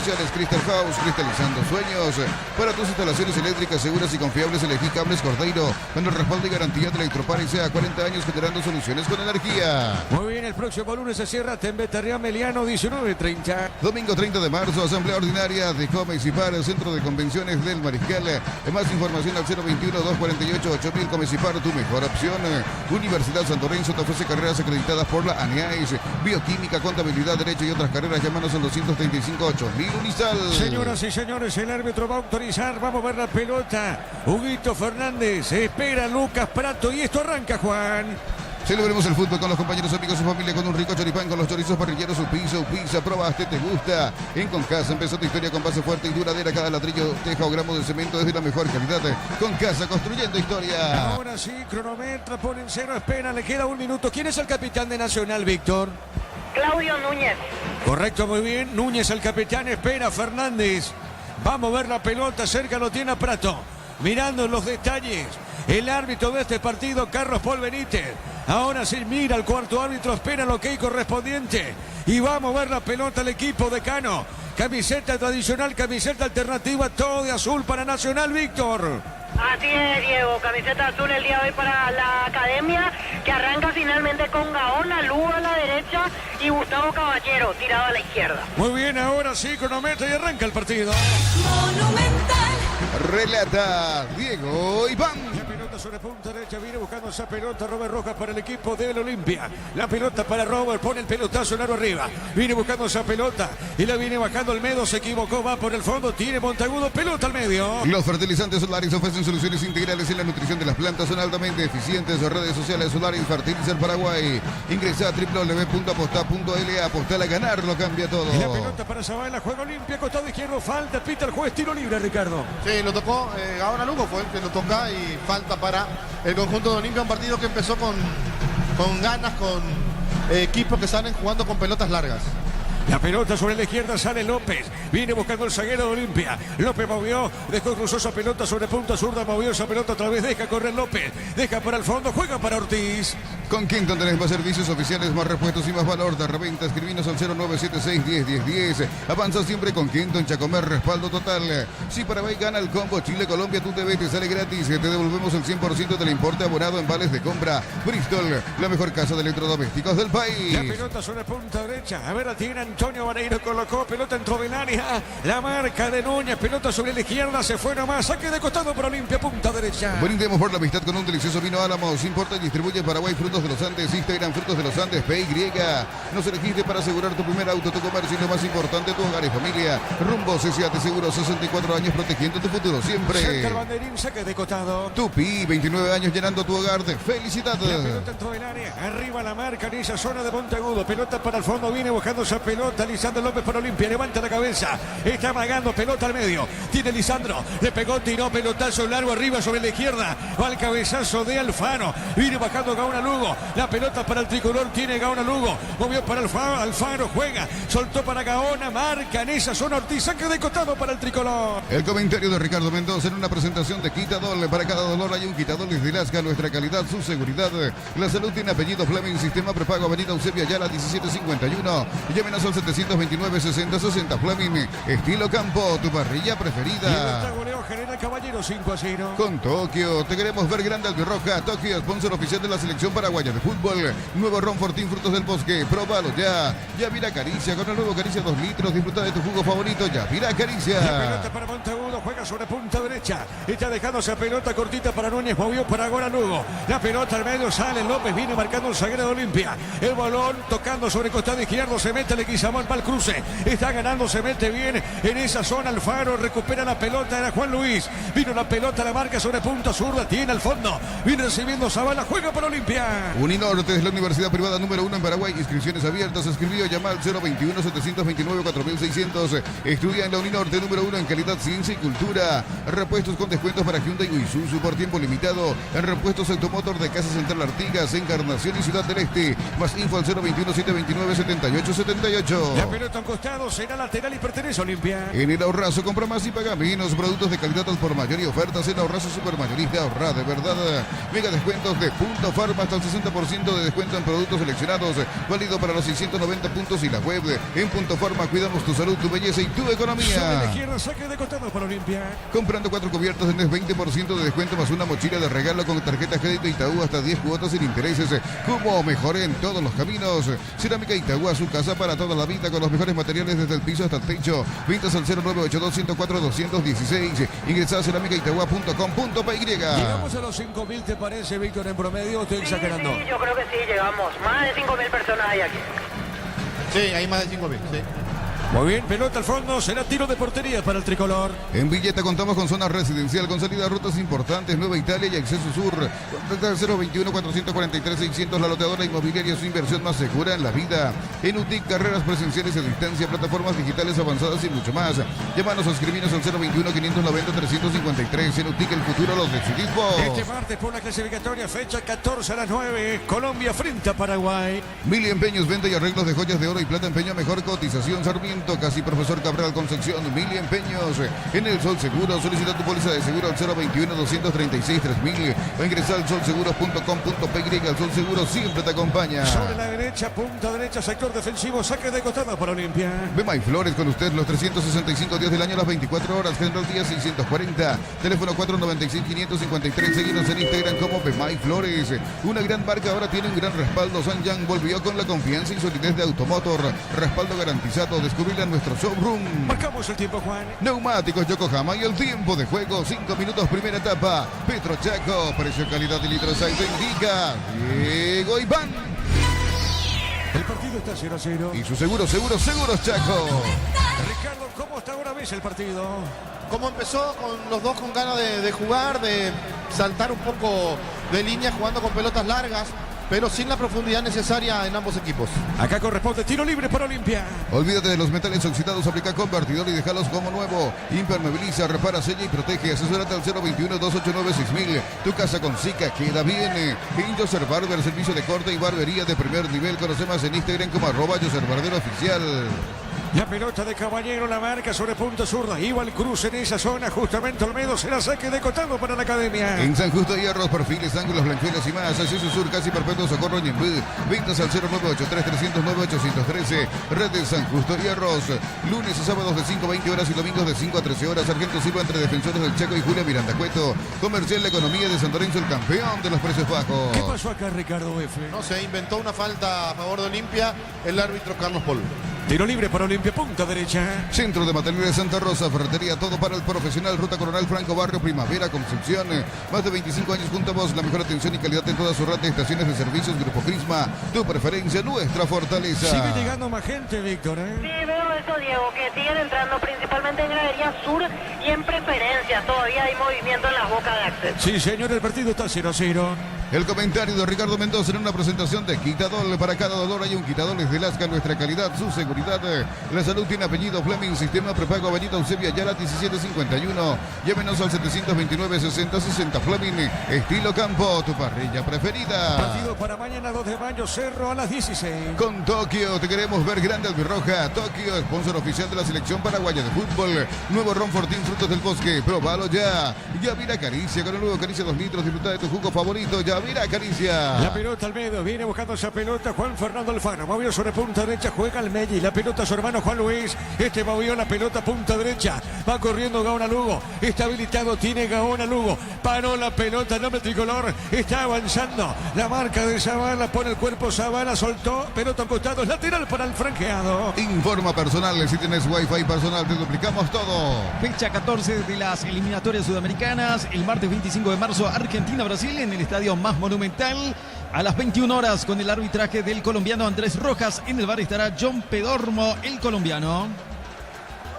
sociales Crystal House, cristalizando sueños. Para tus instalaciones eléctricas seguras y confiables, elegí Cables Cordeiro, con el respaldo y garantía de Electropar y sea 40 años generando soluciones con energía. Muy bien, el próximo lunes se cierra Tembetarría Meliano, 19:30. Domingo 30 de marzo, asamblea ordinaria de Comecipar, Centro de Convenciones del Mariscal. Más información al 021-248-8000. Comecipar, tu mejor opción. Universidad San Lorenzo te ofrece carreras acreditadas por la ANEAIS, bioquímica, contabilidad, derecho y otras carreras. Llámanos al 235-8000. Unisal. Señoras y señores, el árbitro va a autorizar. Vamos a ver la pelota. Huguito Fernández, espera Lucas Prato y esto arranca, Juan. Celebremos el fútbol con los compañeros, amigos, su familia, con un rico choripán, con los chorizos parrilleros, su pizza, probaste, te gusta. En Concasa empezó tu historia con base fuerte y duradera. Cada ladrillo, teja o gramo de cemento es de la mejor calidad. Concasa, construyendo historia. Ahora sí, cronometra, ponen cero, espera, le queda un minuto. ¿Quién es el capitán de Nacional, Víctor? Claudio Núñez. Correcto, muy bien. Núñez, el capitán, espera Fernández. Vamos a ver la pelota, cerca lo tiene a Prato. Mirando los detalles, el árbitro de este partido, Carlos Paul Benítez. Ahora sí mira el cuarto árbitro, espera el ok correspondiente. Y vamos a ver la pelota al equipo de Cano. Camiseta tradicional, camiseta alternativa, todo de azul para Nacional, Víctor. Así es, Diego. Camiseta azul el día de hoy para la academia, que arranca finalmente con Gaona, Lugo a la derecha y Gustavo Caballero tirado a la izquierda. Muy bien, ahora sí, cronometra y arranca el partido. Monumental. Relata Diego Iván. La pelota sobre punta derecha, viene buscando esa pelota Robert Rojas para el equipo del Olimpia. La pelota para Robert, pone el pelotazo en aro arriba. Viene buscando esa pelota y la viene bajando el medio, se equivocó, va por el fondo, tiene Monteagudo, pelota al medio. Los fertilizantes Solaris ofrecen soluciones integrales en la nutrición de las plantas, son altamente eficientes. Redes sociales Solaris Fertilizer Paraguay. Ingresa a www.aposta.la, apostar a ganar, lo cambia todo. Y la pelota para Zavala, juega Olimpia, costado izquierdo, falta, pita el juez, tiro libre, Ricardo. Sí, lo tocó Gaona Lugo, fue el que lo toca y falta para el conjunto de Olimpia, un partido que empezó con ganas, con equipos que salen jugando con pelotas largas. La pelota sobre la izquierda, sale López. Viene buscando el zaguero de Olimpia. López movió, dejó, cruzó esa pelota sobre punta zurda, movió esa pelota otra vez, deja correr López. Deja para el fondo, juega para Ortiz. Con Quinton tenés más servicios oficiales, más repuestos y más valor de reventa. Escribinos al 0976-101010. Avanza siempre con Quinton, Chacomer, respaldo total. Si Paraguay gana el combo Chile-Colombia, tu TV te sale gratis. Te devolvemos el 100% del importe abonado en vales de compra. Bristol, la mejor casa de electrodomésticos del país. La pelota sobre punta derecha. A ver, la tiene Antonio Vareiro, colocó pelota dentro del área. La marca de Núñez, pelota sobre la izquierda, se fue nomás. Saque de costado para Olimpia, punta derecha. Brindemos por la amistad con un delicioso vino Álamos. Importa y distribuye Paraguay Frutos de los Andes. Instagram Frutos de los Andes, PY. Nos elegiste para asegurar tu primer auto, tu comercio y lo más importante, tu hogar y familia. Rumbo CCA de Seguro, 64 años protegiendo tu futuro siempre. Cerca el banderín, saque de costado. Tupi, 29 años llenando tu hogar de felicidad. La pelota dentro del área, arriba la marca en esa zona de Monteagudo. Pelota para el fondo, viene buscando esa pelota. Lisandro López para Olimpia, levanta la cabeza. Está amagando, pelota al medio. Tiene Lisandro, le pegó, tiró, pelotazo largo arriba sobre la izquierda. Va al cabezazo de Alfaro. Viene bajando Gaona Lugo. La pelota para el tricolor, tiene Gaona Lugo. Movió para Alfaro, juega. Soltó para Gaona, marca en esa zona Ortiz. Saque de costado para el tricolor. El comentario de Ricardo Mendoza en una presentación de Quitadol. Para cada dolor hay un Quitadol desde Lasca. Nuestra calidad, su seguridad. La salud tiene apellido Fleming. Sistema prepago Avenida Eusebio Ayala 1751. Llámenos al 729-6060. Fleming. Estilo campo, tu parrilla preferida. Goleo General Caballero 5-0. Con Tokio, te queremos ver grande Albirroja. Tokio, sponsor oficial de la selección paraguaya de fútbol. Nuevo Ron Fortín, frutos del bosque. Próbalo ya. Yavira Caricia, con el nuevo Caricia 2 litros. Disfruta de tu jugo favorito. Yavira Caricia. La pelota para Monteagudo, juega sobre punta derecha. Está dejando esa pelota cortita para Núñez, movió para Gaona Lugo. La pelota al medio, sale López, viene marcando el zaguero de Olimpia. El balón tocando sobre costado izquierdo, se mete Leguizamón, va al cruce. Está ganando, se mete bien en esa zona. Alfaro recupera la pelota, era Juan Luis. Vino la pelota, la marca sobre punta zurda, tiene al fondo. Viene recibiendo Zavala, juega para Olimpia. Uninorte es la universidad privada número 1 en Paraguay. Inscripciones abiertas. Escribió, llama al 021-729-4600. Estudia en la Uninorte número 1 en calidad, ciencia y cultura. Repuestos con descuentos para Hyundai y Isuzu por tiempo limitado. En repuestos Automotor de Casa Central Artigas, Encarnación y Ciudad del Este. Más info al 021-729-7878. La pelota a un costado, será lateral y pertenece a Olimpia. En el Ahorrazo, compra más y paga menos. Productos de calidad al por mayor y ofertas en Ahorrazo Supermayorista. Ahorra de verdad. Mega descuentos de Punto Farma hasta el 60% de descuento en productos seleccionados, válido para los 690 puntos y la web. En Punto Forma cuidamos tu salud, tu belleza y tu Sobre economía. la izquierda, saque de costado para Olimpia. Comprando 4 cubiertos tenés 20% de descuento más una mochila de regalo con tarjeta crédito Itaú hasta 10 cuotas sin intereses. Como mejoré en todos los caminos. Cerámica Itaú, a su casa para toda la vida con los mejores materiales desde el piso hasta el techo. Ventas al 0982-104-216. Ingresá a cerámicaitagua.com.py. Llegamos a los 5.000, ¿te parece, Víctor, en promedio? Estoy exagerando. Sí, yo creo que sí, llegamos. Más de 5.000 personas hay aquí. Sí, hay más de 5.000. Sí. Muy bien, pelota al fondo, será tiro de portería para el tricolor. En Villeta contamos con zona residencial, con salida a rutas importantes, Nueva Italia y Acceso Sur. Contacta al 021-443-600, la loteadora inmobiliaria, su inversión más segura en la vida. En UTIC, carreras presenciales a distancia, plataformas digitales avanzadas y mucho más. Llámanos o escribinos al 021-590-353. En UTIC, el futuro lo decidimos. Este martes por la clasificatoria, fecha 14 a las 9, Colombia frente a Paraguay. Mili Empeños, venta y arreglos de joyas de oro y plata, empeño mejor cotización. Sarmiento, casi Profesor Cabral Concepción. Mili Empeños. En el Sol Seguro, solicita tu póliza de seguro al 021-236-3000 o ingresa al solseguros.com.py. El Sol Seguro siempre te acompaña. Sobre la derecha, punta derecha, sector defensivo, saque de costado para Olimpia. Bema y Flores con usted los 365 días del año, las 24 horas. General Díaz 640. Teléfono 496-553. Seguimos en Instagram como Bema y Flores. Una gran marca ahora tiene un gran respaldo. Sanyan volvió con la confianza y solidez de Automotor. Respaldo garantizado. Descubrirla en nuestro showroom. Marcamos el tiempo, Juan. Neumáticos Yokohama y el tiempo de juego. 5 minutos, primera etapa. Petro Chaco. Precio, calidad y litros ahí te indica Diego Iván. El partido está 0-0. Y su seguros Chaco. Ricardo, ¿cómo hasta ahora ves el partido? Como empezó con los dos con ganas de jugar, de saltar un poco de línea, jugando con pelotas largas, pero sin la profundidad necesaria en ambos equipos. Acá corresponde tiro libre para Olimpia. Olvídate de los metales oxidados, aplica convertidor y déjalos como nuevo. Impermeabiliza, repara, sella y protege. Asesórate al 021-289-6000. Tu casa con Zika queda bien. Joser Barber, servicio de corte y barbería de primer nivel. Conoce más en Instagram como @JoserBarberOficial. La pelota de Caballero, la marca sobre punta zurda. Iba el cruce en esa zona, justamente Olmedo. Será saque de costado para la academia. En San Justo, hierros, perfiles, ángulos, blanqueras y más. Acceso Sur, casi perpetuo socorro Ñembú. Ventas al 098-309-813. Red de San Justo, hierros. Lunes a sábados de 5 a 20 horas y domingos de 5 a 13 horas. Sargento Silva entre defensores del Chaco y Julia Miranda Cueto. Comercial La Economía de San Lorenzo, el campeón de los precios bajos. ¿Qué pasó acá, Ricardo F? No se inventó una falta a favor de Olimpia el árbitro Carlos Pol. Tiro libre para Olimpia, punta derecha. Centro de Materiales Santa Rosa, ferretería, todo para el profesional. Ruta Coronel Franco, Barrio Primavera, Concepción. Más de 25 años junto a vos, la mejor atención y calidad en toda su red de estaciones de servicios. Grupo Crisma, tu preferencia, nuestra fortaleza. Sigue llegando más gente, Víctor, Sí, veo eso, Diego, que siguen entrando principalmente en gradería sur y en preferencia. Todavía hay movimiento en las bocas de acceso. Sí, señor, el partido está 0-0. El comentario de Ricardo Mendoza en una presentación de Quitadol. Para cada dolor hay un Quitadol de Lasca, nuestra calidad, su seguridad. La salud tiene apellido Fleming, sistema prepago Avenida Eusebia Yala 1751. Llévenos al 729-6060 Fleming. Estilo campo, tu parrilla preferida. Partido para mañana 2 de mayo, Cerro a las 16. Con Tokio, te queremos ver grande albirroja. Tokio, sponsor oficial de la selección paraguaya de fútbol. Nuevo Ron Fortín, frutos del bosque. Probalo ya. Yavira Caricia, con el nuevo Caricia 2 litros. Disfruta de tu jugo favorito. Yavira Caricia. La pelota al medio, viene buscando esa pelota Juan Fernando Alfaro. Movió sobre punta derecha, juega al medio. Y la pelota a su hermano Juan Luis. Este movió la pelota punta derecha. Va corriendo Gaona Lugo. Está habilitado, tiene Gaona Lugo. Paró la pelota, el nombre tricolor. Está avanzando. La marca de Zavala, pone el cuerpo Zavala, soltó. Pelota a costado, lateral para el franqueado. Informa personal, si tienes wifi personal, te duplicamos todo. Fecha 14 de las eliminatorias sudamericanas. El martes 25 de marzo, Argentina-Brasil en el estadio más monumental. A las 21 horas con el arbitraje del colombiano Andrés Rojas. En el bar estará John Pedormo, el colombiano.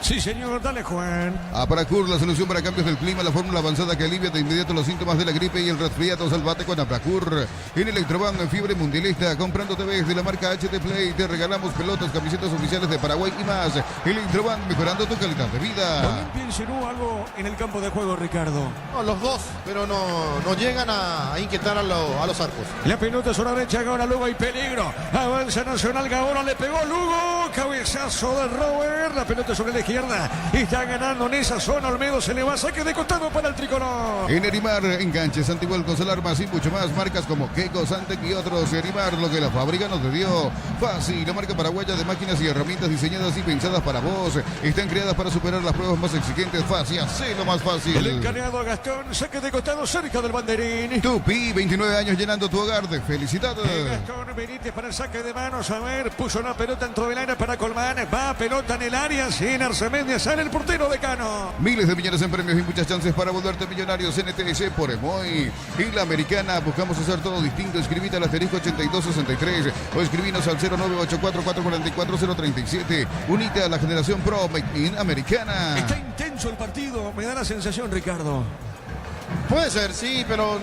Sí, señor, dale, Juan. Apracur, la solución para cambios del clima, la fórmula avanzada que alivia de inmediato los síntomas de la gripe y el resfriado. Salvate con Apracur. En Electroban, en fiebre mundialista, comprando TVs de la marca HD Play, te regalamos pelotas, camisetas oficiales de Paraguay y más. Electroban, mejorando tu calidad de vida. Olimpia insinuó algo en el campo de juego, Ricardo. No, los dos, pero no llegan a inquietar a los arcos. La pelota sobre la derecha, Gaona Lugo, hay peligro. Avanza Nacional, Gaona le pegó Lugo. Cabezazo de Robert. La pelota sobre la izquierda. izquierda. Está ganando en esa zona. Olmedo se le va. Saque de costado para el tricolor. En Erimar, enganches, antivuelcos, alarmas y mucho más. Marcas como Keiko, Santec y otros. Erimar, lo que la fábrica nos dio. Fácil, la marca paraguaya de máquinas y herramientas diseñadas y pensadas para vos. Están creadas para superar las pruebas más exigentes. Fácil, hacé lo más fácil. El encaneado a Gastón. Saque de costado cerca del banderín. Tupi, 29 años llenando tu hogar de felicidad. Gastón Benítez para el saque de manos. A ver, puso la pelota dentro del área para Colmán. Va pelota en el área. Sin Arcemedia sale el portero de Cano. Miles de millones en premios y muchas chances para volverte millonario. NTS por Emoy y la Americana. Buscamos hacer todo distinto. Escribite al asterisco 8263 o escribinos al 0984-444-037. Unite a la generación Pro Made in Americana. Está intenso el partido. Me da la sensación, Ricardo. Puede ser, sí, pero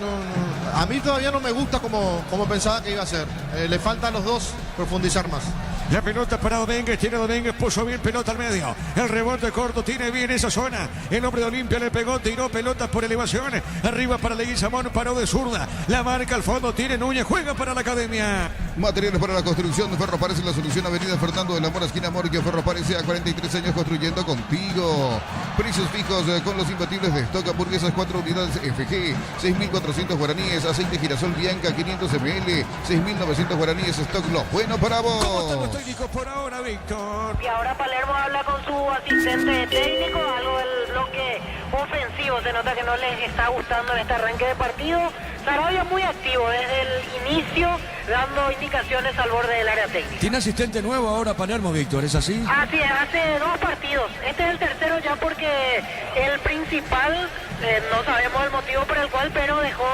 a mí todavía no me gusta como pensaba que iba a ser. Le falta a los dos profundizar más. La pelota para Domínguez, tiene Domínguez, puso bien pelota al medio. El rebote corto, tiene bien esa zona. El hombre de Olimpia le pegó, tiró pelotas por elevación. Arriba para Leguizamón, paró de zurda. La marca al fondo, tiene Núñez, juega para la academia. Materiales para la construcción. Ferro Párez en la solución. Avenida Fernando de la Mora, esquina Morquio. Ferro Párez a 43 años construyendo contigo. Precios fijos con los imbatibles de stock. Hamburguesas 4 unidades FG, 6.400 guaraníes. Aceite girasol Bianca 500 ml, 6.900 guaraníes. Stock lo bueno para vos. ¿Cómo están los técnicos por ahora, Víctor? Y ahora Palermo habla con su asistente técnico, algo del bloque ofensivo. Se nota que no les está gustando en este arranque de partido. Sarabia muy activo desde el inicio, dando indicaciones al borde del área técnica. Tiene asistente nuevo ahora Palermo, Víctor, ¿es así? Así es, hace 2 partidos. Este es el tercero ya porque el principal, no sabemos el motivo por el cual, pero dejó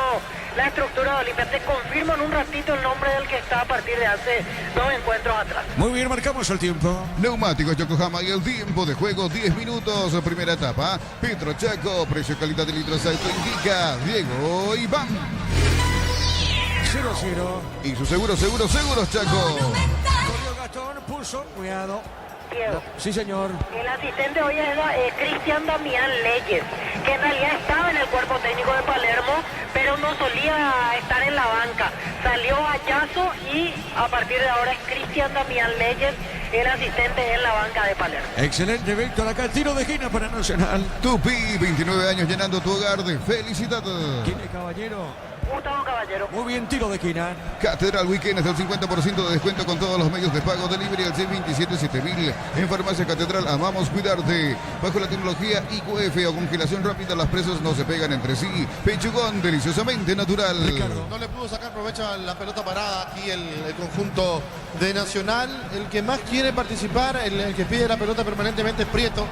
la estructura de Olimpia. Te confirmo en un ratito el nombre del que está a partir de hace 2 encuentros atrás. Muy bien, marcamos el tiempo. Neumáticos Yokohama y el tiempo de juego 10 minutos. Primera etapa. Petro Chaco, precio calidad de litros alto indica Diego Iván. 0-0. Y su seguros Chaco. Corrió Gastón, puso, cuidado. Diego. Sí, señor. El asistente hoy es Cristian Damián Leyes, que en realidad estaba en el cuerpo técnico de Palermo, pero no solía estar en la banca. Salió Ayazo y a partir de ahora es Cristian Damián Leyes, el asistente en la banca de Palermo. Excelente, Víctor. Acá el tiro de esquina para Nacional. Tupi, 29 años llenando tu hogar de felicidad. ¿Quién es, caballero? Gustavo Caballero. Muy bien, tiro de esquina. Catedral Weekend es del 50% de descuento con todos los medios de pago. Delivery al 627-7000. En Farmacia Catedral amamos cuidarte. Bajo la tecnología IQF o congelación rápida, las presas no se pegan entre sí. Pechugón, deliciosamente natural. Ricardo. No le pudo sacar provecho a la pelota parada aquí el conjunto de Nacional. El que más quiere participar, el que pide la pelota permanentemente es Prieto,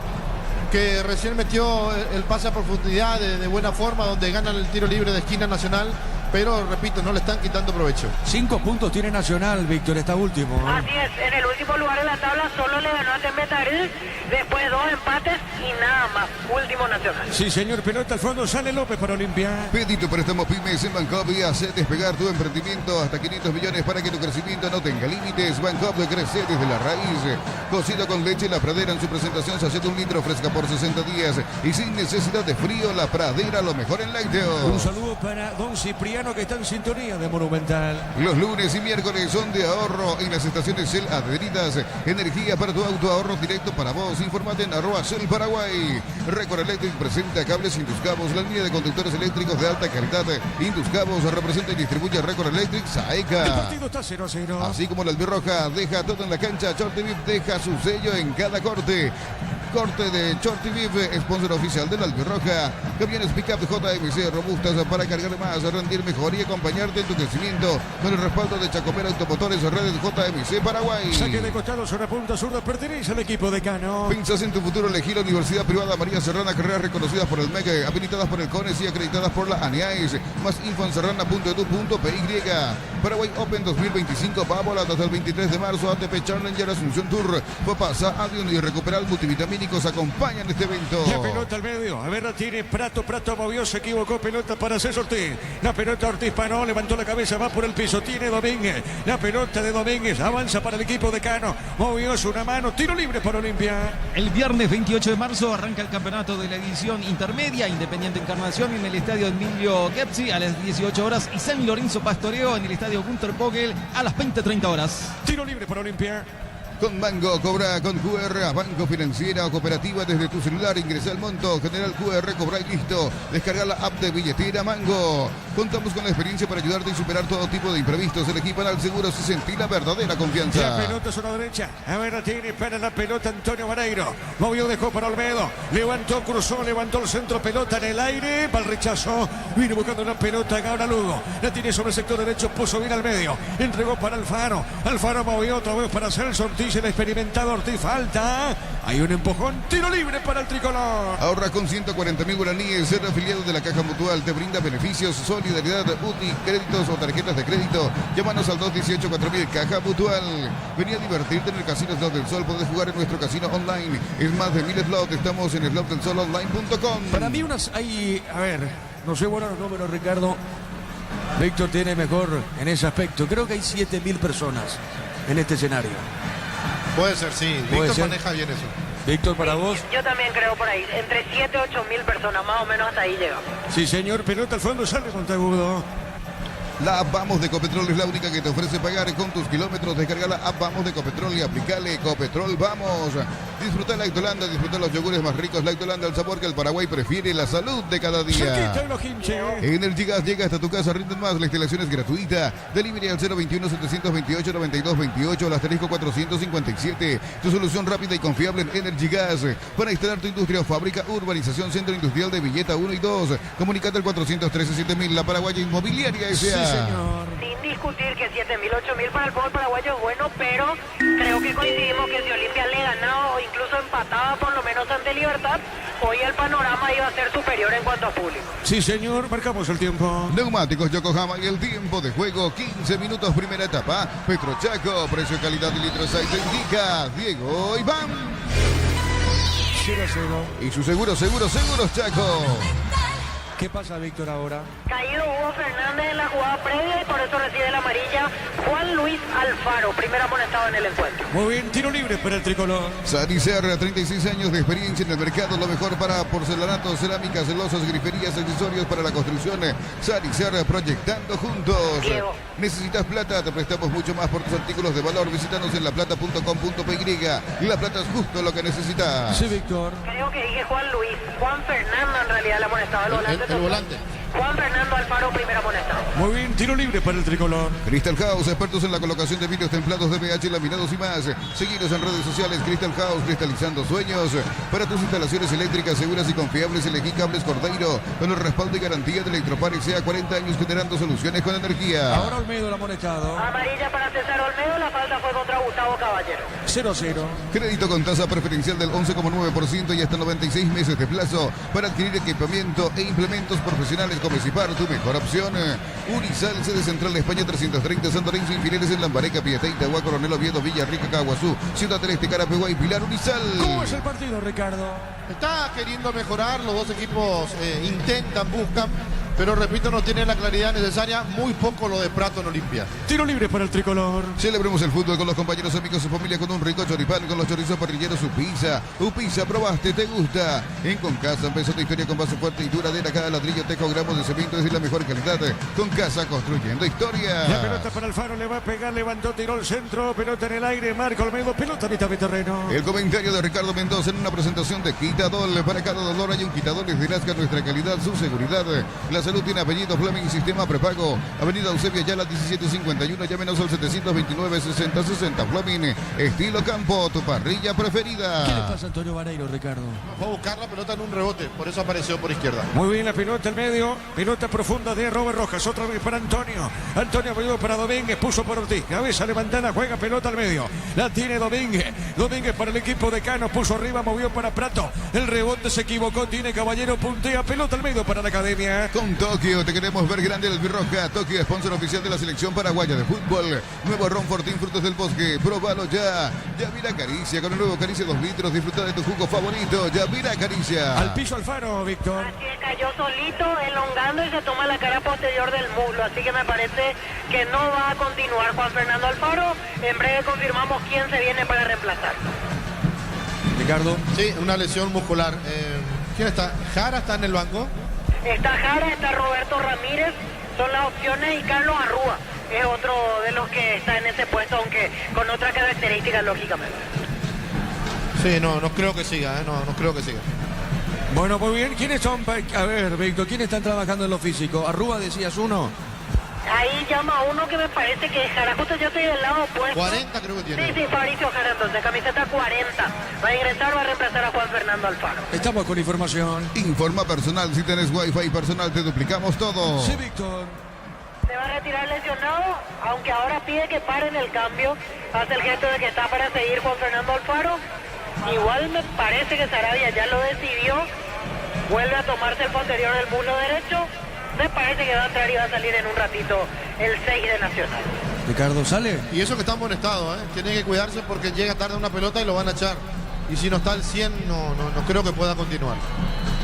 que recién metió el pase a profundidad de buena forma, donde ganan el tiro libre de esquina Nacional, pero repito, no le están quitando provecho. 5 puntos tiene Nacional, Víctor, está último. Así es, en el último lugar en la tabla solo le ganó a Tembetaril, después 2 empates y nada más, último Nacional. Sí, señor, pelota al fondo, sale López para Olimpia. Pedí tu préstamo pymes en Bancop y hace despegar tu emprendimiento hasta 500 millones para que tu crecimiento no tenga límites. Bancop de crecer desde la raíz. Cocido con leche La Pradera en su presentación se hace de 1 litro fresca por 60 días y sin necesidad de frío. La Pradera, lo mejor en lácteo. Un saludo para don Cipriano, que está en sintonía de Monumental. Los lunes y miércoles son de ahorro en las estaciones Shell adheridas. Energía para tu auto, ahorro directo para vos. Informate en @Shell Paraguay. Record Electric presenta cables Induscabos, la línea de conductores eléctricos de alta calidad. Induscabos representa y distribuye Record Electric El Saeca. partido está 0-0. Así como la albirroja deja todo en la cancha, Shorty Vip deja su sello en cada corte. Corte de Shorty Vip, sponsor oficial de la albirroja. Camiones pickup JMC robustas para cargar más, rendir mejor y acompañarte en tu crecimiento con el respaldo de Chacomera Automotores, redes JMC Paraguay. Saque de costado, zona punta zurda, pertenece al equipo de Cano. Pensás en tu futuro, elegí la Universidad Privada María Serrana, carreras reconocidas por el MEC, habilitadas por el CONES y acreditadas por la ANEAES. Más info en serrana.edu.py. Paraguay Open 2025, Pabola hasta el 23 de marzo, ATP Challenger Asunción Tour. Pasa, Adion y Recuperal Multivitamínicos acompañan este evento. La pelota al medio, a ver, la tiene Prato movió, se equivocó, pelota para César Ortiz. La pelota Ortiz paró, levantó la cabeza, va por el piso, tiene Domínguez. La pelota de Domínguez avanza para el equipo de Cano. Movió una mano, tiro libre para Olimpia. El viernes 28 de marzo arranca el campeonato de la edición intermedia Independiente Encarnación en el estadio Emilio Gepsi a las 18 horas y San Lorenzo Pastoreo en el estadio Gunter Vogel a las 20:30 horas. Tiro libre para Olimpia. Con Mango, cobra con QR a Banco Financiera o Cooperativa desde tu celular. Ingresa el monto, genera el QR, cobra y listo. Descarga la app de billetera Mango. Contamos con la experiencia para ayudarte y superar todo tipo de imprevistos. Elegí Panal Seguros y sentí la verdadera confianza. La pelota es a la derecha. A ver, la tiene para la pelota Antonio Vareiro. Movió, dejó para Olmedo. Levantó, cruzó, levantó el centro. Pelota en el aire. Va el rechazo. Viene buscando una pelota. Ahora Lugo. La tiene sobre el sector derecho. Puso bien al medio. Entregó para Alfaro. Alfaro movió otra vez para hacer el Ortiz. El experimentado Ortiz. Falta. Hay un empujón. Tiro libre para el tricolor. Ahorra con 140.000 guaraníes. Ser afiliado de la Caja Mutual te brinda beneficios, solidaridad, UTI, créditos o tarjetas de crédito. Llámanos al 218-4000 Caja Mutual. Venía a divertirte en el Casino Slot del Sol. Podés jugar en nuestro casino online. Es más de 1000 slots. Estamos en slotdelsolonline.com. Para mí hay, a ver, no sé bueno los números, Ricardo. Víctor tiene mejor en ese aspecto. Creo que hay 7.000 personas en este escenario. Puede ser, sí. Puede Víctor ser. maneja bien eso. Víctor, para vos. Yo también creo por ahí, entre 7 y 8 mil personas, más o menos hasta ahí llegamos. Sí, señor. Pelota al fondo, sale Monteagudo. La app Vamos de Ecopetrol es la única que te ofrece pagar con tus kilómetros. Descarga la app Vamos de Ecopetrol y aplicale Ecopetrol Vamos. Disfruta la Holanda, disfruta los yogures más ricos. La Holanda, el sabor que el Paraguay prefiere, la salud de cada día. Cerquita los hinche. Energy Gas llega hasta tu casa, rinden más, la instalación es gratuita. Delivery al 021-728-9228, al asterisco 457. Tu solución rápida y confiable en Energy Gas. Para instalar tu industria o fábrica, urbanización, centro industrial de Villeta 1 y 2. Comunicate al 413-7000, la Paraguaya Inmobiliaria S.A. Sí, señor. Sin discutir que 7 mil, 8 mil para el fútbol paraguayo es bueno, pero creo que coincidimos que si Olimpia le ganaba o incluso empataba por lo menos ante Libertad, hoy el panorama iba a ser superior en cuanto a público. Sí, señor. Marcamos el tiempo. Neumáticos Yokohama y el tiempo de juego, 15 minutos, primera etapa. Petrochaco, precio, calidad y litros ahí te indica Diego Iván. 0-0. Y su seguros Chaco. ¿Qué pasa, Víctor, ahora? Caído Hugo Fernández en la jugada previa y por eso recibe la amarilla Juan Luis Alfaro, primer amonestado en el encuentro. Muy bien, tiro libre para el tricolor. Sanicer, 36 años de experiencia en el mercado, lo mejor para porcelanatos, cerámicas, celosas, griferías, accesorios para la construcción. Sanicer, proyectando juntos. Diego. ¿Necesitas plata? Te prestamos mucho más por tus artículos de valor. Visítanos en laplata.com.py. La plata es justo lo que necesitas. Sí, Víctor. Creo que dije Juan Luis, Juan Fernando en realidad el amonestado, el volante. El volante. Juan Fernando Alfaro, primer amonestado. Muy bien, tiro libre para el tricolor. Crystal House, expertos en la colocación de vidrios templados de PH, laminados y más. Seguidos en redes sociales. Crystal House, cristalizando sueños. Para tus instalaciones eléctricas seguras y confiables, elegí Cables Cordeiro con el respaldo y garantía de Electropar sea 40 años generando soluciones con energía. Ahora Olmedo el amonestado. Amarilla para César Olmedo, la falta fue contra Gustavo Caballero. 0-0. Crédito con tasa preferencial del 11,9% y hasta 96 meses de plazo para adquirir equipamiento e implementos profesionales como Ecipar, tu mejor opción. Unisal, sede central de España 330, Santorín, sin filiales en Lambareca, Pietaita, Agua, Coronel Oviedo, Villarrica, Caguazú, Ciudad del Este, Carapeguá y Pilar. Unisal. ¿Cómo es el partido, Ricardo? Está queriendo mejorar, los dos equipos intentan, buscan, pero repito, no tienen la claridad necesaria, muy poco lo de Prato en Olimpia. Tiro libre para el tricolor. Celebremos el fútbol con los compañeros, amigos y familia con un rico choripán, con los chorizos parrilleros Upisa, probaste, te gusta. En Concasa empezó tu historia con base fuerte y duradera, cada ladrillo tejo gramos de cemento es de la mejor calidad. Concasa, construyendo historia. La pelota para Alfaro, le va a pegar, levantó, tiró el centro, pelota en el aire, Marco Olmedo, pelota a mitad de terreno. El comentario de Ricardo Mendoza en una presentación de Quitadol. Para cada dolor hay un Quitadol, es de Nazca, nuestra calidad, su seguridad. La salud tiene apellido Fleming, sistema prepago. Avenida Eusebio Ayala 1751, llámenos al 729-6060. Fleming, estilo campo, tu parrilla preferida. ¿Qué le pasa a Antonio Vareiro, Ricardo? Fue a buscar la pelota en un rebote, por eso apareció por izquierda. Muy bien, la pelota al medio, pelota profunda de Robert Rojas, otra vez para Antonio. Antonio ayudó para Domínguez, puso por Ortiz, cabeza levantada, juega pelota al medio. La tiene Domínguez, Domínguez para el equipo de Cano, puso arriba, movió para Prato. El rebote se equivocó, tiene Caballero, puntea, pelota al medio para la academia. Con Tokio te queremos ver grande el Albirroja. Tokio, sponsor oficial de la selección paraguaya de fútbol. Nuevo Ron Fortín, frutos del bosque. Próbalo ya. Yavira Caricia, con el nuevo Caricia 2 litros. Disfruta de tu jugo favorito. Yavira Caricia. Al piso Alfaro, Víctor. Así que cayó solito, elongando y se toma la cara posterior del muslo. Así que me parece que no va a continuar Juan Fernando Alfaro. En breve confirmamos quién se viene para reemplazar. Ricardo. Sí, una lesión muscular. ¿Quién está? ¿Jara está en el banco? Está Jara, está Roberto Ramírez, son las opciones, y Carlos Arrúa. es otro de los que está en ese puesto, aunque con otra característica, lógicamente. Sí, no creo que siga, no creo que siga. Bueno, muy bien. ¿Quiénes son? A ver, Víctor, ¿quiénes están trabajando en lo físico? Arrúa, decías uno. Ahí llama uno que me parece que es Jara, justo yo estoy del lado opuesto. 40 creo que tiene. Sí, Fabricio Jara, entonces, camiseta 40. Va a ingresar, va a reemplazar a Juan Fernando Alfaro. Estamos con información. Informa personal, si tenés wifi personal te duplicamos todo. Sí, Víctor. Se va a retirar lesionado, aunque ahora pide que paren el cambio. Hace el gesto de que está para seguir Juan Fernando Alfaro. Igual me parece que Sarabia ya lo decidió. Vuelve a tomarse el posterior del muslo derecho. Me parece que va a entrar y va a salir en un ratito el 6 de Nacional. Ricardo, ¿sale? Y eso que está en buen estado, tiene que cuidarse porque llega tarde una pelota y lo van a echar. Y si no está al 100, no creo que pueda continuar.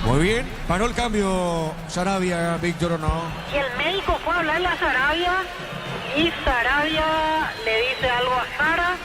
Muy bien. Paró el cambio Sarabia, Víctor, ¿o no? Y el médico fue a hablarle a Sarabia y Sarabia le dice algo a Jara.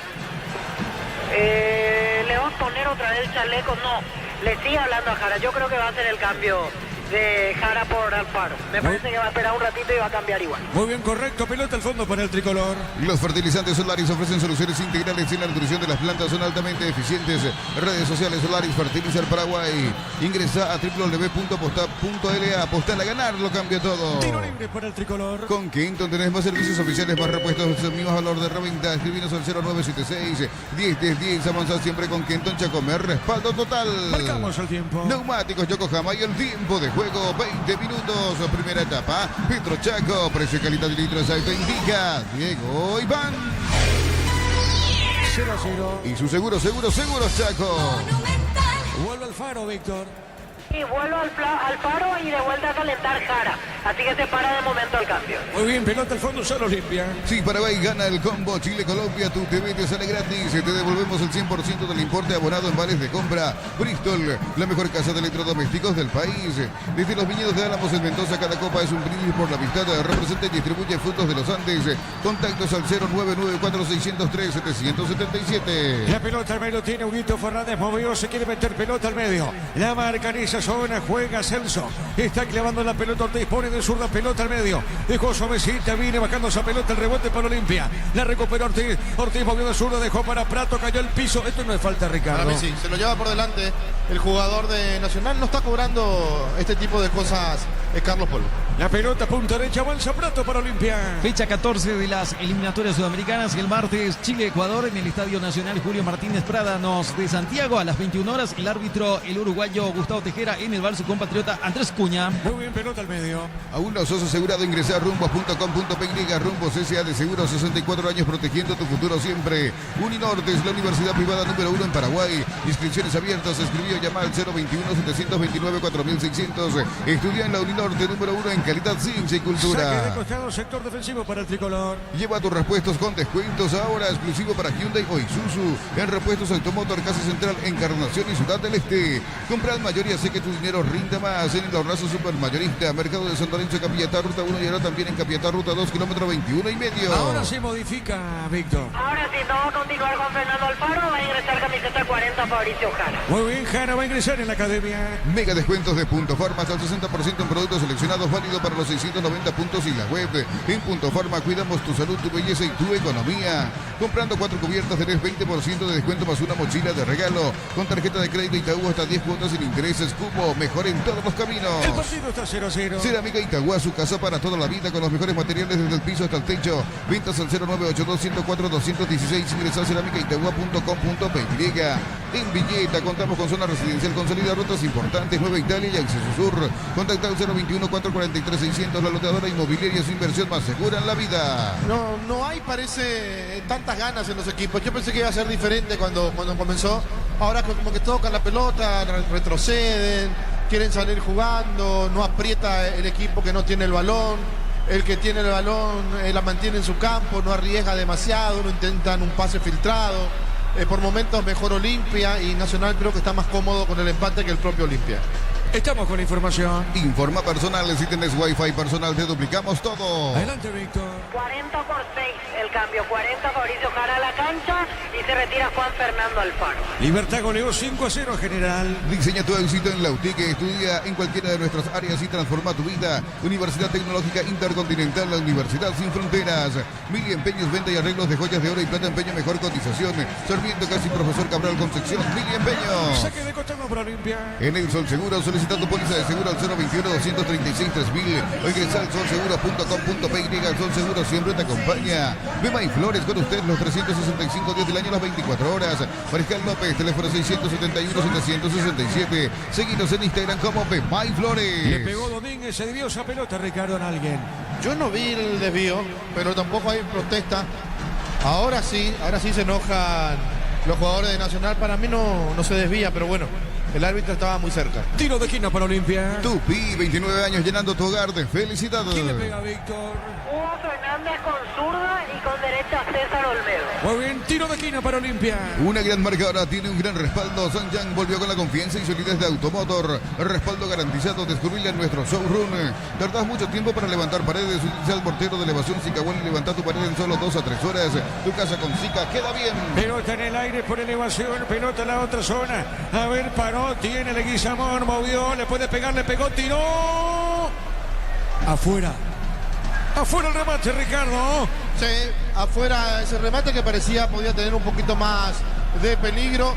Le va a poner otra vez el chaleco. No, le sigue hablando a Jara. Yo creo que va a ser el cambio de Jara por Alfaro. Me parece que va a esperar un ratito y va a cambiar igual. Muy bien, correcto. Pelota al fondo para el tricolor. Los fertilizantes Solaris ofrecen soluciones integrales en la nutrición de las plantas, son altamente eficientes. Redes sociales Solaris Fertilizar Paraguay. Ingresa a www.aposta.la. Apostar a ganar, lo cambia todo. Tiro libre para el tricolor. Con Quinton tenés más servicios oficiales, más repuestos, mismo valor de reventa. Escribinos al 0976 101010. Avanzar siempre con Quinton Chacomer. Respaldo total. Marcamos el tiempo. Neumáticos Yokohama y el tiempo de juego 20 minutos. Primera etapa. Petro Chaco. Precio y calidad de litros. Ahí te indica Diego Iván. 0-0. Y su seguro Chaco. Vuelve Alfaro, Víctor. Y vuelvo al Alfaro y de vuelta a calentar Jara. Así que se para de momento el cambio. Muy bien, pelota al fondo, solo limpia. Si Paraguay gana el combo Chile-Colombia, tu TV te sale gratis. Te devolvemos el 100% del importe abonado en vales de compra. Bristol, la mejor casa de electrodomésticos del país. Desde los viñedos de Álamos en Mendoza, cada copa es un brindis por la amistad. Representa y distribuye frutos de los Andes. Contactos al 0994-603-777. La pelota al medio tiene Huguito Fernández, movió, se quiere meter pelota al medio. La marca en esa zona, juega Celso. Está clavando la pelota, Ortiz pone de zurda pelota al medio. Dejó suavecita, viene bajando esa pelota, el rebote para Olimpia. La recuperó Ortiz. Ortiz movió de zurda, dejó para Prato, cayó al piso. Esto no es falta, Ricardo. Para mí sí, se lo lleva por delante el jugador de Nacional. No está cobrando este tipo de cosas Carlos Polo. La pelota punta derecha, avanza Prato para Olimpia. Fecha 14 de las eliminatorias sudamericanas. El martes Chile-Ecuador en el Estadio Nacional Julio Martínez Prádanos de Santiago a las 21 horas. El árbitro, el uruguayo Gustavo Tejera, en el bar su compatriota Andrés Cuña. Muy bien, pelota al medio. Aún no sos asegurado, ingresa a rumbos.com.py. Rumbos S.A. de Seguros, 64 años protegiendo tu futuro siempre. Uninorte es la universidad privada número 1 en Paraguay. Inscripciones abiertas, escribió, llama al 021-729-4600. Estudia en la Uninorte número 1 en calidad, ciencia y Saque de cultura. costado, sector defensivo para el tricolor. Lleva tus repuestos con descuentos ahora, exclusivo para Hyundai o Isuzu. En repuestos Automotor, Casa Central, Encarnación y Ciudad del Este. Compra al mayor y hace que tu dinero rinda más en el Hornazo Supermayorista. Mercado de San Lorenzo, Capiatá, Ruta 1 y ahora también en Capiatá, Ruta 2, kilómetro 21,5. Ahora se modifica, Víctor. Ahora sí, no va a continuar con Fernando Alfaro, va a ingresar camiseta 40 Fabricio Jara. Muy bien, Jara va a ingresar en la academia. Mega descuentos de Punto Farma hasta el 60% en productos seleccionados, válido para los 690 puntos y la web. En Punto Farma cuidamos tu salud, tu belleza y tu economía. Comprando 4 cubiertas tenés 20% de descuento más una mochila de regalo. Con tarjeta de crédito Itaú hasta 10 cuotas sin intereses. Cubo, mejor en todos los caminos. El partido está 0-0. Cerámica Itagua, su casa para toda la vida con los mejores materiales desde el piso hasta el techo. Ventas al 0982-104-216. Ingresa a cerámicaitagua.com.py. En Villeta contamos con zona residencial con salida a rutas importantes, Nueva Italia y Acceso Sur. Contacta al 021-443-600. La loteadora inmobiliaria, su inversión más segura en la vida. No hay, parece, tantas ganas en los equipos. Yo pensé que iba a ser diferente cuando comenzó. Ahora como que tocan la pelota, retroceden, quieren salir jugando, no aprieta el equipo que no tiene el balón. El que tiene el balón la mantiene en su campo, no arriesga demasiado, no intentan un pase filtrado. Por momentos mejor Olimpia, y Nacional creo que está más cómodo con el empate que el propio Olimpia. Estamos con la información. Informa personal, si tenés wifi personal te duplicamos todo. Adelante, Víctor. 40 por 6 el cambio. 40 Fabricio Jara a la cancha y se retira Juan Fernando Alfaro. Libertad goleó 5-0, general. Diseña tu éxito en la UTIC, estudia en cualquiera de nuestras áreas y transforma tu vida. Universidad Tecnológica Intercontinental, la Universidad Sin Fronteras. Mili Empeños, venta y arreglos de joyas de oro y plata, empeño, mejor cotización. Sarmiento Casi Profesor Cabral Concepción, Mili Empeños. Saque de costado para Olimpia. En el Sol Seguro, solicita tu póliza de seguro al 021-236-3000 o ingresa al solseguro.com.py. El Sol Seguro siempre te acompaña. Bema y Flores con usted los 365 días del año, las 24 horas. Mariscal López, teléfono 671-767. Seguinos en Instagram como Bema y Le Flores. pegó Domínguez, se desvió esa pelota, Ricardo, en alguien. Yo no vi el desvío, pero tampoco hay protesta. Ahora sí se enojan los jugadores de Nacional. Para mí no se desvía, pero bueno, el árbitro estaba muy cerca. Tiro de esquina para Olimpia. Tupi, 29 años llenando tu hogar de felicidad. ¿Quién le pega a Víctor? Hugo Fernández con zurda y con derecha César Olmedo. Muy bien, tiro de esquina para Olimpia. Una gran marcadora, tiene un gran respaldo. Sanjang volvió con la confianza y solidez de Automotor. Respaldo garantizado, descubrirle en nuestro showroom. Tardás mucho tiempo para levantar paredes. Utiliza el mortero de elevación Sicahuel y levanta tu pared en solo 2 a 3 horas. Tu casa con Sica queda bien. Pelota en el aire por elevación, pelota en la otra zona. A ver, paró, tiene Leguizamón, movió, le puede pegar, le pegó, tiró. Afuera. Afuera el remate, Ricardo. Sí, afuera ese remate que podía tener un poquito más de peligro.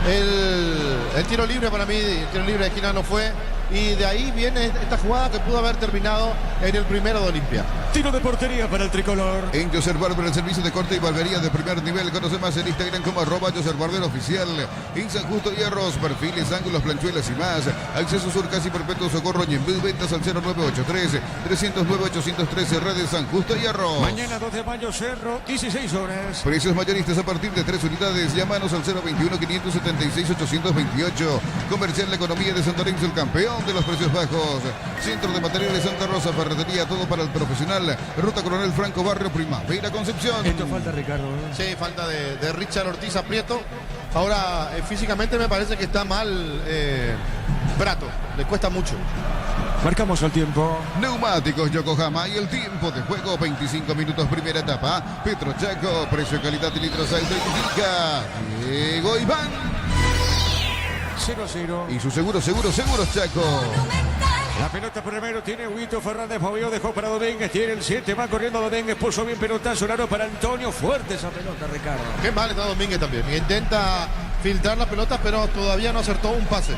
El tiro libre para mí, el tiro libre de esquina no fue. Y de ahí viene esta jugada que pudo haber terminado en el primero de Olimpia. Tiro de portería para el tricolor. En Joser Barber, el servicio de corte y barbería de primer nivel. Conoce más en Instagram como @JoserBarberOficial. En San Justo Hierros, perfiles, ángulos, planchuelas y más. Acceso Sur Casi Perpetuo Socorro y en ventas al 0983-309-813. Redes San Justo Hierros. Mañana 2 de mayo, Cerro, 16 horas. Precios mayoristas a partir de 3 unidades. Llámanos al 021-576-828. Comercial La Economía de San Lorenzo, el campeón de los precios bajos. Centro de Materiales Santa Rosa, ferretería, todo para el profesional. Ruta Coronel Franco, Barrio Primavera, Concepción. Esto falta, Ricardo. Sí, falta de Richard Ortiz a Prieto. Ahora, físicamente me parece que está mal Prato. Le cuesta mucho. Marcamos el tiempo. Neumáticos Yokohama y el tiempo de juego 25 minutos primera etapa. Petro Chaco, precio, calidad y litros alto indica Diego Iván 0-0. y su seguros Chaco. La pelota primero tiene Huito Fernández, movió, dejó para Domínguez, tiene el 7, va corriendo Domínguez, puso bien pelotazo, largo para Antonio, fuerte esa pelota, Ricardo. Qué mal está Domínguez también. Intenta filtrar la pelota, pero todavía no acertó un pase.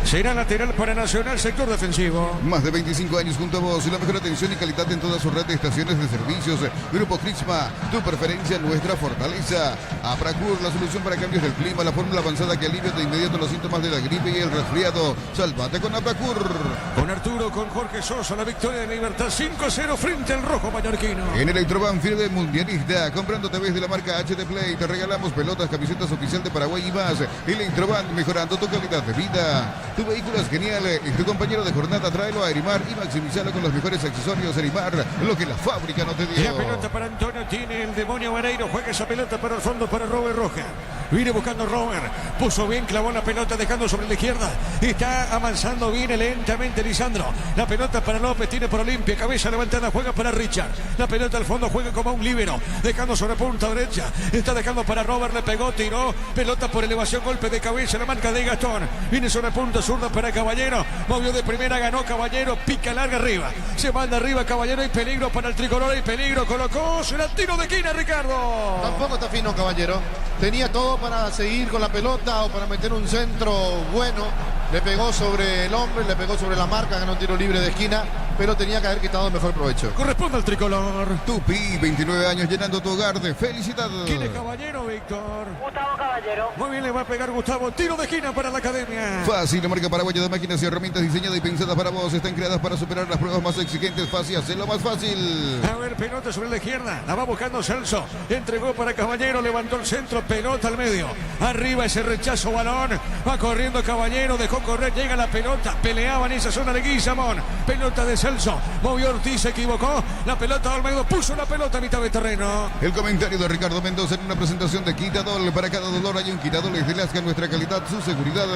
Será lateral para Nacional, sector defensivo. Más de 25 años junto a vos y la mejor atención y calidad en toda su red de estaciones de servicios. Grupo Crisma, tu preferencia, nuestra fortaleza. Apracur, la solución para cambios del clima, la fórmula avanzada que alivia de inmediato los síntomas de la gripe y el resfriado. Salvate con Apracur. Con Arturo, con Jorge Sosa, la victoria de Libertad 5-0 frente al rojo mallorquino. En Electroban, firme mundialista, comprando TVs de la marca HD Play, te regalamos pelotas, camisetas oficial de Paraguay y más. Electroban, mejorando tu calidad de vida. Tu vehículo es genial, es tu compañero de jornada, tráelo a Erimar y maximizalo con los mejores accesorios. Erimar, lo que la fábrica no te dio. La pelota para Antonio, tiene el demonio Vareiro, juega esa pelota para el fondo para Robert Roja. Viene buscando Robert, puso bien, clavó la pelota dejando sobre la izquierda. Está avanzando, viene lentamente Lisandro. La pelota para López, tiene por Olimpia, cabeza levantada, juega para Richard. La pelota al fondo, juega como un líbero, dejando sobre punta derecha. Está dejando para Robert, le pegó, tiró. Pelota por elevación, golpe de cabeza, la marca de Gastón. Viene sobre punta zurda para Caballero, movió de primera, ganó Caballero, pica larga arriba. Se manda arriba Caballero, hay peligro para el tricolor, hay peligro, colocó, será tiro de esquina, Ricardo. Tampoco está fino, Caballero. Tenía todo para seguir con la pelota o para meter un centro bueno. Le pegó sobre el hombre, le pegó sobre la marca, ganó un tiro libre de esquina, pero tenía que haber quitado mejor provecho. Corresponde al tricolor. Tupi, 29 años llenando tu hogar de felicidad. ¿Quién es Caballero, Víctor? Gustavo Caballero. Muy bien, le va a pegar Gustavo. Tiro de esquina para la academia. Fácil, la marca paraguaya de máquinas y herramientas diseñadas y pensadas para vos. Están creadas para superar las pruebas más exigentes. Fácil, hacerlo más fácil. A ver, pelota sobre la izquierda. La va buscando Celso. Entregó para Caballero, levantó el centro, pelota al medio. Arriba ese rechazo, balón. Va corriendo Caballero, dejó dejó correr, llega la pelota, peleaba en esa zona de Guillamón, pelota de Celso, movió Ortiz, se equivocó, la pelota de Olmedo, puso la pelota a mitad de terreno. El comentario de Ricardo Mendoza en una presentación de Quitadol. Para cada dolor hay un Quitadol. Es de Lasca, nuestra calidad, su seguridad.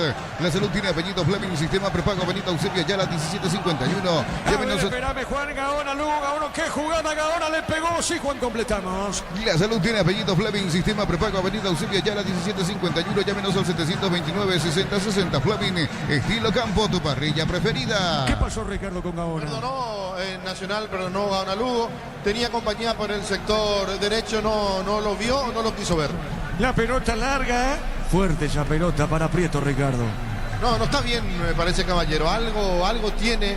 La salud tiene apellido Fleming, sistema prepago Benito Eusebio Ayala 1751. Llámenos. Espérame, Juan Gaona, Lugo, Gaona, qué jugada, Gaona le pegó, sí, Juan, completamos. La salud tiene apellido Fleming, sistema prepago Avenida Eusebio Ayala 1751. Llámenos al 729-6060. Fleming, estilo campo, tu parrilla preferida. ¿Qué pasó, Ricardo, con Gaona? Perdonó Nacional, perdonó Gaona Lugo. Tenía compañía por el sector derecho, no lo vio, no lo quiso ver. La pelota larga, fuerte esa pelota para Prieto, Ricardo. No está bien, me parece, Caballero. Algo tiene,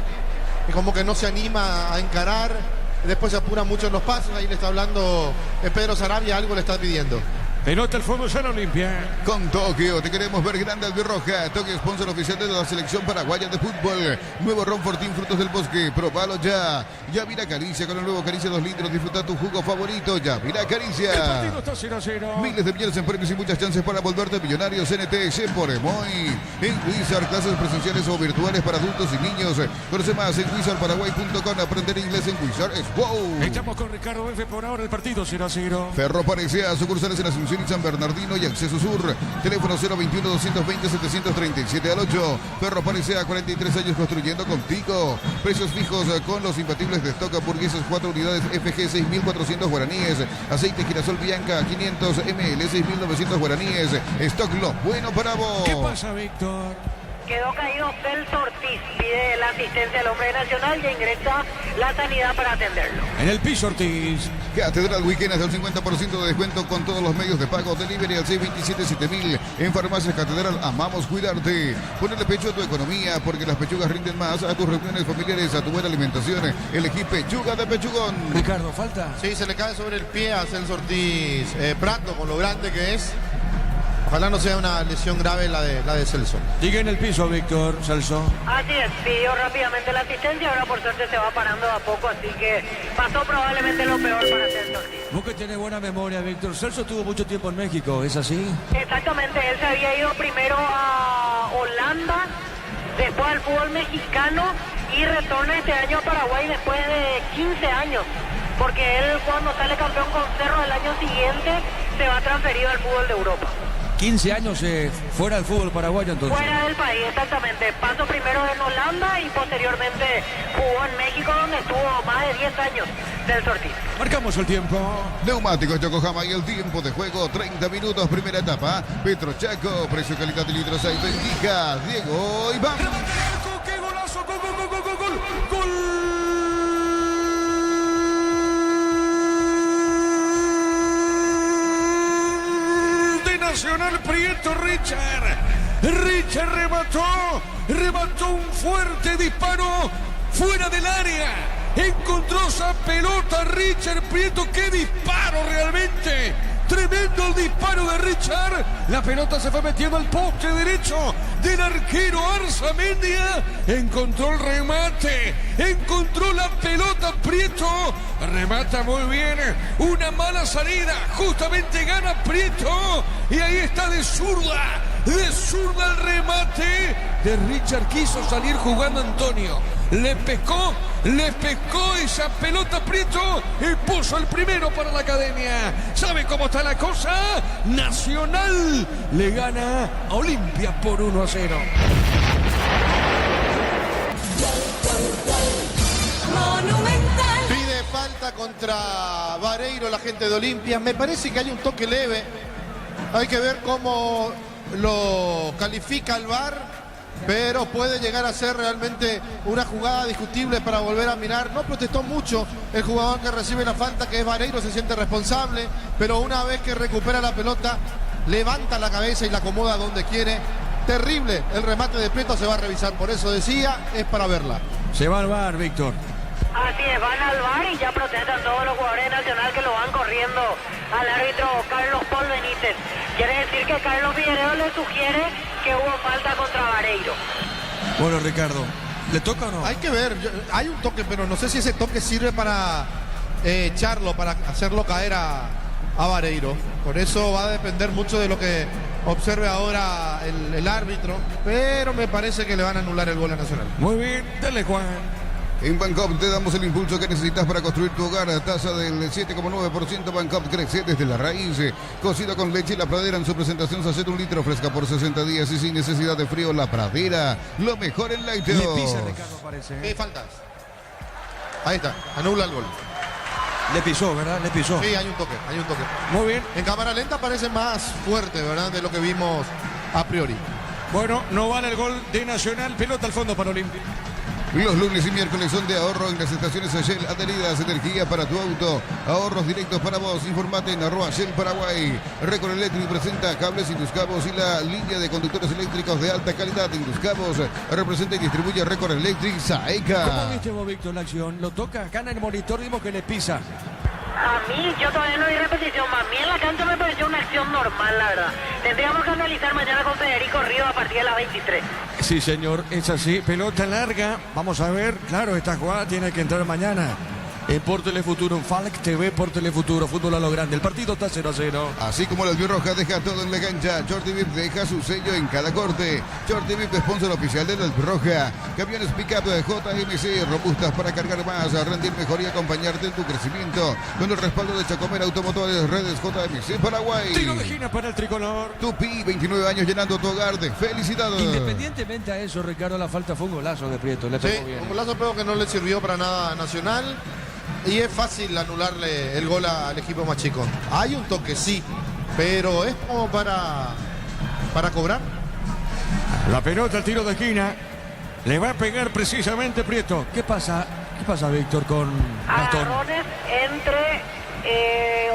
como que no se anima a encarar. Después se apura mucho en los pasos. Ahí le está hablando Pedro Sarabia, algo le está pidiendo. Pelota al fondo, San Olimpia. Con Tokio, te queremos ver grande albirroja. Tokio, sponsor oficial de la selección paraguaya de fútbol. Nuevo Ron Fortín, frutos del bosque. Probalo ya. Yavira Caricia, con el nuevo Caricia 2 litros. Disfruta tu jugo favorito. Yavira Caricia. El partido está 0-0. Miles de millones en premios y muchas chances para volverte millonario. CNT, por Emoy. En Wizard, clases presenciales o virtuales para adultos y niños. Conoce más en wizardparaguay.com. Aprender inglés en Wizard es wow. Estamos con Ricardo F. por ahora, el partido 0-0. Ferro Parecea, sucursales en Asunción y San Bernardino y Acceso Sur. Teléfono 021-220-737 al 8. Ferro Parecea, 43 años construyendo contigo. Precios fijos con los imbatibles de stock. Hamburguesas 4 unidades FG 6.400 guaraníes. Aceite girasol Bianca 500 ml 6.900 guaraníes. Stock lo bueno para vos. ¿Qué pasa, Víctor? Quedó caído Celso Ortiz, pide la asistencia al hombre nacional y ingresa la sanidad para atenderlo. En el piso, Ortiz. Catedral Weekend hasta el 50% de descuento con todos los medios de pago. Delivery al 627-7000. En Farmacias Catedral, amamos cuidarte. Ponle pecho a tu economía porque las pechugas rinden más. A tus reuniones familiares, a tu buena alimentación. Elegí pechuga de pechugón. Ricardo, ¿falta? Sí, se le cae sobre el pie a Celso Ortiz Prato, con lo grande que es. Ojalá no sea una lesión grave la de Celso. Sigue en el piso, Víctor, Celso. Así es, pidió rápidamente la asistencia, ahora por suerte se va parando de a poco, así que pasó probablemente lo peor para Celso Ortiz. Vos que tenés buena memoria, Víctor. Celso estuvo mucho tiempo en México, ¿es así? Exactamente, él se había ido primero a Holanda, después al fútbol mexicano y retorna este año a Paraguay después de 15 años. Porque él cuando sale campeón con Cerro el año siguiente se va transferido al fútbol de Europa. 15 años fuera del fútbol paraguayo, entonces. Fuera del país, exactamente. Pasó primero en Holanda y posteriormente jugó en México, donde estuvo más de 10 años del Ortiz. Marcamos el tiempo. Neumáticos Yokohama y el tiempo de juego, 30 minutos, primera etapa. Petro Chaco, precio, calidad y litros ahí te indica Diego Iván. ¡Qué golazo! ¡Gol, gol, gol, gol, gol! ¡Gol! Nacional Prieto, Richard remató un fuerte disparo fuera del área, encontró esa pelota Richard Prieto, qué disparo realmente, tremendo el disparo de Richard, la pelota se fue metiendo al poste derecho del arquero Arzamendia, encontró el remate, encontró la pelota Prieto, remata muy bien, una mala salida, justamente gana Prieto y ahí está de zurda el remate de Richard, quiso salir jugando Antonio, le pescó esa pelota Prieto y puso el primero para la academia. ¿Sabe cómo está la cosa? Nacional le gana a Olimpia por 1-0. Pide falta contra Vareiro la gente de Olimpia. Me parece que hay un toque leve. Hay que ver cómo lo califica el VAR. Pero puede llegar a ser realmente una jugada discutible para volver a mirar. No protestó mucho el jugador que recibe la falta, que es Vareiro, se siente responsable. Pero una vez que recupera la pelota, levanta la cabeza y la acomoda donde quiere. Terrible el remate de Prieto, se va a revisar. Por eso decía, es para verla. Se va al VAR, Víctor. Así es, van al VAR y ya protestan todos los jugadores de Nacional que lo van corriendo al árbitro Carlos Paul Benítez. Quiere decir que Carlos Figueredo le sugiere que hubo falta contra Vareiro. Bueno, Ricardo, ¿le toca o no? Hay que ver, hay un toque, pero no sé si ese toque sirve para echarlo, para hacerlo caer a Vareiro. Por eso va a depender mucho de lo que observe ahora el árbitro, pero me parece que le van a anular el gol a Nacional. Muy bien, dale Juan. En Bancop te damos el impulso que necesitas para construir tu hogar. Tasa del 7,9%. Bancop crece desde la raíz. Cocido con leche La Pradera en su presentación. Sachet 1 litro fresca por 60 días y sin necesidad de frío. La Pradera, lo mejor en lácteos. Le pisa Ricardo, parece. ¿Qué faltas? Ahí está, anula el gol. Le pisó, ¿verdad? Le pisó. Sí, hay un toque. Muy bien. En cámara lenta parece más fuerte, ¿verdad? De lo que vimos a priori. Bueno, no vale el gol de Nacional. Pelota al fondo para Olimpia. Los lunes y miércoles son de ahorro en las estaciones Shell adheridas. Energía para tu auto. Ahorros directos para vos. Informate en @Shell Paraguay. Record Electric presenta cables Induscabos y la línea de conductores eléctricos de alta calidad. Induscabos representa y distribuye Record Electric Saeca. ¿Cómo viste vos, Víctor, la acción? Lo toca acá en el monitor, vimos que le pisa. A mí, yo todavía no vi repetición. A mí en la cancha me pareció una acción normal, la verdad. Tendríamos que analizar mañana con Federico Ríos a partir de las 23. Sí, señor, es así. Pelota larga. Vamos a ver. Claro, esta jugada tiene que entrar mañana. Por Telefuturo, en Falc TV por Telefuturo. Fútbol a lo grande. El partido está 0-0. Así como la albirroja deja todo en la cancha, Shorty Vip deja su sello en cada corte. Shorty Vip, sponsor oficial de la albirroja. Camiones pick-up de JMC, robustas para cargar más, a rendir mejor y acompañarte en tu crecimiento. Con el respaldo de Chacomer Automotores, redes JMC Paraguay. Tiro de esquina para el tricolor. Tupi, 29 años llenando tu hogar de felicidad. Independientemente a eso, Ricardo, la falta fue un golazo de Prieto. Le Sí, pegó bien. un golazo pero que no le sirvió para nada a Nacional. Y es fácil anularle el gol al equipo más chico. Hay un toque, sí, pero es como para cobrar. La pelota, el tiro de esquina. Le va a pegar precisamente Prieto. ¿Qué pasa? ¿Qué pasa, Víctor, con Gastón? Agarrones entre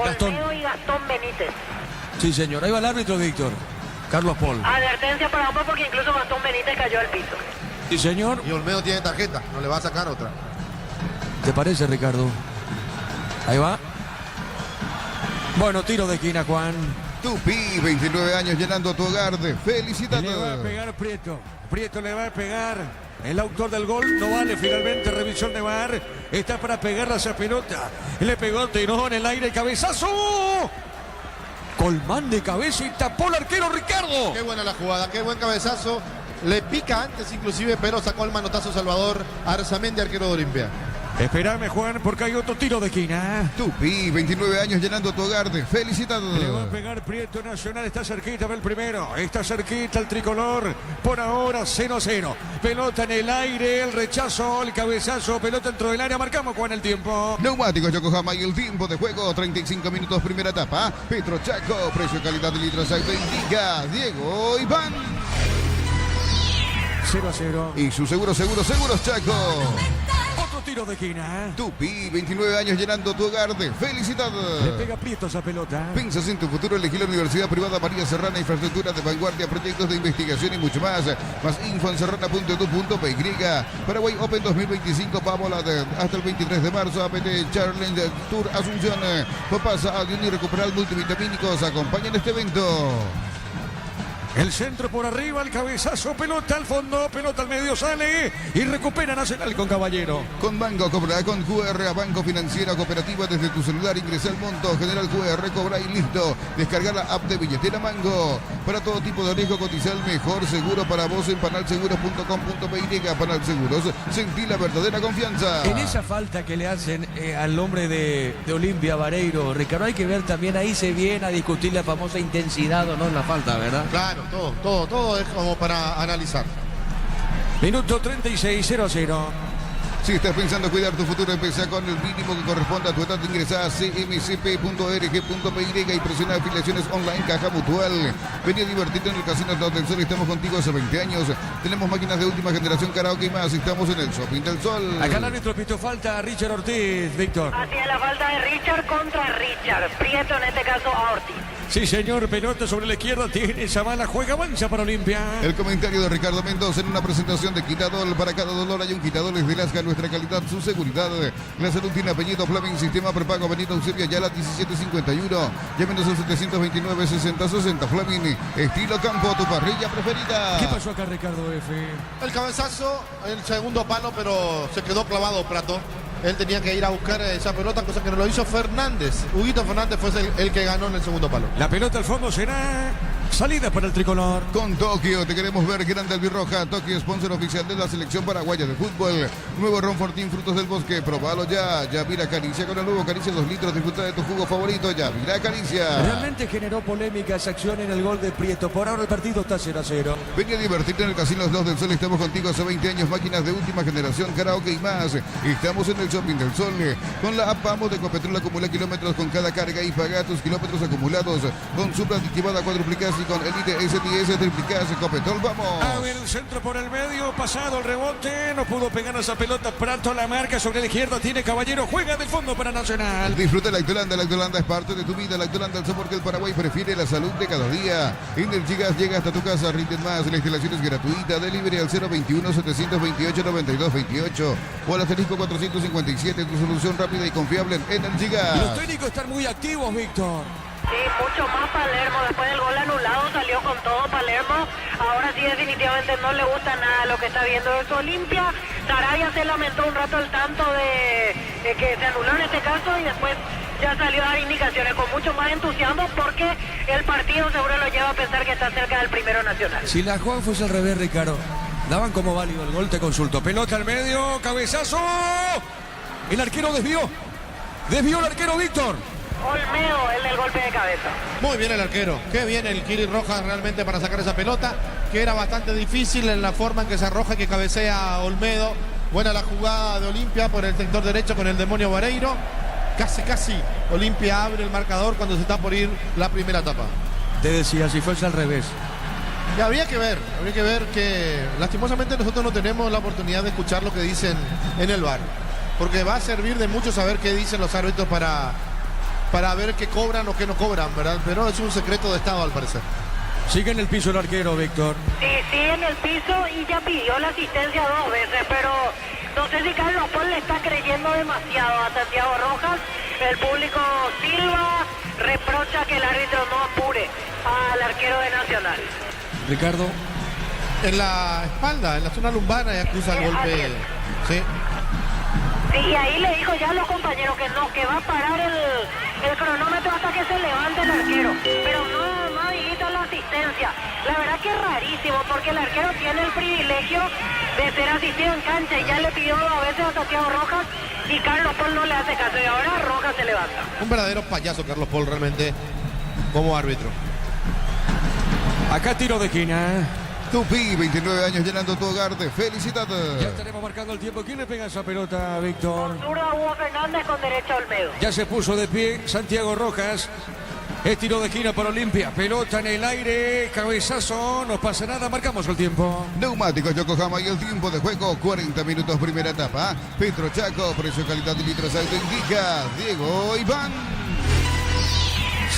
Gastón. Olmedo y Gastón Benítez. Sí, señor. Ahí va el árbitro, Víctor. Carlos Paul. Advertencia para ambos porque incluso Gastón Benítez cayó al piso. Sí, señor. Y Olmedo tiene tarjeta, no le va a sacar otra. ¿Te parece, Ricardo? Ahí va. Bueno, tiro de esquina, Juan. Tupi, 29 años llenando tu hogar de felicidad. Le va a pegar Prieto. Prieto le va a pegar. El autor del gol no vale finalmente. Revisión de VAR. Está para pegarle a esa pelota. Le pegó, tiró en el aire. Cabezazo. Colmán de cabeza y tapó el arquero Ricardo. Qué buena la jugada, qué buen cabezazo. Le pica antes inclusive, pero sacó el manotazo Salvador Arzamendi, arquero de Olimpia. Espérame, Juan, porque hay otro tiro de esquina. Tupi, 29 años llenando tu hogar de felicidad. Le va a pegar Prieto. Nacional está cerquita, va el primero. Está cerquita el tricolor. Por ahora 0-0. Pelota en el aire, el rechazo, el cabezazo. Pelota dentro del área. Marcamos, Juan, el tiempo. Neumáticos Yokohama y el tiempo de juego, 35 minutos primera etapa. Petro Chaco, precio calidad de litros aceite indica Diego Iván. 0-0. Y su seguros Chaco. Otro tiro de esquina. Tupi, 29 años llenando tu hogar de felicidad. Le pega Prieto esa pelota. Piensas en tu futuro, elegí la Universidad Privada María Serrana, infraestructura de vanguardia, proyectos de investigación y mucho más. Más info en serrana.edu.py. Paraguay Open 2025, Pamola hasta el 23 de marzo. APT Challenge Tour Asunción. Papasa, Adión y Recuperar multivitamínicos. Acompañan este evento. El centro por arriba, el cabezazo, pelota al fondo, pelota al medio, sale y recupera Nacional con Caballero. Con Banco Cobra, con QR a Banco Financiera Cooperativa desde tu celular, ingresa al monto, general QR, cobra y listo. Descarga la app de Billetera Mango. Para todo tipo de riesgo, cotiza el mejor seguro para vos en panalseguros.com.py. Panal Seguros, sentí la verdadera confianza. En esa falta que le hacen al hombre de Olimpia, Vareiro, Ricardo, hay que ver también, ahí se viene a discutir la famosa intensidad o no en la falta, ¿verdad? Claro, todo es como para analizar. Minuto 36, 0-0. Si estás pensando cuidar tu futuro, empieza con el mínimo que corresponda a tu edad. Ingresa a cmcp.org.py y presiona afiliaciones online Caja Mutual. Vení a divertirte en el Casino del Sol. Estamos contigo hace 20 años. Tenemos máquinas de última generación, karaoke y más. Estamos en el Shopping del Sol. Acá el árbitro pitó falta a Richard Ortiz, Víctor. Así es la falta de Richard contra Richard. Prieto en este caso a Ortiz. Sí, señor, pelota sobre la izquierda, tiene esa bala, juega, avanza para Olimpia. El comentario de Ricardo Mendoza en una presentación de Quitadol. Para cada dolor hay un Quitadol, es de Lasca, nuestra calidad, su seguridad. La salud tiene apellido Fleming, sistema prepago Benito Eusebio Ayala 1751. Llámenos al 729-6060. Fleming, estilo campo, tu parrilla preferida. ¿Qué pasó acá, Ricardo F? El cabezazo, el segundo palo, pero se quedó clavado Prato. Él tenía que ir a buscar esa pelota, cosa que no lo hizo Fernández. Huguito Fernández fue el que ganó en el segundo palo. La pelota al fondo será Salida para el tricolor. Con Tokio, te queremos ver grande albirroja. Tokio, sponsor oficial de la selección paraguaya de fútbol. Nuevo Ron Fortín, frutos del bosque. Probalo ya. Yavira Caricia con el nuevo Caricia 2 litros. Disfruta de tu jugo favorito. Yavira Caricia. Realmente generó polémica esa acción en el gol de Prieto. Por ahora el partido está 0-0. Ven a divertirte en el Casino Los del Sol. Estamos contigo hace 20 años. Máquinas de última generación, karaoke y más. Estamos en el Shopping del Sol. Con la app Vamos de Ecopetrol acumula kilómetros con cada carga y paga tus kilómetros acumulados. Con Supra aditivada cuádruplicas y con Elite STS triplicas. Ecopetrol, vamos. A ver, el centro por el medio, pasado el rebote, no pudo pegar esa pelota. Pronto la marca sobre la izquierda, tiene Caballero, juega de fondo para Nacional. Disfruta la Lactolanda es parte de tu vida. Lactolanda, el sabor que el Paraguay prefiere, la salud de cada día. Energigas llega hasta tu casa, rinden más. La instalación es gratuita. Delivery al 021-728-9228 o al asterisco 457. Tu solución rápida y confiable en Energigas. Los técnicos están muy activos, Víctor. Sí, mucho más Palermo. Después del gol anulado salió con todo Palermo. Ahora sí definitivamente no le gusta nada lo que está viendo de su Olimpia. Sarabia se lamentó un rato al tanto de que se anuló en este caso y después ya salió a dar indicaciones con mucho más entusiasmo porque el partido seguro lo lleva a pensar que está cerca del primero nacional. Si la jugada fuese al revés, Ricardo, daban como válido el gol, te consulto. Pelota al medio, cabezazo. El arquero desvió. Desvió el arquero, Víctor. Olmedo, el del golpe de cabeza. Muy bien el arquero. Qué bien el Kiri Rojas realmente para sacar esa pelota, que era bastante difícil en la forma en que se arroja y que cabecea Olmedo. Buena la jugada de Olimpia por el sector derecho con el demonio Vareiro. Casi Olimpia abre el marcador cuando se está por ir la primera etapa. Te decía, si fuese al revés. Y habría que ver que lastimosamente nosotros no tenemos la oportunidad de escuchar lo que dicen en el VAR. Porque va a servir de mucho saber qué dicen los árbitros para ver qué cobran o qué no cobran, ¿verdad? Pero es un secreto de Estado al parecer. Sigue en el piso el arquero, Víctor. Sí, sigue en el piso y ya pidió la asistencia 2 veces, pero no sé si Carlos Paul le está creyendo demasiado a Santiago Rojas. El público silba, reprocha que el árbitro no apure al arquero de Nacional. Ricardo. En la espalda, en la zona lumbar, y acusa el golpe. Sí. Sí, y ahí le dijo ya a los compañeros que no, que va a parar el cronómetro hasta que se levante el arquero. Pero no habilita la asistencia. La verdad que es rarísimo porque el arquero tiene el privilegio de ser asistido en cancha y ya le pidió a veces a Santiago Rojas y Carlos Paul no le hace caso y ahora Rojas se levanta. Un verdadero payaso Carlos Paul realmente como árbitro. Acá tiro de esquina. Tupi, 29 años llenando tu hogar de felicidad. Ya estaremos marcando el tiempo. ¿Quién le pega esa pelota, Víctor? Zurdo Hugo Fernández con derecha Olmedo. Ya se puso de pie Santiago Rojas. Es tiro de esquina para Olimpia. Pelota en el aire. Cabezazo. No pasa nada. Marcamos el tiempo. Neumáticos Yokohama y el tiempo de juego, 40 minutos primera etapa. Petro Chaco, precio, calidad y litros alto indica Diego Iván.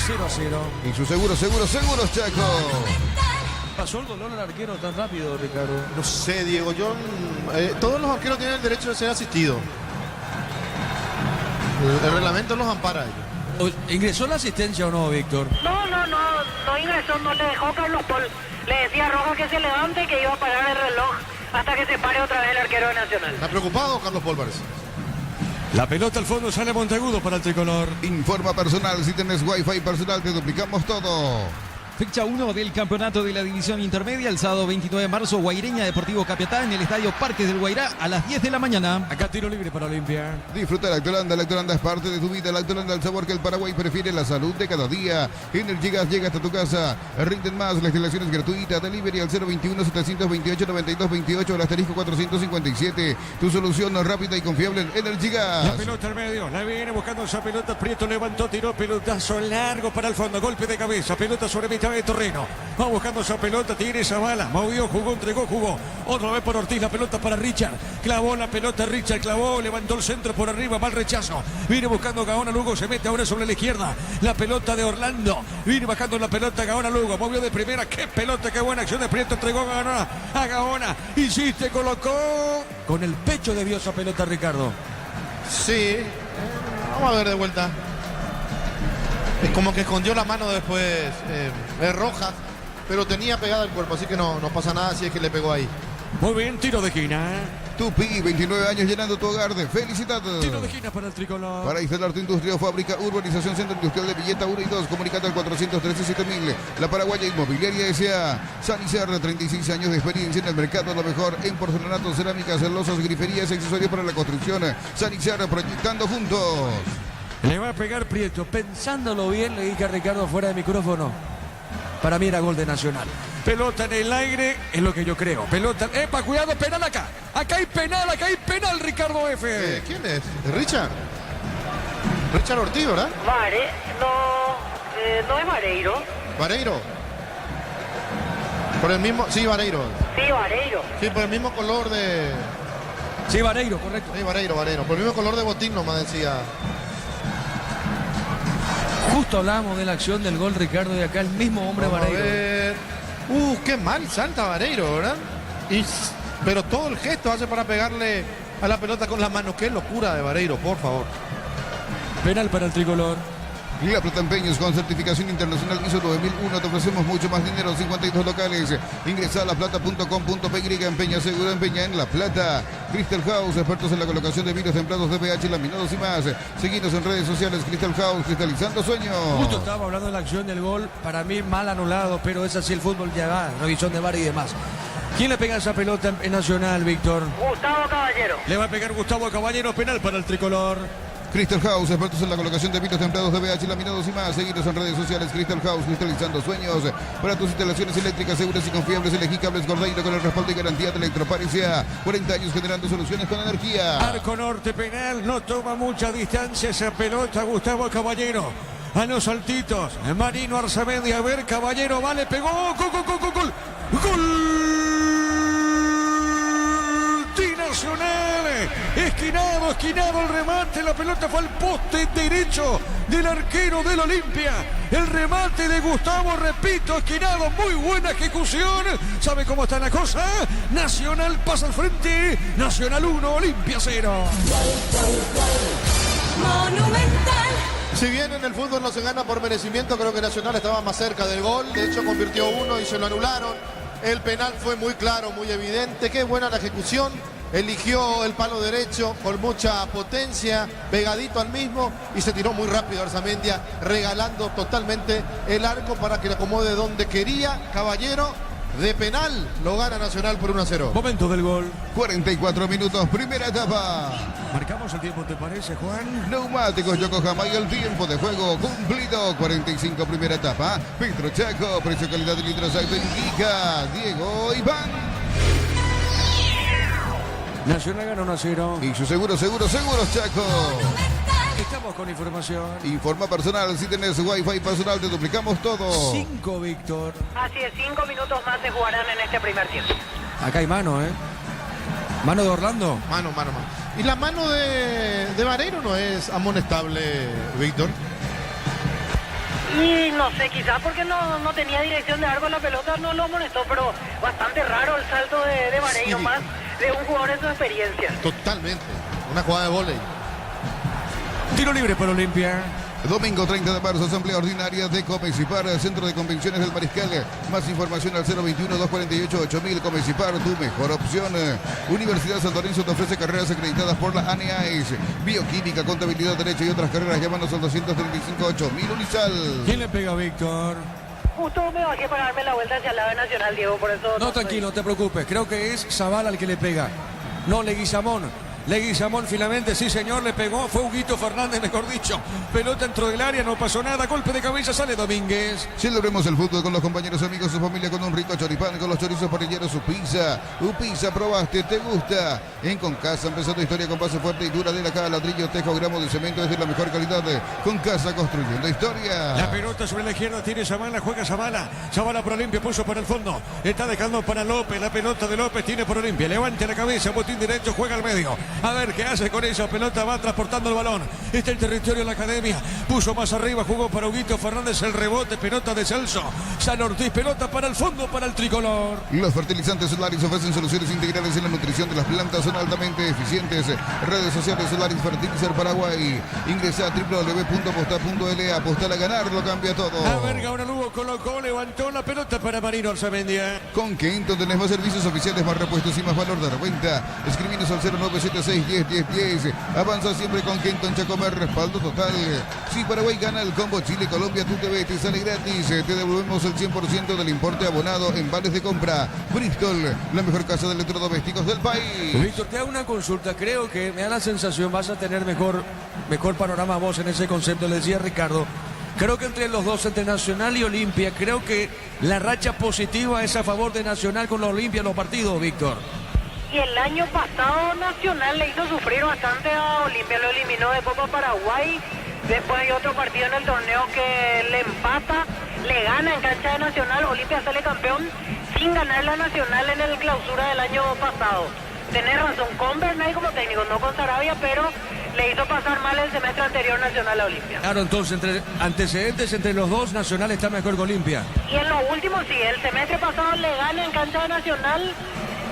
0-0. Y su seguros Chaco. ¿Pasó el dolor al arquero tan rápido, Ricardo? No sé, Diego, todos los arqueros tienen el derecho de ser asistidos. El reglamento los ampara a ellos. ¿Ingresó la asistencia o no, Víctor? No ingresó, no le dejó Carlos Paul. Le decía a Rojas que se levante y que iba a parar el reloj hasta que se pare otra vez el arquero de Nacional. ¿Está preocupado Carlos Paul parece? La pelota al fondo sale Monteagudo para el tricolor. Informa personal, si tenés wifi personal te duplicamos todo. Fecha 1 del campeonato de la división intermedia, el sábado 29 de marzo, Guaireña Deportivo Capiatá en el estadio Parques del Guairá a las 10 de la mañana. Acá tiro libre para Olimpia. Disfruta Lactolanda es parte de tu vida. Lactolanda, el sabor que el Paraguay prefiere, la salud de cada día. Energigas llega hasta tu casa, rinden más, la instalación es gratuita. Delivery al 021-728-9228, al asterisco 457. Tu solución rápida y confiable en Energigas. La pelota al medio, la viene buscando esa pelota. Prieto levantó, tiró, pelotazo largo para el fondo, golpe de cabeza, pelota sobre mitad de terreno. Va buscando esa pelota, tiene esa bala. Movió, jugó, entregó, jugó. Otra vez por Ortiz, la pelota para Richard. Clavó la pelota, Richard clavó, levantó el centro por arriba, mal rechazo. Viene buscando Gaona Lugo, se mete ahora sobre la izquierda. La pelota de Orlando. Viene bajando la pelota Gaona Lugo. Movió de primera, qué pelota, qué buena acción de Prieto. Entregó a Gaona. Insiste, colocó. Con el pecho debió esa pelota, Ricardo. Sí. Vamos a ver de vuelta. Es como que escondió la mano después Rojas, pero tenía pegada el cuerpo, así que no pasa nada si es que le pegó ahí. Muy bien, tiro de esquina. Tupi, 29 años llenando tu hogar de felicidad. Tiro de esquina para el tricolor. Para instalar tu industria o fábrica, Urbanización Centro Industrial de Villeta 1 y 2, comunicate al 413-7000. La Paraguaya Inmobiliaria S.A. Sanizar, 36 años de experiencia en el mercado, lo mejor en porcelanato, cerámicas, celosas, griferías, accesorios para la construcción. Sanizar, proyectando juntos. Le va a pegar Prieto. Pensándolo bien, le dije a Ricardo fuera de micrófono. Para mí era gol de Nacional. Pelota en el aire, es lo que yo creo. Pelota, epa, cuidado, penal acá. Acá hay penal, Ricardo F. ¿Quién es? ¿Richard? Richard Ortiz, ¿verdad? No es Vareiro. Vareiro. Por el mismo, sí, Vareiro. Sí, Vareiro. Sí, por el mismo color de... Sí, Vareiro, correcto. Sí, Vareiro. Por el mismo color de botín nomás decía. Justo hablábamos de la acción del gol, Ricardo, de acá el mismo hombre Vamos a Vareiro. ver. Qué mal salta Vareiro, ¿verdad? Pero todo el gesto hace para pegarle a la pelota con la mano. Qué locura de Vareiro, por favor. Penal para el tricolor. La Plata Empeños con certificación internacional ISO 9001. Te ofrecemos mucho más dinero, 52 locales. Ingresa a laplata.com.py. Empeña seguro, empeña en La Plata. Crystal House, expertos en la colocación de vidrios templados de pH, laminados y más. Seguinos en redes sociales, Crystal House, cristalizando sueños. Justo estaba hablando de la acción del gol. Para mí mal anulado, pero es así el fútbol, ya va. Revisión de VAR y demás. ¿Quién le pega esa pelota en Nacional, Víctor? Gustavo Caballero. Le va a pegar Gustavo Caballero, penal para el tricolor. Crystal House, expertos en la colocación de vidrios templados de pH, laminados y más. Seguinos en redes sociales, Crystal House, cristalizando sueños. Para tus instalaciones eléctricas seguras y confiables, elegí cables Gordeiro con el respaldo y garantía de Electroparecia. 40 años generando soluciones con energía. Arco norte, penal, no toma mucha distancia esa pelota Gustavo Caballero. A los saltitos, Marino Arzamendi, a ver, Caballero, vale, pegó, gol. Nacional, esquinado el remate, la pelota fue al poste derecho del arquero del Olimpia, el remate de Gustavo, repito, esquinado, muy buena ejecución. ¿Sabe cómo está la cosa? Nacional pasa al frente, Nacional 1, Olimpia 0. Monumental. Si bien en el fútbol no se gana por merecimiento, creo que Nacional estaba más cerca del gol. De hecho, convirtió uno y se lo anularon. El penal fue muy claro, muy evidente. Qué buena la ejecución. Eligió el palo derecho con mucha potencia, pegadito al mismo, y se tiró muy rápido Arzamendia, regalando totalmente el arco para que le acomode donde quería. Caballero, de penal, lo gana Nacional por 1-0. Momento del gol. 44 minutos, primera etapa. Marcamos el tiempo, ¿te parece, Juan? Neumáticos Yokohama y el tiempo de juego cumplido. 45 primera etapa. Petro Chaco, precio calidad de litros alto indica Diego Iván. Nacional gana 1-0. Y su seguros Chaco. Estamos con información. Informa personal, si tenés wifi personal te duplicamos todo. 5, Víctor. Así es, 5 minutos más se jugarán en este primer tiempo. Acá hay mano, ¿eh? Mano de Orlando. Mano. Y la mano de Vareiro no es amonestable, Víctor. Y no sé, quizás porque no tenía dirección de arco en la pelota, no lo amonestó, pero bastante raro el salto de Vareiro, Sí. más de un jugador en su experiencia. Totalmente. Una jugada de vóley. Tiro libre para Olimpia. Domingo 30 de marzo, asamblea ordinaria de Comecipar, Centro de Convenciones del Mariscal. Más información al 021-248-8000. Comecipar, tu mejor opción. Universidad San Lorenzo te ofrece carreras acreditadas por la ANEAES. Bioquímica, contabilidad, derecho y otras carreras. Llámanos al 235-8000. Unisal. ¿Quién le pega a Víctor? Justo me bajé para darme la vuelta hacia el lado de Nacional, Diego, por eso... No, tranquilo, no te preocupes. Creo que es Zavala el que le pega. No, Leguizamón. Leguizamón finalmente, sí señor, le pegó. Fue Huguito Fernández, mejor dicho. Pelota dentro del área, no pasó nada. Golpe de cabeza, sale Domínguez. Celebremos el fútbol con los compañeros, amigos, su familia, con un rico choripán, con los chorizos parrilleros Upisa. Upisa, probaste, te gusta. En Concasa, empezando historia con base fuerte y dura de la cada ladrillo, tejo, gramo de cemento, es de la mejor calidad. Concasa, construyendo historia. La pelota sobre la izquierda, tiene Zavala, juega Zavala. Zavala por Olimpia, puso para el fondo. Está dejando para López, la pelota de López tiene por Olimpia. Levante la cabeza, botín derecho, juega al medio. A ver qué hace con esa pelota. Va transportando el balón. Está en territorio de la academia. Puso más arriba. Jugó para Huguito Fernández. El rebote. Pelota de Celso. San Ortiz. Pelota para el fondo. Para el tricolor. Los fertilizantes Solaris ofrecen soluciones integrales en la nutrición de las plantas. Son altamente eficientes. Redes sociales Solaris Fertilizer Paraguay. Ingresa a www.aposta.l. Apostar a ganar. Lo cambia todo. A ver, ahora Lugo colocó. Levantó la pelota para Marino Arzamendia. Con Kenton tenés más servicios oficiales, más repuestos y más valor de reventa. Escribinos al 0976-10-10-10. Avanza siempre con Kenton Chacomer, respaldo total. Si Paraguay gana el combo Chile-Colombia, tu TV te sale gratis. Te devolvemos el 100% del importe abonado en vales de compra. Bristol, la mejor casa de electrodomésticos del país. Víctor, te hago una consulta. Creo que me da la sensación vas a tener mejor panorama vos en ese concepto. Le decía Ricardo. Creo que entre los dos, entre Nacional y Olimpia, creo que la racha positiva es a favor de Nacional con la Olimpia en los partidos, Víctor. Y el año pasado Nacional le hizo sufrir bastante a Olimpia, lo eliminó de Copa Paraguay. Después hay otro partido en el torneo que le empata, le gana en cancha de Nacional. Olimpia sale campeón sin ganar la Nacional en el clausura del año pasado. Tenés razón, con Bernay como técnico, no con Sarabia, pero le hizo pasar mal el semestre anterior Nacional a Olimpia. Claro, entonces entre antecedentes entre los dos, Nacional está mejor que Olimpia. Y en lo último sí, el semestre pasado le gana en cancha de Nacional,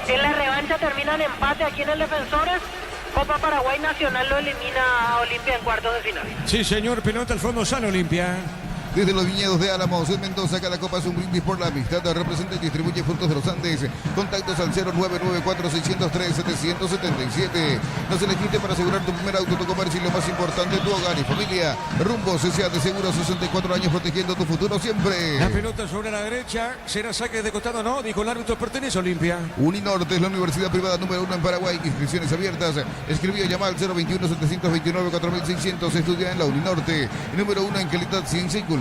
en la revancha termina en empate aquí en el Defensores. Copa Paraguay Nacional lo elimina a Olimpia en cuartos de final. Sí, señor, pelota al fondo, sale Olimpia. Desde los viñedos de Álamos, en Mendoza, cada copa es un brindis por la amistad. Representa y distribuye Frutos de los Andes. Contactos al 0994-603-777. Nos elegiste para asegurar tu primer auto, tu comercio y lo más importante, tu hogar y familia. Rumbo CCA de Seguro, 64 años protegiendo tu futuro siempre. La pelota sobre la derecha. ¿Será saque de costado? No, dijo el árbitro, pertenece a Olimpia. Uninorte es la universidad privada número 1 en Paraguay. Inscripciones abiertas. Escribió llamar al 021-729-4600. Estudia en la Uninorte. Número 1 en calidad, ciencia y cultura.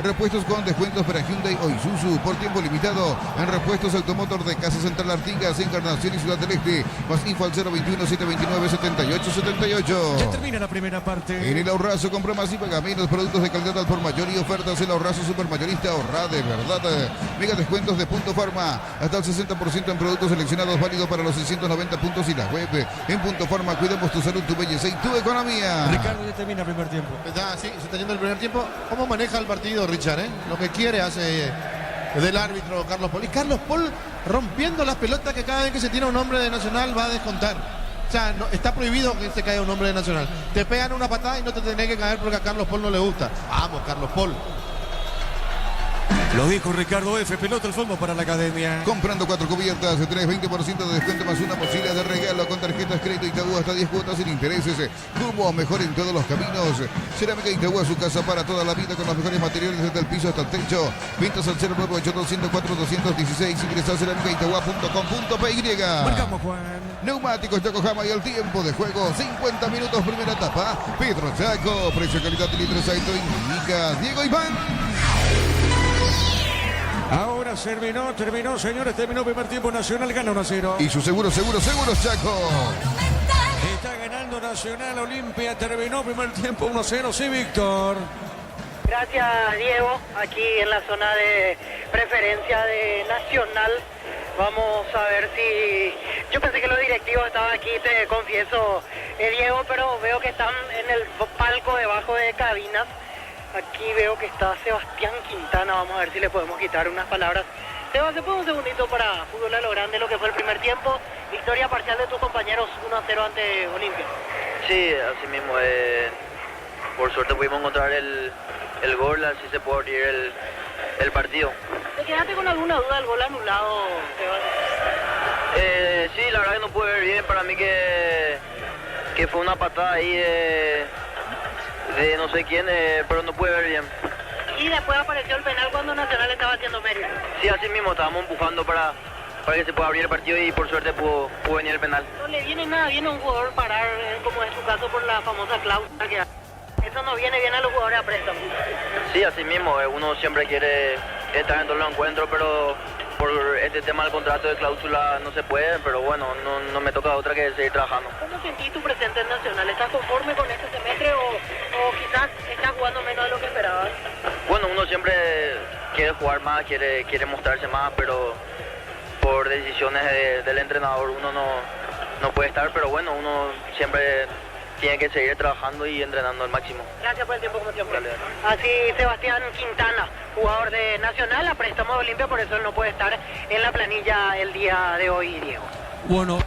Repuestos con descuentos para Hyundai o Isuzu por tiempo limitado en Repuestos Automotor de Casa Central Artigas, Encarnación y Ciudad del Este. Más info al 021-729-7878. Ya termina la primera parte. En el Ahorrazo compra más y paga menos. Productos de calidad al por mayor y ofertas. El Ahorrazo Supermayorista. Ahorra de verdad. Mega descuentos de Punto Farma. Hasta el 60% en productos seleccionados, válido para los 690 puntos y la web. En Punto Farma cuidamos tu salud, tu belleza y tu economía. Ricardo, ya termina el primer tiempo. Sí, se está yendo el primer tiempo. ¿Cómo maneja el partido, Richard? Lo que quiere hace del árbitro Carlos Paul. Y Carlos Paul rompiendo las pelotas que cada vez que se tira un hombre de Nacional va a descontar. O sea, no, está prohibido que se caiga un hombre de Nacional. Te pegan una patada y no te tenés que caer porque a Carlos Paul no le gusta. Vamos, Carlos Paul. Lo dijo Ricardo F. Pelota al fondo para la academia. Comprando 4 cubiertas, tenés 20% de descuento más una posibilidad de regalo con tarjetas crédito Itaú hasta 10 cuotas sin intereses. Como mejor en todos los caminos. Cerámica Itaú a su casa para toda la vida con los mejores materiales desde el piso hasta el techo. Ventas al 098-204-216. Ingresa a cerámicaitaú.com.py. Marcamos, Juan. Neumáticos Yokohama y el tiempo de juego. 50 minutos, primera etapa. Pedro Chaco, precio, calidad de litros Saito indica Diego Iván. Ahora terminó, señores, terminó el primer tiempo. Nacional gana 1-0. Y su seguro, Chaco. Está ganando Nacional. Olimpia terminó el primer tiempo 1-0. Sí, Víctor. Gracias, Diego. Aquí en la zona de preferencia de Nacional. Vamos a ver si... Yo pensé que los directivos estaban aquí, te confieso, Diego, pero veo que están en el palco debajo de cabinas. Aquí veo que está Sebastián Quintana. Vamos a ver si le podemos quitar unas palabras. Sebastián, un segundito para fútbol a lo grande, lo que fue el primer tiempo. Victoria parcial de tus compañeros 1-0 ante Olimpia. Sí, así mismo. Por suerte pudimos encontrar el gol, así se puede abrir el partido. ¿Te quedaste con alguna duda del gol anulado, Sebastián? Sí, la verdad que no pude ver bien. Para mí que fue una patada ahí de no sé quién, pero no pude ver bien. Y después apareció el penal cuando Nacional estaba haciendo mérito. Sí, así mismo, estábamos empujando para que se pueda abrir el partido y por suerte pudo venir el penal. No le viene nada bien a un jugador parar, como en su caso por la famosa cláusula que eso no viene bien a los jugadores a préstamo. Sí, así mismo, uno siempre quiere estar en todos los encuentros, pero por este tema del contrato de cláusula no se puede, pero bueno, no me toca otra que seguir trabajando. ¿Cómo sentís tu presente en Nacional? ¿Estás conforme con este semestre o quizás estás jugando menos de lo que esperabas? Bueno, uno siempre quiere jugar más, quiere mostrarse más, pero por decisiones del entrenador uno no puede estar, pero bueno, uno siempre tiene que seguir trabajando y entrenando al máximo. Gracias por el tiempo, como siempre. Dale. Así Sebastián Quintana, jugador de Nacional, a préstamo de Olimpia, por eso él no puede estar en la planilla el día de hoy, Diego. Bueno,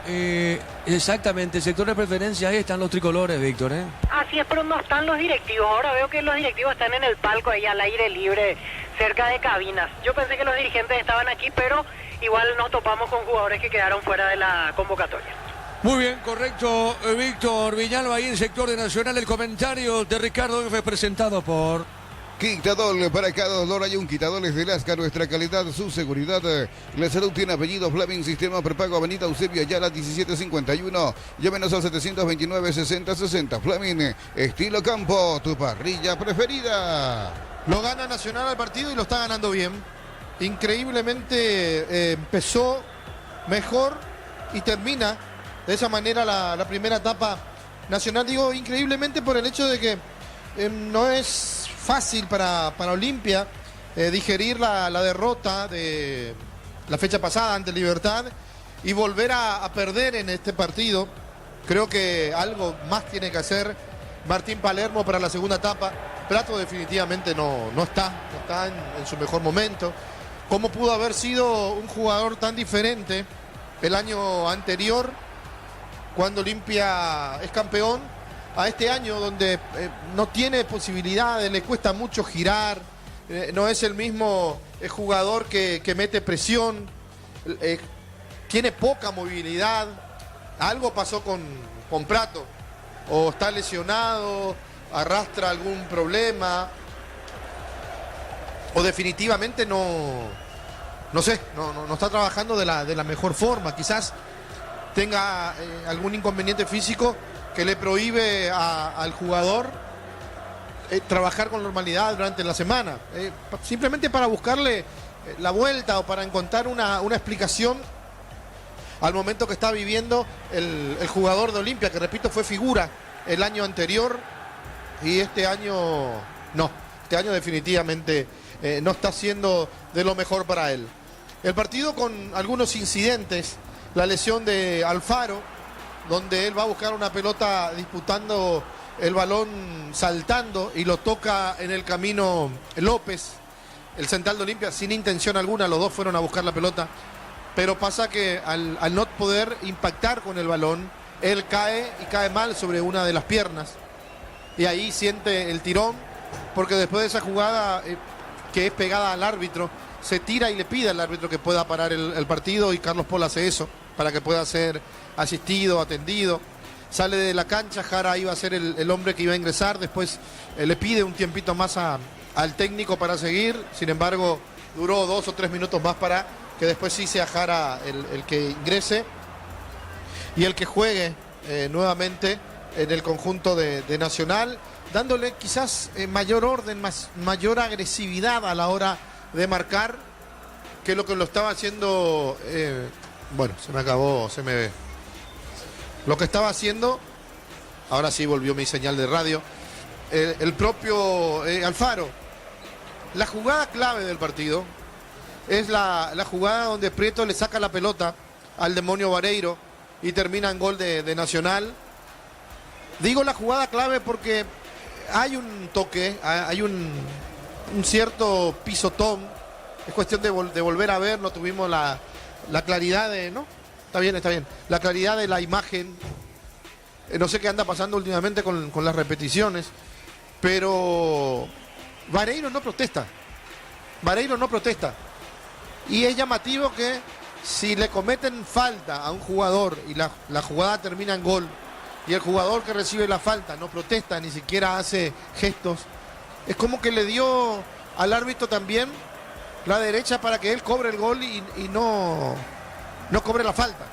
exactamente, el sector de preferencia ahí están los tricolores, Víctor, ¿eh? Así es, pero no están los directivos. Ahora veo que los directivos están en el palco ahí al aire libre, cerca de cabinas. Yo pensé que los dirigentes estaban aquí, pero igual nos topamos con jugadores que quedaron fuera de la convocatoria. Muy bien, correcto, Víctor Villalba, ahí en el sector de Nacional, el comentario de Ricardo F. presentado por... Quitadol, para cada dolor hay un Quitadol es de Lasca, nuestra calidad, su seguridad. La salud tiene apellido Fleming, sistema prepago, avenida Eusebio Ayala 1751. Llámenos al 729-6060. Fleming, estilo campo, tu parrilla preferida. Lo gana Nacional al partido y lo está ganando bien. Increíblemente empezó mejor y termina de esa manera la primera etapa Nacional. Digo increíblemente por el hecho de que no es fácil para Olimpia digerir la derrota de la fecha pasada ante Libertad y volver a perder en este partido. Creo que algo más tiene que hacer Martín Palermo para la segunda etapa. Prato definitivamente no está en su mejor momento. ¿Cómo pudo haber sido un jugador tan diferente el año anterior, cuando Olimpia es campeón, a este año donde no tiene posibilidades, le cuesta mucho girar, no es el mismo jugador que mete presión, tiene poca movilidad? Algo pasó con Prato, o está lesionado, arrastra algún problema, o definitivamente no está trabajando de la mejor forma. Quizás tenga algún inconveniente físico que le prohíbe al jugador trabajar con normalidad durante la semana, simplemente para buscarle la vuelta o para encontrar una explicación al momento que está viviendo el jugador de Olimpia, que repito fue figura el año anterior y este año no, este año definitivamente no está siendo de lo mejor para él. El partido con algunos incidentes, la lesión de Alfaro, donde él va a buscar una pelota disputando el balón, saltando, y lo toca en el camino López, el central de Olimpia, sin intención alguna. Los dos fueron a buscar la pelota, pero pasa que al no poder impactar con el balón, él cae y cae mal sobre una de las piernas, y ahí siente el tirón, porque después de esa jugada que es pegada al árbitro, se tira y le pide al árbitro que pueda parar el partido, y Carlos Paul hace eso para que pueda ser asistido, atendido. Sale de la cancha, Jara iba a ser el hombre que iba a ingresar, después le pide un tiempito más al técnico para seguir, sin embargo duró 2 o 3 minutos más para que después sí sea Jara el que ingrese y el que juegue nuevamente en el conjunto de Nacional, dándole quizás mayor orden, mayor agresividad a la hora de marcar, que lo estaba haciendo... bueno, lo que estaba haciendo, ahora sí volvió mi señal de radio, el propio Alfaro. La jugada clave del partido es la jugada donde Prieto le saca la pelota al demonio Vareiro y termina en gol de Nacional. Digo la jugada clave porque hay un toque, hay un cierto pisotón. Es cuestión de volver a ver, no tuvimos la claridad de... ¿no? Está bien. La claridad de la imagen. No sé qué anda pasando últimamente con las repeticiones, pero Vareiro no protesta. Y es llamativo que si le cometen falta a un jugador y la jugada termina en gol, y el jugador que recibe la falta no protesta, ni siquiera hace gestos, es como que le dio al árbitro también la derecha para que él cobre el gol y no cobre la falta.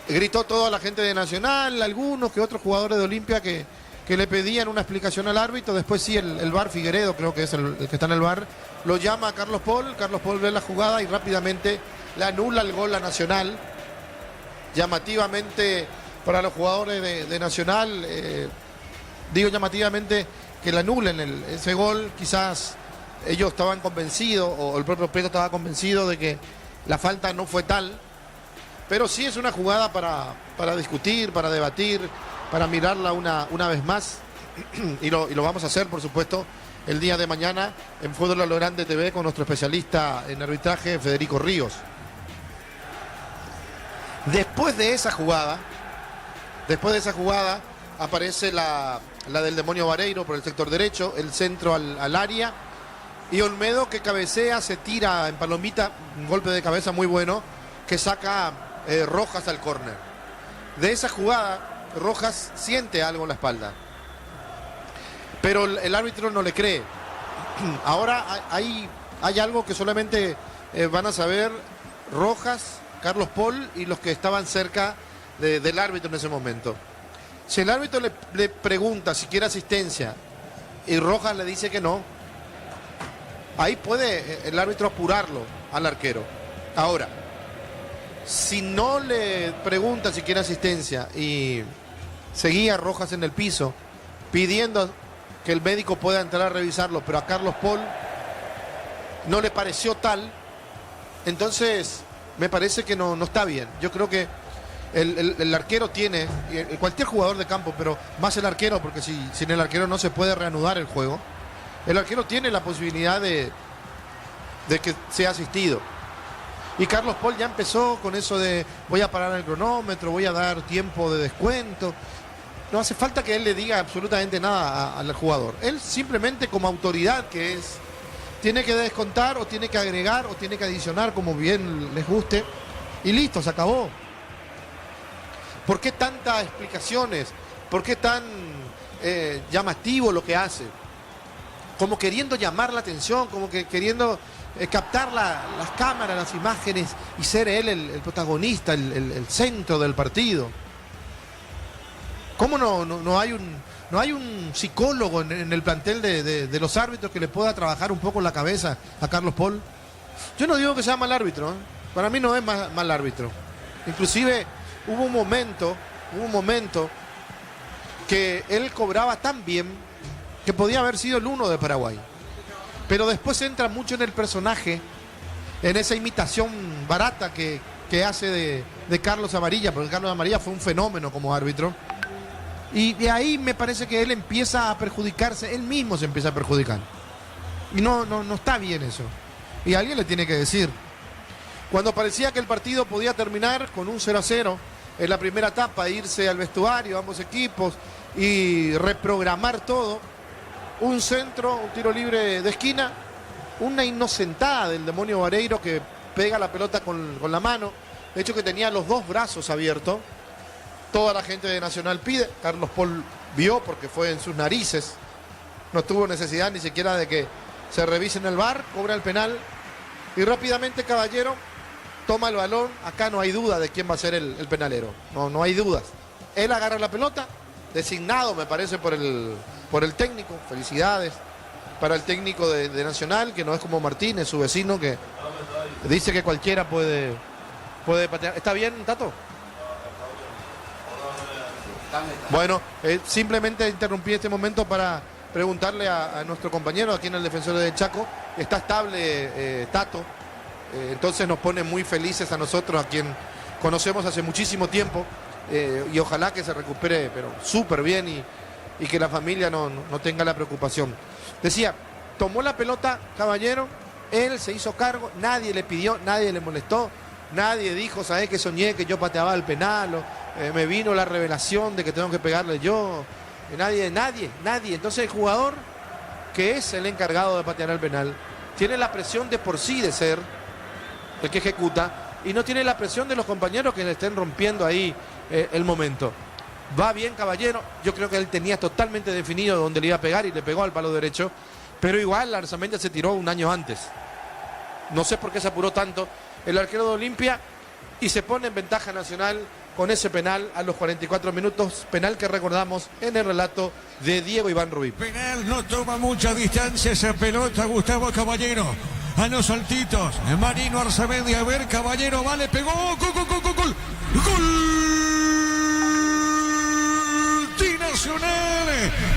Gritó toda la gente de Nacional, algunos que otros jugadores de Olimpia que le pedían una explicación al árbitro. Después sí, el VAR, Figueredo creo que es el que está en el VAR, lo llama a Carlos Paul ve la jugada y rápidamente le anula el gol a Nacional. Llamativamente para los jugadores de Nacional, digo llamativamente que le anulen ese gol. Quizás ellos estaban convencidos, o el propio Prieto estaba convencido de que la falta no fue tal, pero sí es una jugada para discutir, para debatir, para mirarla una vez más. Y lo vamos a hacer, por supuesto, el día de mañana en Fútbol a lo Grande TV con nuestro especialista en arbitraje, Federico Ríos. Después de esa jugada aparece la del Demonio Vareiro por el sector derecho, el centro al área, y Olmedo que cabecea, se tira en palomita, un golpe de cabeza muy bueno, que saca Rojas al córner. De esa jugada, Rojas siente algo en la espalda, pero el árbitro no le cree. Ahora hay algo que solamente van a saber Rojas, Carlos Paul y los que estaban cerca del árbitro en ese momento. Si el árbitro le pregunta si quiere asistencia y Rojas le dice que no, ahí puede el árbitro apurarlo al arquero. Ahora, si no le pregunta si quiere asistencia y seguía Rojas en el piso pidiendo que el médico pueda entrar a revisarlo, pero a Carlos Paul no le pareció tal, entonces me parece que no está bien. Yo creo que el arquero tiene, cualquier jugador de campo, pero más el arquero, porque sin el arquero no se puede reanudar el juego. El arquero tiene la posibilidad de que sea asistido. Y Carlos Paul ya empezó con eso de voy a parar el cronómetro, voy a dar tiempo de descuento. No hace falta que él le diga absolutamente nada al jugador. Él simplemente, como autoridad que es, tiene que descontar o tiene que agregar o tiene que adicionar como bien les guste. Y listo, se acabó. ¿Por qué tantas explicaciones? ¿Por qué tan llamativo lo que hace? Como queriendo llamar la atención, como que queriendo captar las cámaras, las imágenes y ser él el protagonista, el centro del partido. ¿Cómo no hay un psicólogo en el plantel de los árbitros que le pueda trabajar un poco la cabeza a Carlos Paul? Yo no digo que sea mal árbitro, ¿eh? Para mí no es mal árbitro. Inclusive hubo un momento que él cobraba tan bien que podía haber sido el 1 de Paraguay. Pero después entra mucho en el personaje, en esa imitación barata que hace de Carlos Amarilla, porque Carlos Amarilla fue un fenómeno como árbitro. Y de ahí me parece que él empieza a perjudicarse, él mismo se empieza a perjudicar. Y no está bien eso. Y alguien le tiene que decir. Cuando parecía que el partido podía terminar con un 0-0 en la primera etapa, irse al vestuario, ambos equipos, y reprogramar todo, un centro, un tiro libre de esquina, una inocentada del Demonio Vareiro que pega la pelota con la mano, de hecho que tenía los dos brazos abiertos. Toda la gente de Nacional pide, Carlos Paul vio porque fue en sus narices, no tuvo necesidad ni siquiera de que se revise en el VAR, cobra el penal y rápidamente Caballero toma el balón. Acá no hay duda de quién va a ser el penalero, no hay dudas. Él agarra la pelota, designado me parece por el técnico. Felicidades para el técnico de Nacional, que no es como Martínez, su vecino, que dice que cualquiera puede patear. ¿Está bien, Tato? Bueno, simplemente interrumpí este momento para preguntarle a nuestro compañero aquí en el Defensor de Chaco. Está estable Tato, entonces nos pone muy felices a nosotros, a quien conocemos hace muchísimo tiempo, y ojalá que se recupere pero súper bien y que la familia no tenga la preocupación. Decía, tomó la pelota Caballero, él se hizo cargo, nadie le pidió, nadie le molestó, nadie dijo, ¿sabés que soñé que yo pateaba el penal? Me vino la revelación de que tengo que pegarle yo. Nadie. Entonces el jugador, que es el encargado de patear el penal, tiene la presión de por sí de ser el que ejecuta y no tiene la presión de los compañeros que le estén rompiendo ahí el momento. Va bien Caballero, yo creo que él tenía totalmente definido dónde le iba a pegar y le pegó al palo derecho, pero igual Arzamendi se tiró un año antes. No sé por qué se apuró tanto el arquero de Olimpia y se pone en ventaja Nacional con ese penal a los 44 minutos, penal que recordamos en el relato de Diego Iván Rubí. Penal, no toma mucha distancia esa pelota Gustavo Caballero. A los saltitos, Marino Arzamendi, a ver, Caballero, vale, pegó, gol. ¡Gol! ¡Nacional!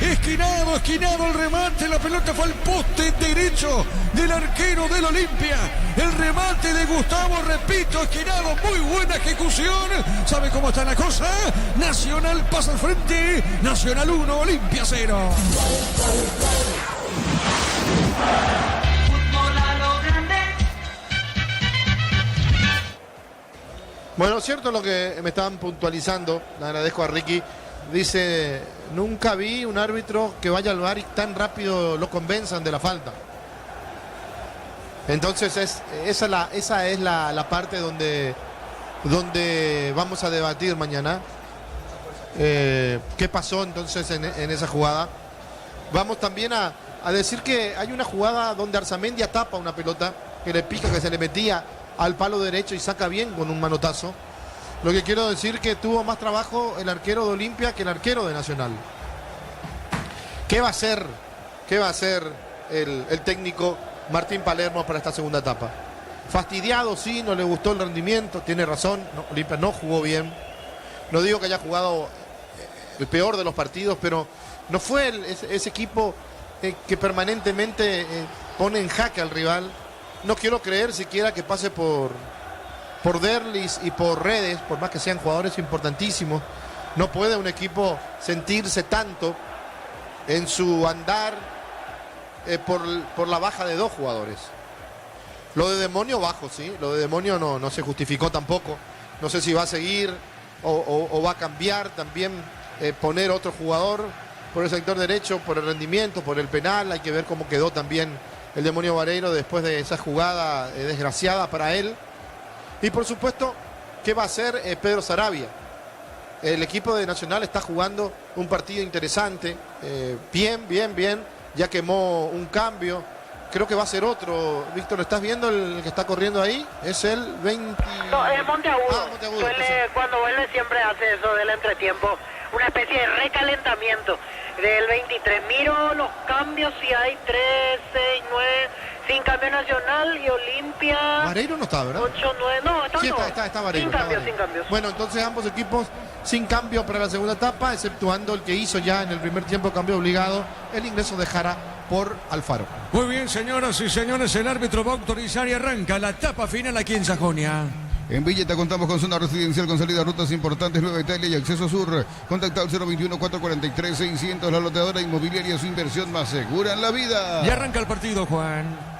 Es esquinado el remate, la pelota fue al poste derecho del arquero del Olimpia. El remate de Gustavo, repito, esquinado, muy buena ejecución. ¿Sabe cómo está la cosa? Nacional pasa al frente, Nacional 1, Olimpia 0. Bueno, cierto lo que me estaban puntualizando, le agradezco a Ricky. Dice, nunca vi un árbitro que vaya al VAR y tan rápido lo convenzan de la falta. Entonces esa es la parte donde vamos a debatir mañana. ¿Qué pasó entonces en esa jugada? Vamos también a decir que hay una jugada donde Arzamendia tapa una pelota que le pica, que se le metía al palo derecho y saca bien con un manotazo. Lo que quiero decir que tuvo más trabajo el arquero de Olimpia que el arquero de Nacional. ¿Qué va a hacer el técnico Martín Palermo para esta segunda etapa? Fastidiado, sí, no le gustó el rendimiento, tiene razón, no, Olimpia no jugó bien. No digo que haya jugado el peor de los partidos, pero no fue ese equipo que permanentemente pone en jaque al rival. No quiero creer siquiera que pase por Derlis y por Redes, por más que sean jugadores importantísimos. No puede un equipo sentirse tanto en su andar por la baja de dos jugadores. Lo de Demonio bajo, sí. Lo de Demonio no se justificó tampoco. No sé si va a seguir o va a cambiar también, poner otro jugador por el sector derecho, por el rendimiento, por el penal. Hay que ver cómo quedó también el Demonio Vareiro después de esa jugada desgraciada para él. Y por supuesto, ¿qué va a hacer Pedro Saravia? El equipo de Nacional está jugando un partido interesante, bien, ya quemó un cambio, creo que va a ser otro. Víctor, ¿estás viendo el que está corriendo ahí? Es el 20... No, es Monteagudo. Monteagudo. Cuando vuelve siempre hace eso del entretiempo, una especie de recalentamiento del 23. Miro los cambios, si hay 3, 6, 9... Sin cambio Nacional y Olimpia. Vareiro no está, ¿verdad? 8, 9, no, Sí, está Vareiro. Sin cambios. Bueno, entonces ambos equipos sin cambio para la segunda etapa, exceptuando el que hizo ya en el primer tiempo cambio obligado, el ingreso de Jara por Alfaro. Muy bien, señoras y señores, el árbitro va a autorizar y arranca la etapa final aquí en Sajonia. En Villeta contamos con zona residencial con salida a rutas importantes, Nueva Italia y acceso sur. Contacta al 021-443-600, la loteadora inmobiliaria, su inversión más segura en la vida. Y arranca el partido, Juan.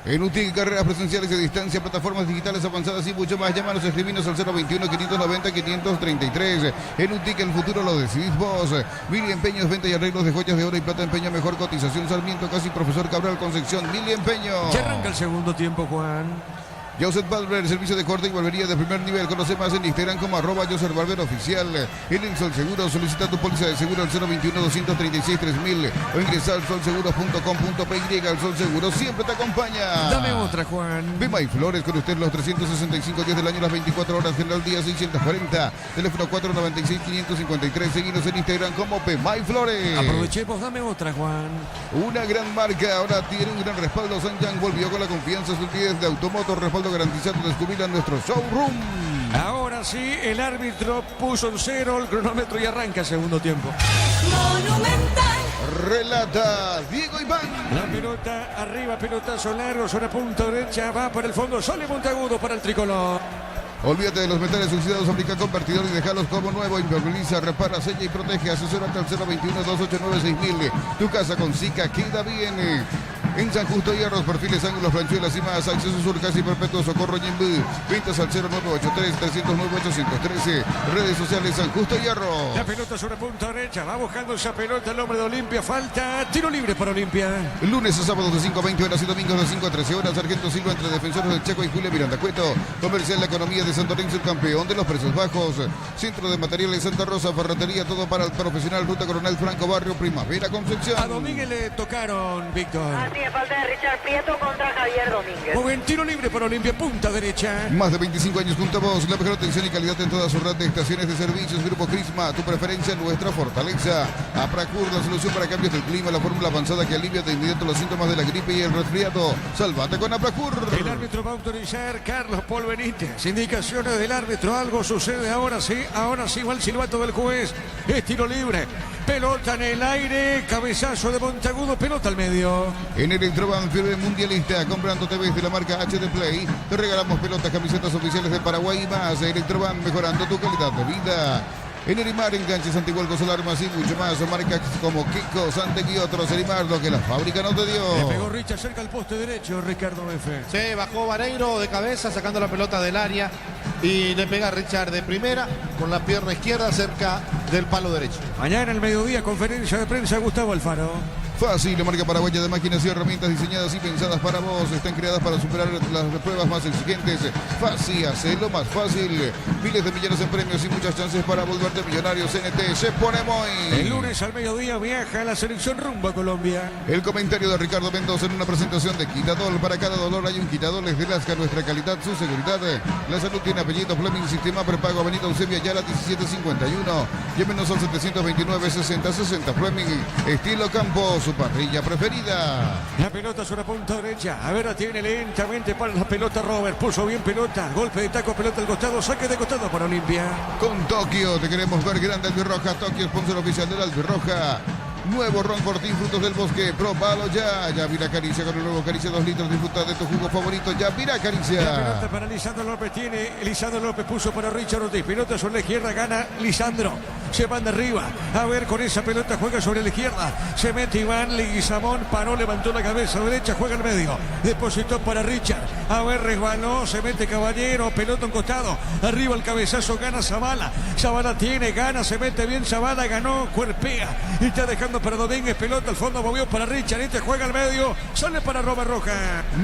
En UTIC, carreras presenciales de distancia, plataformas digitales avanzadas y mucho más. Llámanos, escribinos al 021-590-533. En UTIC, el futuro lo decidís vos. Mili Empeños, venta y arreglos de joyas de oro y plata, empeño mejor cotización. Sarmiento, casi Profesor Cabral, Concepción. Mili Empeños. Y arranca el segundo tiempo, Juan. Joseph Barber, servicio de corte y barbería de primer nivel. Conoce más en Instagram como @Joseph Barber oficial. En el Sol Seguro, solicita tu póliza de seguro al 021-236-3000 o ingresa al solseguros.com.py. El Sol Seguro siempre te acompaña. Dame otra, Juan. Bema y Flores, con usted los 365 días del año, las 24 horas, general día 640. Teléfono 496-553. Seguinos en Instagram como Bema y Flores. Aprovechemos, dame otra, Juan. Una gran marca, ahora tiene un gran respaldo. Sanjang volvió con la confianza, solidez de Automotor, respaldo garantizado. Descubrir en nuestro showroom. Ahora sí, el árbitro puso en 0 el cronómetro y arranca el segundo tiempo. Monumental. Relata Diego Iván. La pelota arriba, pelotazo largo, zona punta derecha, va para el fondo, sale Monteagudo para el tricolor. Olvídate de los metales oxidados, aplica convertidor y dejalos como nuevo. Impermeabiliza, repara, sella y protege. Asesórate al 021-289-6000. Tu casa con Zika queda bien. En San Justo Hierros, perfiles, ángulos, planchuelas y más. Acceso Sur, casi perpetuo, Socorro Ñimbú. Ventas al 0983-309-813. Redes sociales San Justo Hierros. La pelota sobre punta derecha, va buscando esa pelota el hombre de Olimpia. Falta tiro libre para Olimpia. Lunes a sábados de 5 a 20 horas y domingos de 5 a 13 horas. Sargento Silva entre defensores del Chaco y Julio Miranda Cueto. Comercial La Economía de Santo Lorenzo, el campeón de los precios bajos. Centro de Materiales Santa Rosa, ferretería, todo para el profesional. Ruta Coronel Franco, Barrio Primavera, Concepción. A Domínguez le tocaron, Víctor. Así es, falta de Richard Prieto contra Javier Domínguez. Muy bien, tiro libre para Olimpia, punta derecha. Más de 25 años junto a vos, la mejor atención y calidad en todas sus red de estaciones de servicios. Grupo Crisma, tu preferencia, nuestra fortaleza. Apracur, la solución para cambios del clima, la fórmula avanzada que alivia de inmediato los síntomas de la gripe y el resfriado. Salvate con Apracur. El árbitro va a autorizar, Carlos Paul Benítez. Indicaciones del árbitro, algo sucede ahora sí va el silbato del juez. Es tiro libre. Pelota en el aire, cabezazo de Monteagudo, pelota al medio. En Electroban, firme mundialista, comprando TVs de la marca HD Play. Te regalamos pelotas, camisetas oficiales de Paraguay y más. Electroban, mejorando tu calidad de vida. En Erimar, enganches, antiguos, alarmas y mucho más. Marcas como Kiko, Santec y otros. Erimar, lo que la fábrica no te dio. Le pegó Richard cerca al poste derecho, Ricardo F. Se bajó Vareiro de cabeza, sacando la pelota del área. Y le pega a Richard de primera, con la pierna izquierda cerca del palo derecho. Mañana al mediodía, conferencia de prensa, Gustavo Alfaro. Fácil, la marca paraguaya de máquinas y herramientas diseñadas y pensadas para vos. Están creadas para superar las pruebas más exigentes. Fácil, hacelo más fácil. Miles de millones en premios y muchas chances para volverte millonario. CNT se pone muy. El lunes al mediodía viaja a la selección rumbo a Colombia. El comentario de Ricardo Mendoza en una presentación de Quitadol. Para cada dolor hay un Quitadol. Es de Lasca, nuestra calidad, su seguridad. La salud tiene apellido Fleming, sistema prepago, Avenida Eusebia Yala 1751. Llámenos al 729-6060. Fleming, estilo campo, su parrilla preferida. La pelota sobre punta derecha. A ver, la tiene lentamente para la pelota Robert. Puso bien pelota. Golpe de taco, pelota al costado. Saque de costado para Olimpia. Con Tokio, te queremos ver grande Albirroja. Tokio, sponsor oficial del Albirroja. Nuevo ron Fortín, frutos del bosque, probalo ya. Ya Vira Caricia con el nuevo Caricia 2 litros. Disfruta de tu jugo favorito. Ya Vira Caricia. La pelota para Lisandro López. Tiene Lisandro López, puso para Richard Ortiz. Pelota sobre la izquierda, gana Lisandro. Se van de arriba. A ver, con esa pelota juega sobre la izquierda. Se mete Iván Leguizamón. Paró, levantó la cabeza derecha. Juega al medio. Depositó para Richard. A ver, resbaló. Se mete Caballero. Pelota en costado. Arriba el cabezazo. Gana Zavala. Zavala tiene, gana. Se mete bien Zavala. Ganó. Cuerpea. Y está dejando para Domínguez. Pelota al fondo. Movió para Richard. Este juega al medio. Sale para Robert Roja.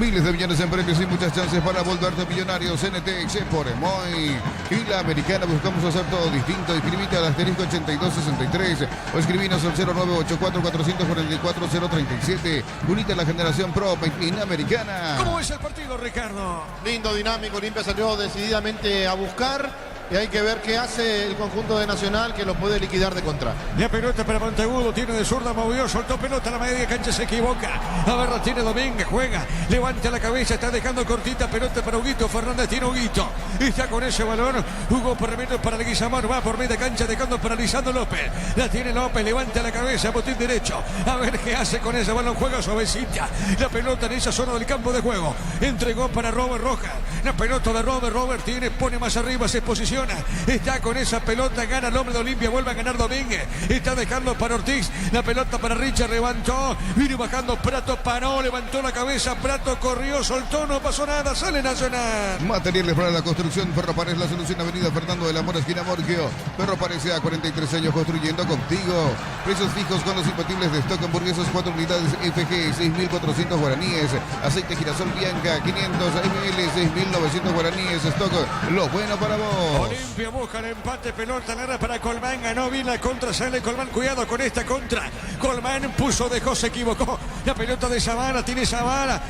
Miles de millones en premios y muchas chances para volverte millonario. CNT se pone muy. Y la americana, buscamos hacer todo distinto. Inscribite al asterisco 8263 o escribinos al 0984-444-037. Unite a la generación Pro en Americana. ¿Cómo es el partido, Ricardo? Lindo, dinámico. Olimpia salió decididamente a buscar. Y hay que ver qué hace el conjunto de Nacional, que lo puede liquidar de contra. La pelota para Monteagudo, tiene de zurda, movió, soltó pelota a la media cancha, se equivoca. A ver, la tiene Domínguez, juega, levanta la cabeza, está dejando cortita, pelota para Huguito Fernández, tiene Huguito. Está con ese balón, Hugo Permeto para Leguizamón, va por media cancha, dejando para Lisandro López. La tiene López, levanta la cabeza, botín derecho. A ver qué hace con ese balón, juega suavecita. La pelota en esa zona del campo de juego. Entregó para Robert Roja. La pelota de Robert tiene, pone más arriba, se posiciona. Está con esa pelota, gana el hombre de Olimpia, vuelve a ganar Domínguez. Está dejando para Ortiz, la pelota para Richard, levantó, vino bajando Prato, paró, levantó la cabeza, Prato corrió, soltó, no pasó nada, sale Nacional. Materiales para la construcción, Ferropares, la solución, Avenida Fernando de la Mora, esquina Morgio. Ferropares a 43 años construyendo contigo. Precios fijos con los imbatibles de stock, hamburguesas 4 unidades FG, 6.400 guaraníes. Aceite girasol Bianca, 500 ml, 6.900 guaraníes. Stock, lo bueno para vos. Olimpia busca el empate, pelota larga para Colmán, ganó bien la contra, sale Colmán, cuidado con esta contra. Colmán puso, dejó, se equivocó. La pelota de Zavala, tiene Zavala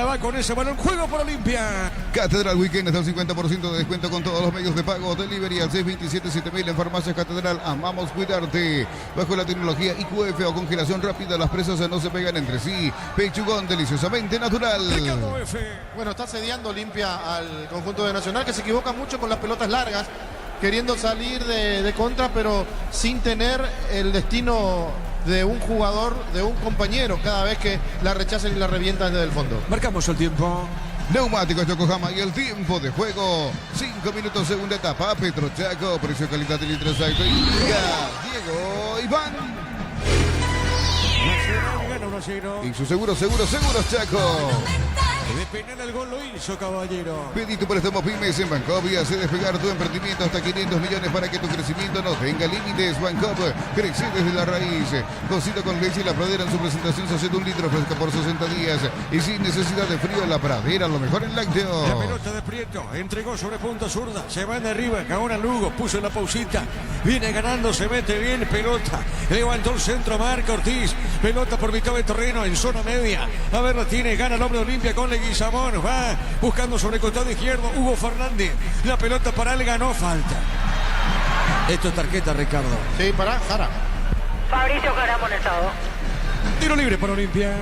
va con ese balón, juego por Olimpia. Catedral Weekend hasta el 50% de descuento con todos los medios de pago. Delivery al 627-7000 en Farmacias Catedral. Amamos cuidarte. Bajo la tecnología IQF o congelación rápida, las presas no se pegan entre sí. Pechugón deliciosamente natural. Ricardo F. Bueno, está sediando Olimpia al conjunto de Nacional, que se equivoca mucho con las pelotas largas, queriendo salir de contra, pero sin tener el destino de un jugador, de un compañero, cada vez que la rechazan y la revientan desde el fondo. Marcamos el tiempo. Neumáticos Yokohama y el tiempo de juego. 5 minutos, segunda etapa. Petrochaco, precio, calidad de litros. Diego Iván. Nacional gana 1-0. Y su seguros Chaco. De penal el gol lo hizo Caballero. Pedí tu préstamo Pymes en Bancop y hace despegar tu emprendimiento hasta 500 millones para que tu crecimiento no tenga límites. Bancop, crece desde la raíz. Cocina con leche y la pradera en su presentación se hace de 1 litro fresca por 60 días. Y sin necesidad de frío, la pradera, lo mejor en lácteo. La pelota de Prieto, entregó sobre punta zurda, se van de arriba, Gaona Lugo, puso la pausita, viene ganando, se mete bien, pelota, levantó el centro, marca Ortiz, pelota por mitad de terreno en zona media. A ver, la tiene, gana el hombre de Olimpia con Leguizamón, va buscando sobre el costado izquierdo Hugo Fernández, la pelota para él, ganó, falta. Esto es tarjeta, Ricardo. Sí, para Jara. Fabricio Jara amonestado. Tiro libre para Olimpia.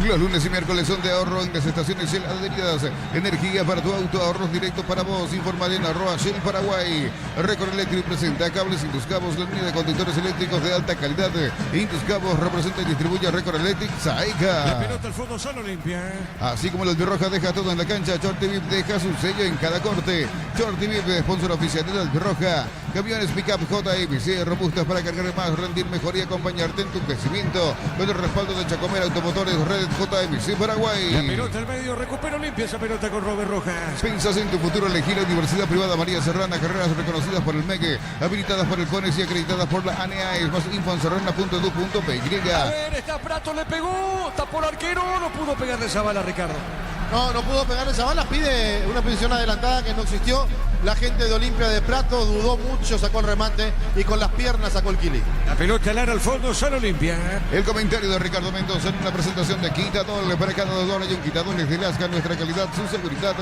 Los lunes y miércoles son de ahorro en las estaciones Shell adheridas. Energía para tu auto, ahorros directos para vos. Informa en @Shell Paraguay. Record Electric presenta cables Induscabos, la línea de conductores eléctricos de alta calidad. Induscabos representa y distribuye Record Electric La Saeca. pelota al fondo solo Olimpia. Así como el Albirroja deja todo en la cancha, Shorty VIP deja su sello en cada corte. Shorty VIP, sponsor oficial del Albirroja. Camiones Pickup JMC, robustas para cargar más, rendir mejor y acompañarte en tu crecimiento. Con el respaldo de Chacomer Automotores, Red JMC Paraguay. La pelota al medio, recupera Olimpia esa pelota con Robert Rojas. Pensas en tu futuro, elegí la Universidad Privada María Serrana, carreras reconocidas por el MEG, habilitadas por el CONES y acreditadas por la ANEAES. Más info en serrana.edu.py. A ver, está Prato, le pegó, tapó el arquero, no pudo pegarle esa bala, Ricardo. No pudo pegar esa bala, pide una posición adelantada que no existió. La gente de Olimpia de Prato dudó mucho, sacó el remate y con las piernas sacó el Kili. La pelota al al fondo, solo Olimpia. El comentario de Ricardo Mendoza en una presentación de Quitador. Para cada $1 hay un Quitador de Lasca, nuestra calidad, su seguridad.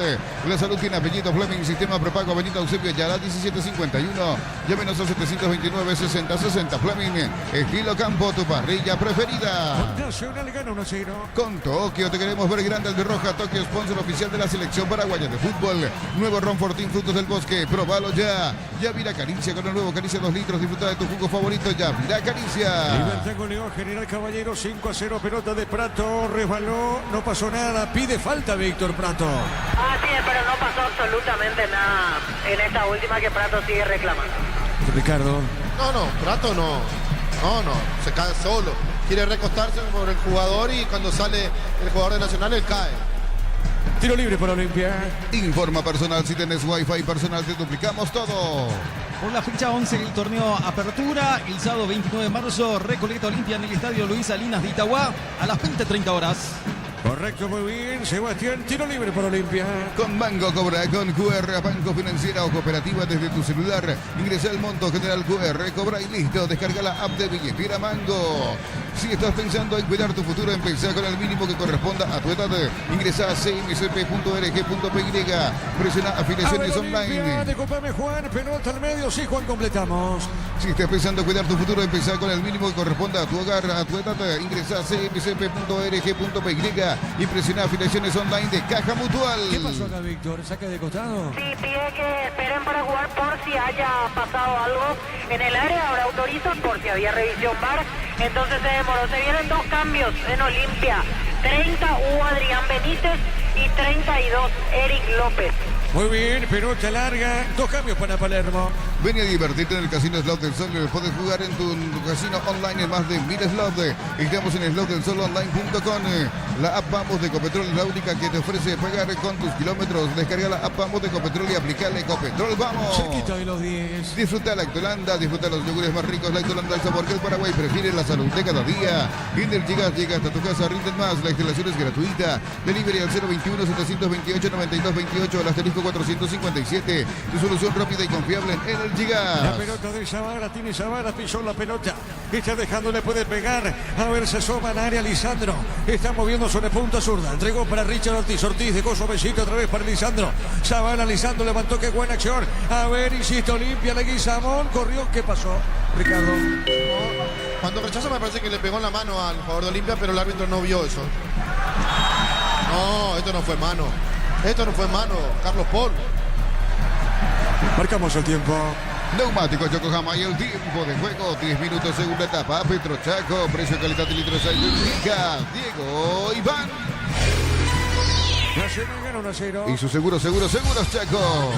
La salud tiene apellido Fleming, sistema prepago Avenida Eusebio Ayala 1751. Llámenos a 729-6060 Fleming. Estilo Campo, tu parrilla preferida. Nacional gana 1-0. Con Tokio te queremos ver grande al de Roja. Tokio, sponsor oficial de la selección paraguaya de fútbol. Nuevo Ron Fortín, frutos del bosque. Probalo ya. Yavira Caricia con el nuevo Caricia 2 litros. Disfruta de tu jugo favorito. Yavira Caricia. Libertad goleó General Caballero 5-0. Pelota de Prato. Resbaló. No pasó nada. Pide falta Víctor Prato. Así es, pero no pasó absolutamente nada en esta última que Prato sigue reclamando. Ricardo. Prato no, se cae solo. Quiere recostarse por el jugador y cuando sale el jugador de Nacional él cae. Tiro libre para Olimpia. Informa personal, si tenés Wi-Fi personal te duplicamos todo. Por la fecha 11 del torneo Apertura, el sábado 29 de marzo, Recoleta Olimpia en el estadio Luis Salinas de Itagua a las 20:30 horas. Correcto, muy bien. Sebastián, tiro libre para Olimpia. Con Banco Cobra, con QR, Banco Financiera o Cooperativa desde tu celular. Ingresa el monto general QR, cobra y listo. Descarga la app de Billetera Mango. Si estás pensando en cuidar tu futuro, empezá con el mínimo que corresponda a tu edad. Ingresa a cmcp.org.py. Presiona afiliaciones online. Decopame Juan, pelota al medio. Sí, Juan, completamos. Si estás pensando en cuidar tu futuro, empezá con el mínimo que corresponda a tu hogar, a tu edad. Ingresa a cmcp.org.py y presiona afiliaciones online de Caja Mutual. ¿Qué pasó acá, Víctor? ¿Saque de costado? Sí, pide que esperen para jugar por si haya pasado algo en el área. Ahora autorizan por si había revisión VAR. Entonces se demoró. Se vienen 2 cambios en Olimpia. 30 Hugo Adrián Benítez y 32 Eric López. Muy bien, pelota larga. 2 cambios para Palermo. Ven a divertirte en el Casino Slot del Sol. Puedes jugar en tu casino online en más de 1000 slots. Estamos en slotdelsolonline.com. La app Vamos de Ecopetrol es la única que te ofrece pagar con tus kilómetros. Descarga la app Vamos de Ecopetrol y aplicale Ecopetrol. ¡Vamos! Cerquita de los 10. Disfruta la Lactolanda, disfruta los yogures más ricos. Lactolanda, el sabor que el Paraguay prefiere, la salud de cada día. Energy llega hasta tu casa, rinden más. La instalación es gratuita. Delivery al 021-728-9228 al asterisco 457. Tu solución rápida y confiable en Energy La Gas. pelota de Zavala, tiene Zavala, pisó la pelota. Está dejando, le puede pegar. A ver, se asoma al área Lisandro. Está moviendo sobre punta zurda. Entregó para Richard Ortiz. Ortiz dejó su besito otra vez para Lisandro. Zavala, Lisandro levantó, qué buena acción. A ver, insiste Olimpia, Leguizamón. Corrió, ¿qué pasó? Ricardo. Cuando rechaza me parece que le pegó en la mano al jugador de Olimpia, pero el árbitro no vio eso. No, esto no fue mano. Esto no fue mano, Carlos Paul. Marcamos el tiempo. Neumático Yokohama y el tiempo de juego, 10 minutos, segunda etapa. Petro Chaco, precio, calidad y litros ahí indica Diego Iván. Nacional gana 1-0. Y su seguros Chaco.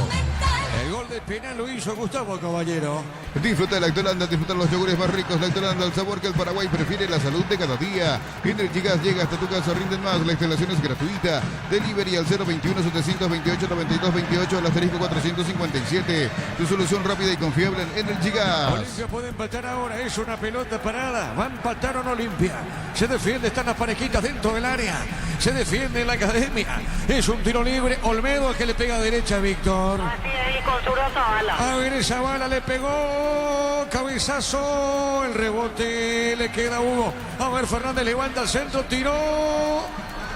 El gol de penal lo hizo Gustavo Caballero. Disfruta de Lactolanda, disfruta los yogures más ricos. Lactolanda, el sabor que el Paraguay prefiere, la salud de cada día. Energy Gas llega hasta tu casa, rinden más. La instalación es gratuita. Delivery al 021-728-9228 al asterisco 457. Tu solución rápida y confiable en Energy Gas. Olimpia puede empatar ahora, es una pelota parada. Va a empatar o no Olimpia. Se defiende, están las parejitas dentro del área. Se defiende la academia. Es un tiro libre. Olmedo que le pega a derecha a Víctor. Así es, y con zurda Zavala. A ver, esa bala le pegó. Cabezazo. El rebote le queda a Hugo. A ver, Fernández levanta el centro, tiró.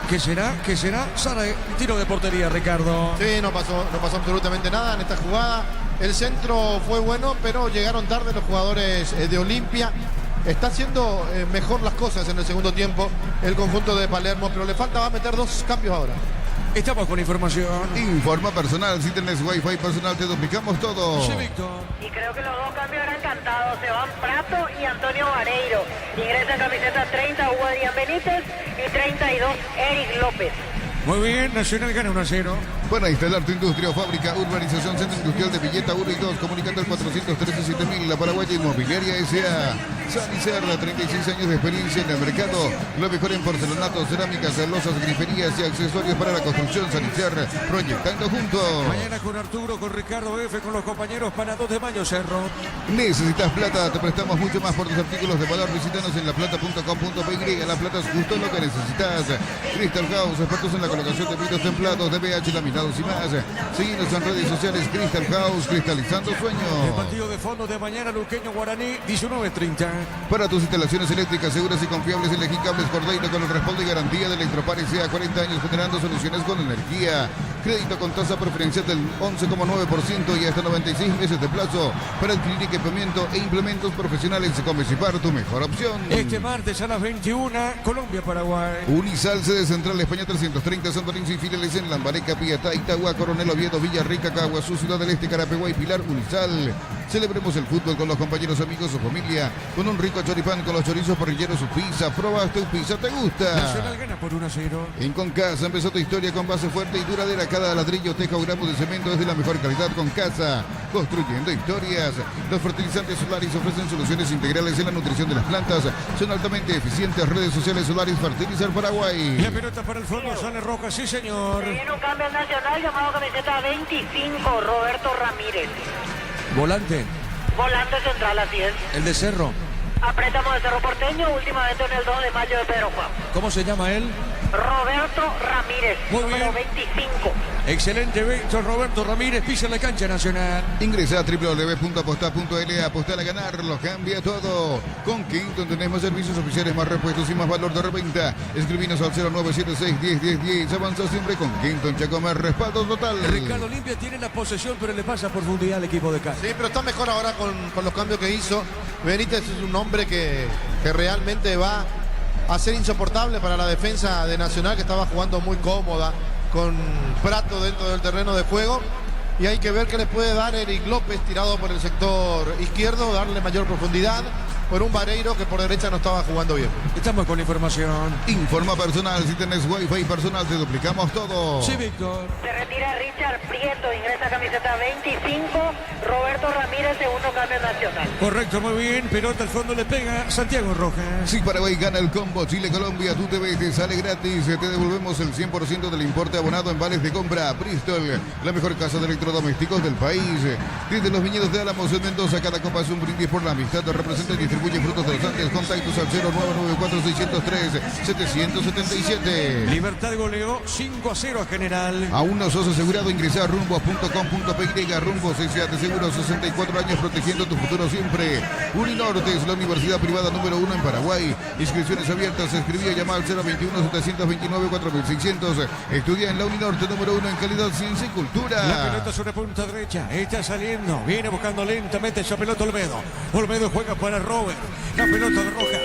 ¿Qué será? ¿Qué será? Sara, tiro de portería, Ricardo. Sí, no pasó absolutamente nada en esta jugada. El centro fue bueno, pero llegaron tarde los jugadores de Olimpia. Está haciendo mejor las cosas en el segundo tiempo el conjunto de Palermo, pero le falta, va a meter 2 cambios ahora. Estamos con información. Informa personal, si tenés wifi personal te duplicamos todo. Sí, Víctor. Y creo que los dos cambios eran cantados. Se van Prato y Antonio Vareiro. Ingresa camiseta 30 Hugo Adrián Benítez y 32 Eric López. Muy bien, Nacional gana 1-0. Para instalar tu industria o fábrica, urbanización Centro Industrial de Villeta 1 y 2, comunicando al 413-7000, la Paraguaya Inmobiliaria S.A. Sanicerra, 36 años de experiencia en el mercado. Lo mejor en porcelanato, cerámicas, losas, griferías y accesorios para la construcción. Sanicerra, proyectando juntos. Mañana con Arturo, con Ricardo F, con los compañeros para 2 de mayo, Cerro. Necesitas plata, te prestamos mucho más por tus artículos de valor. Visítanos en laplata.com.py. La plata es justo lo que necesitas. Crystal House, expertos en la colocación de vidrios templados, DBH, laminados y más. Seguinos en redes sociales. Crystal House, cristalizando El sueños. partido de fondo de mañana, Luqueño Guaraní, 19:30. Para tus instalaciones eléctricas seguras y confiables, elegí Cables Cordeiro con el respaldo y garantía de Electropar S.A. 40 años generando soluciones con energía. Crédito con tasa preferencial del 11,9% y hasta 96 meses de plazo para adquirir equipamiento e implementos profesionales. Comecipar, tu mejor opción. Este martes a las 21, Colombia-Paraguay. Unisal, sede central España 330, Santo Lorenzo y filiales en Lambareca, Piatá, Itagua, Coronel Oviedo, Villarrica, Caguazú, Ciudad del Este, Carapeguá y Pilar. Unisal. Celebremos el fútbol con los compañeros, amigos o familia, con un rico choripán, con los chorizos parrilleros, su pizza. Probaste tu pizza, ¿te gusta? Nacional gana por 1-0. En Concasa empezó tu historia con base fuerte y duradera. Cada ladrillo, teja o gramo de cemento es de la mejor calidad. Concasa, construyendo historias. Los fertilizantes Solaris ofrecen soluciones integrales en la nutrición de las plantas. Son altamente eficientes. Redes sociales Solaris Fertilizar Paraguay. La pelota para el fondo, sale Roja, sí señor. Se viene un cambio al Nacional llamado camiseta 25 Roberto Ramírez. Volante, Volante central, así es. el de Cerro. Apretamos de Cerro Porteño, última vez en el 2 de mayo de Pedro Juan. ¿Cómo se llama él? Roberto Ramírez, Muy número bien. 25. Excelente, Víctor Roberto Ramírez, pisa en la cancha Nacional. Ingresa a www.aposta.l. Apostar a ganar, lo cambia todo. Con Quinton tenemos servicios oficiales, más repuestos y más valor de reventa. Escribinos al 0976-101010. Avanza siempre con Quinton Chacomer, respaldo total. Ricardo Olimpia tiene la posesión, pero le pasa por profundidad al equipo de casa. Sí, pero está mejor ahora con los cambios que hizo. Benítez es un hombre que realmente va a ser insoportable para la defensa de Nacional, que estaba jugando muy cómoda con Prato dentro del terreno de juego. Y hay que ver qué le puede dar Eric López tirado por el sector izquierdo, darle mayor profundidad por un Vareiro que por derecha no estaba jugando bien. Estamos con la información. Informa personal, si tenés wifi personal te duplicamos todo. Sí, Víctor. Se retira Richard Prieto, ingresa camiseta 25 Roberto Ramírez, segundo cambio nacional. Correcto, muy bien. Pelota al fondo le pega Santiago Rojas. Si Paraguay gana el combo Chile-Colombia, tú te ves, te sale gratis. Te devolvemos el 100% del importe abonado en vales de compra. Bristol, la mejor casa de electrodomésticos del país. Desde los viñedos de Álamos en Mendoza, cada copa es un brindis por la amistad. Representa y distribuye frutos de los Andes. Contactos al 0994-603-777. Libertad goleó 5-0 a General. Aún no sos asegurado, ingresa a rumbos.com.py. Rumbos S.A. de Seguro, 64 años protegiendo tu futuro siempre. Uninorte es la universidad privada número 1 en Paraguay. Inscripciones abiertas. Escribía, llama al 021-729-4600. Estudia en la Uninorte número 1 en calidad, ciencia y cultura. La pelota sobre punta derecha. Está saliendo. Viene buscando lentamente esa pelota Olmedo. Olmedo juega para Robert. La pelota de Roja.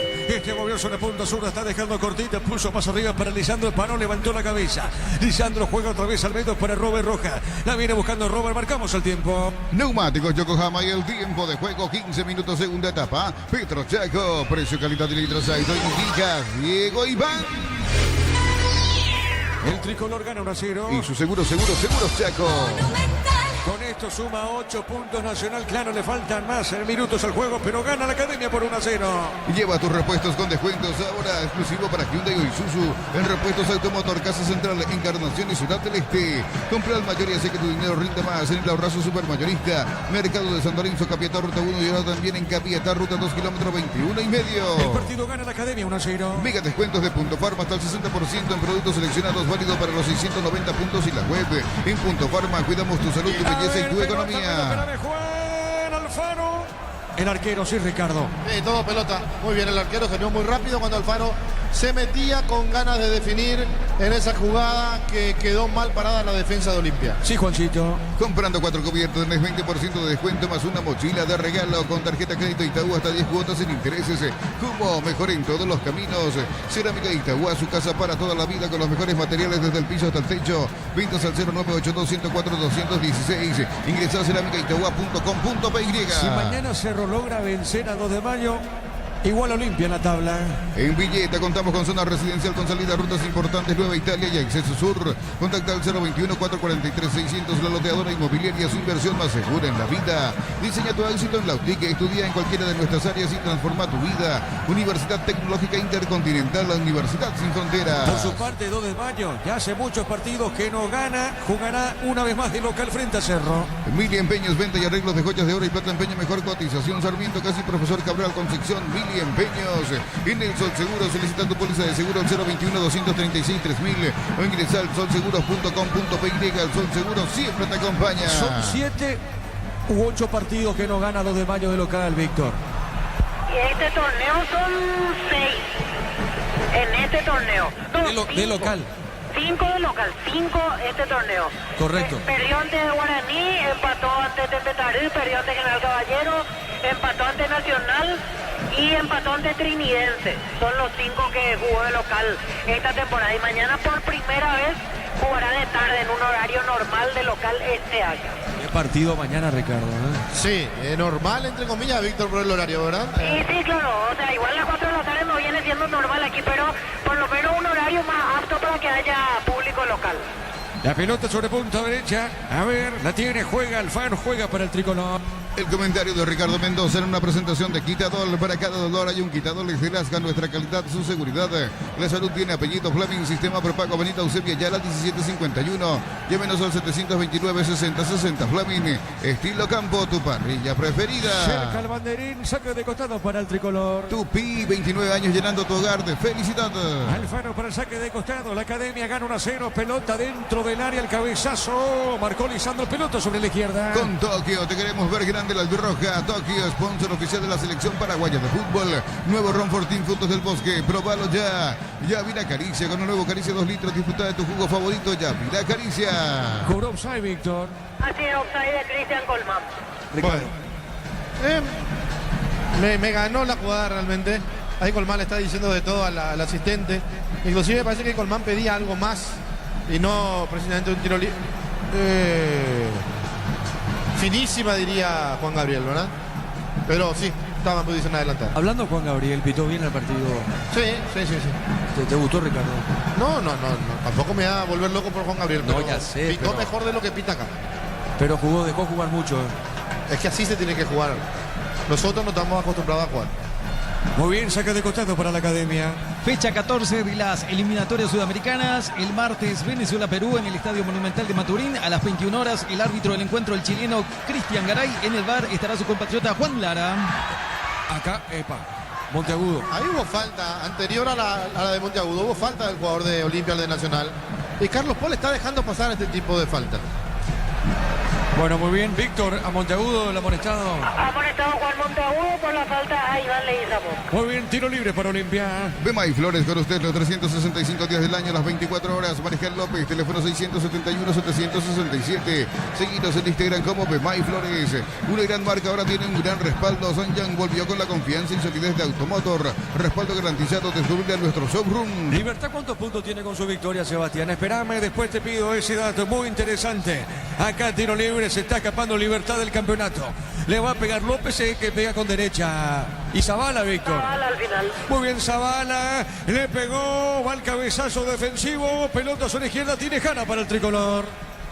Movió sobre punta sur. Está dejando cortita. Puso más arriba para Lisandro. Paró, levantó la cabeza. Lisandro juega otra vez al medio para Robert Roja. La viene buscando Robert. Marcamos el tiempo. Neumáticos Yokohama y el tiempo de juego 15 minutos, segunda etapa. Petro Chaco, precio, calidad y litros. Ahí indica Diego Iván. El tricolor gana 1-0. Y su seguros Chaco. Con esto suma 8 puntos Nacional. Claro, le faltan más minutos al juego, pero gana la Academia por 1-0. Lleva tus repuestos con descuentos ahora exclusivo para Hyundai o Isuzu. En repuestos Automotor, Casa Central, Encarnación y Ciudad del Este. Compra al mayor y hace que tu dinero rinda más en el Abrazo Supermayorista. Mercado de San Lorenzo, Capiatá, Ruta 1 y ahora también en Capiatá, Ruta 2, kilómetro 21 y medio. El partido gana la Academia 1-0. Mega descuentos de Punto Farma hasta el 60% en productos seleccionados, válido para los 690 puntos y la web. En Punto Farma cuidamos tu salud, tu belleza y tu economía. Espérame, Juan Alfaro. El arquero, sí, Ricardo. Todo pelota. Muy bien, el arquero salió muy rápido cuando Alfaro se metía con ganas de definir en esa jugada que quedó mal parada la defensa de Olimpia. Sí, Juancito. Comprando 4 cubiertos tenés 20% de descuento más una mochila de regalo con tarjeta crédito Itaú hasta 10 cuotas sin intereses. Como mejor en todos los caminos. Cerámica Itaú, su casa para toda la vida con los mejores materiales desde el piso hasta el techo. Ventas al 0982-104-216. Ingresa a cerámicaitaú.com.py. Si mañana Cerro logra vencer a 2 de mayo, igual Olimpia en la tabla. En Villeta contamos con zona residencial con salida a rutas importantes, Nueva Italia y Acceso Sur. Contacta al 021-443-600, la loteadora inmobiliaria, su inversión más segura en la vida. Diseña tu éxito en la UTIC, estudia en cualquiera de nuestras áreas y transforma tu vida. Universidad Tecnológica Intercontinental, la Universidad Sin Fronteras. Por su parte, 2 de mayo, ya hace muchos partidos que no gana, jugará una vez más de local frente a Cerro. Mili Empeños, venta y arreglos de joyas de oro y plata, empeño mejor cotización. Sarmiento, casi Profesor Cabral Concepción, Mili Empeños. En el Sol Seguro, solicita tu póliza de seguro al 021-236-3000 o ingresa al solseguros.com.py. El Sol Seguro siempre te acompaña. Son 7 u 8 partidos que no gana 2 de mayo de local, Víctor. Y este torneo son 6. En este torneo. No, De cinco. local. 5 de local, 5 este torneo. Correcto. Perdió ante Guaraní, empató ante Tepetarí, perdió ante General Caballero, empató ante Nacional y empató ante Trinidense. Son los 5 que jugó de local esta temporada. Y mañana por primera vez jugará de tarde en un horario normal de local este año. Qué partido mañana, Ricardo, ¿eh? Sí, normal entre comillas, Víctor, por el horario, ¿verdad? Sí, sí, claro. O sea, igual las 4 de la tarde no viene siendo normal aquí, pero por lo menos un horario más apto para que haya público local. La pelota sobre punta derecha. A ver, la tiene, juega Alfaro, juega para el tricolor. El comentario de Ricardo Mendoza en una presentación de Quitadol. Para cada dolor hay un Quitadol. Exelasca, nuestra calidad, su seguridad. La salud tiene apellido Fleming, sistema prepago Benito Eusebio Yala 1751. Llámenos al 729-6060. Fleming, estilo campo, tu parrilla preferida. Cerca el banderín, saque de costado para el tricolor. Tupi, 29 años llenando tu hogar de felicidad. Alfaro para el saque de costado. La academia gana 1-0. Pelota dentro del área. El cabezazo. Marcó Lisandro. Pelota sobre la izquierda. Con Tokio te queremos ver grande la albirroja. Tokio, sponsor oficial de la selección paraguaya de fútbol. Nuevo Ron Fortín, frutos del bosque. Probalo ya. Ya Vila Caricia con un nuevo Caricia 2 litros. Disfruta de tu jugo favorito. Ya Vila Caricia. Cobró offside, Víctor. Así es, offside de Cristian Colmán. Bueno, me ganó la jugada realmente. Ahí Colmán le está diciendo de todo al asistente. Inclusive me parece que Colmán pedía algo más y no precisamente un tiro libre. Finísima, diría Juan Gabriel, ¿verdad? Pero sí, estaba en posición adelantada. Hablando Juan Gabriel, pitó bien el partido. Sí. ¿Te gustó, Ricardo? No, tampoco me va a volver loco por Juan Gabriel. No, pero ya sé, pitó pero- mejor de lo que pita acá. Pero dejó jugar mucho. Es que así se tiene que jugar. Nosotros no estamos acostumbrados a jugar. Muy bien, saca de costado para la academia. Fecha 14 de las eliminatorias sudamericanas. El martes Venezuela-Perú en el Estadio Monumental de Maturín. A las 21 horas el árbitro del encuentro, el chileno Cristian Garay. En el bar estará su compatriota Juan Lara. Acá, Monteagudo. Ahí hubo falta, anterior a la de Monteagudo, hubo falta del jugador de Olimpia, al de Nacional. Y Carlos Paul está dejando pasar este tipo de falta. Bueno, muy bien. Víctor, a Monteagudo el amonestado. Ha amonestado Juan Monteagudo por la falta a Iván Leguizamón. Muy bien, tiro libre para Olimpia. Bema y Flores con usted los 365 días del año, las 24 horas. Marejal López, teléfono 671-767. Seguidos en Instagram como Bema y Flores. Una gran marca ahora tiene un gran respaldo. Sanyang volvió con la confianza y solidez de Automotor. Respaldo garantizado desde subirle a nuestro showroom. Libertad, ¿cuántos puntos tiene con su victoria, Sebastián? Espérame, después te pido ese dato muy interesante. Acá tiro libre, se está escapando Libertad del campeonato. Le va a pegar López, que pega con derecha. Y Zavala, Víctor. Zavala al final. Muy bien, Zavala. Le pegó, va el cabezazo defensivo. Pelota sobre izquierda, tiene Jana para el tricolor.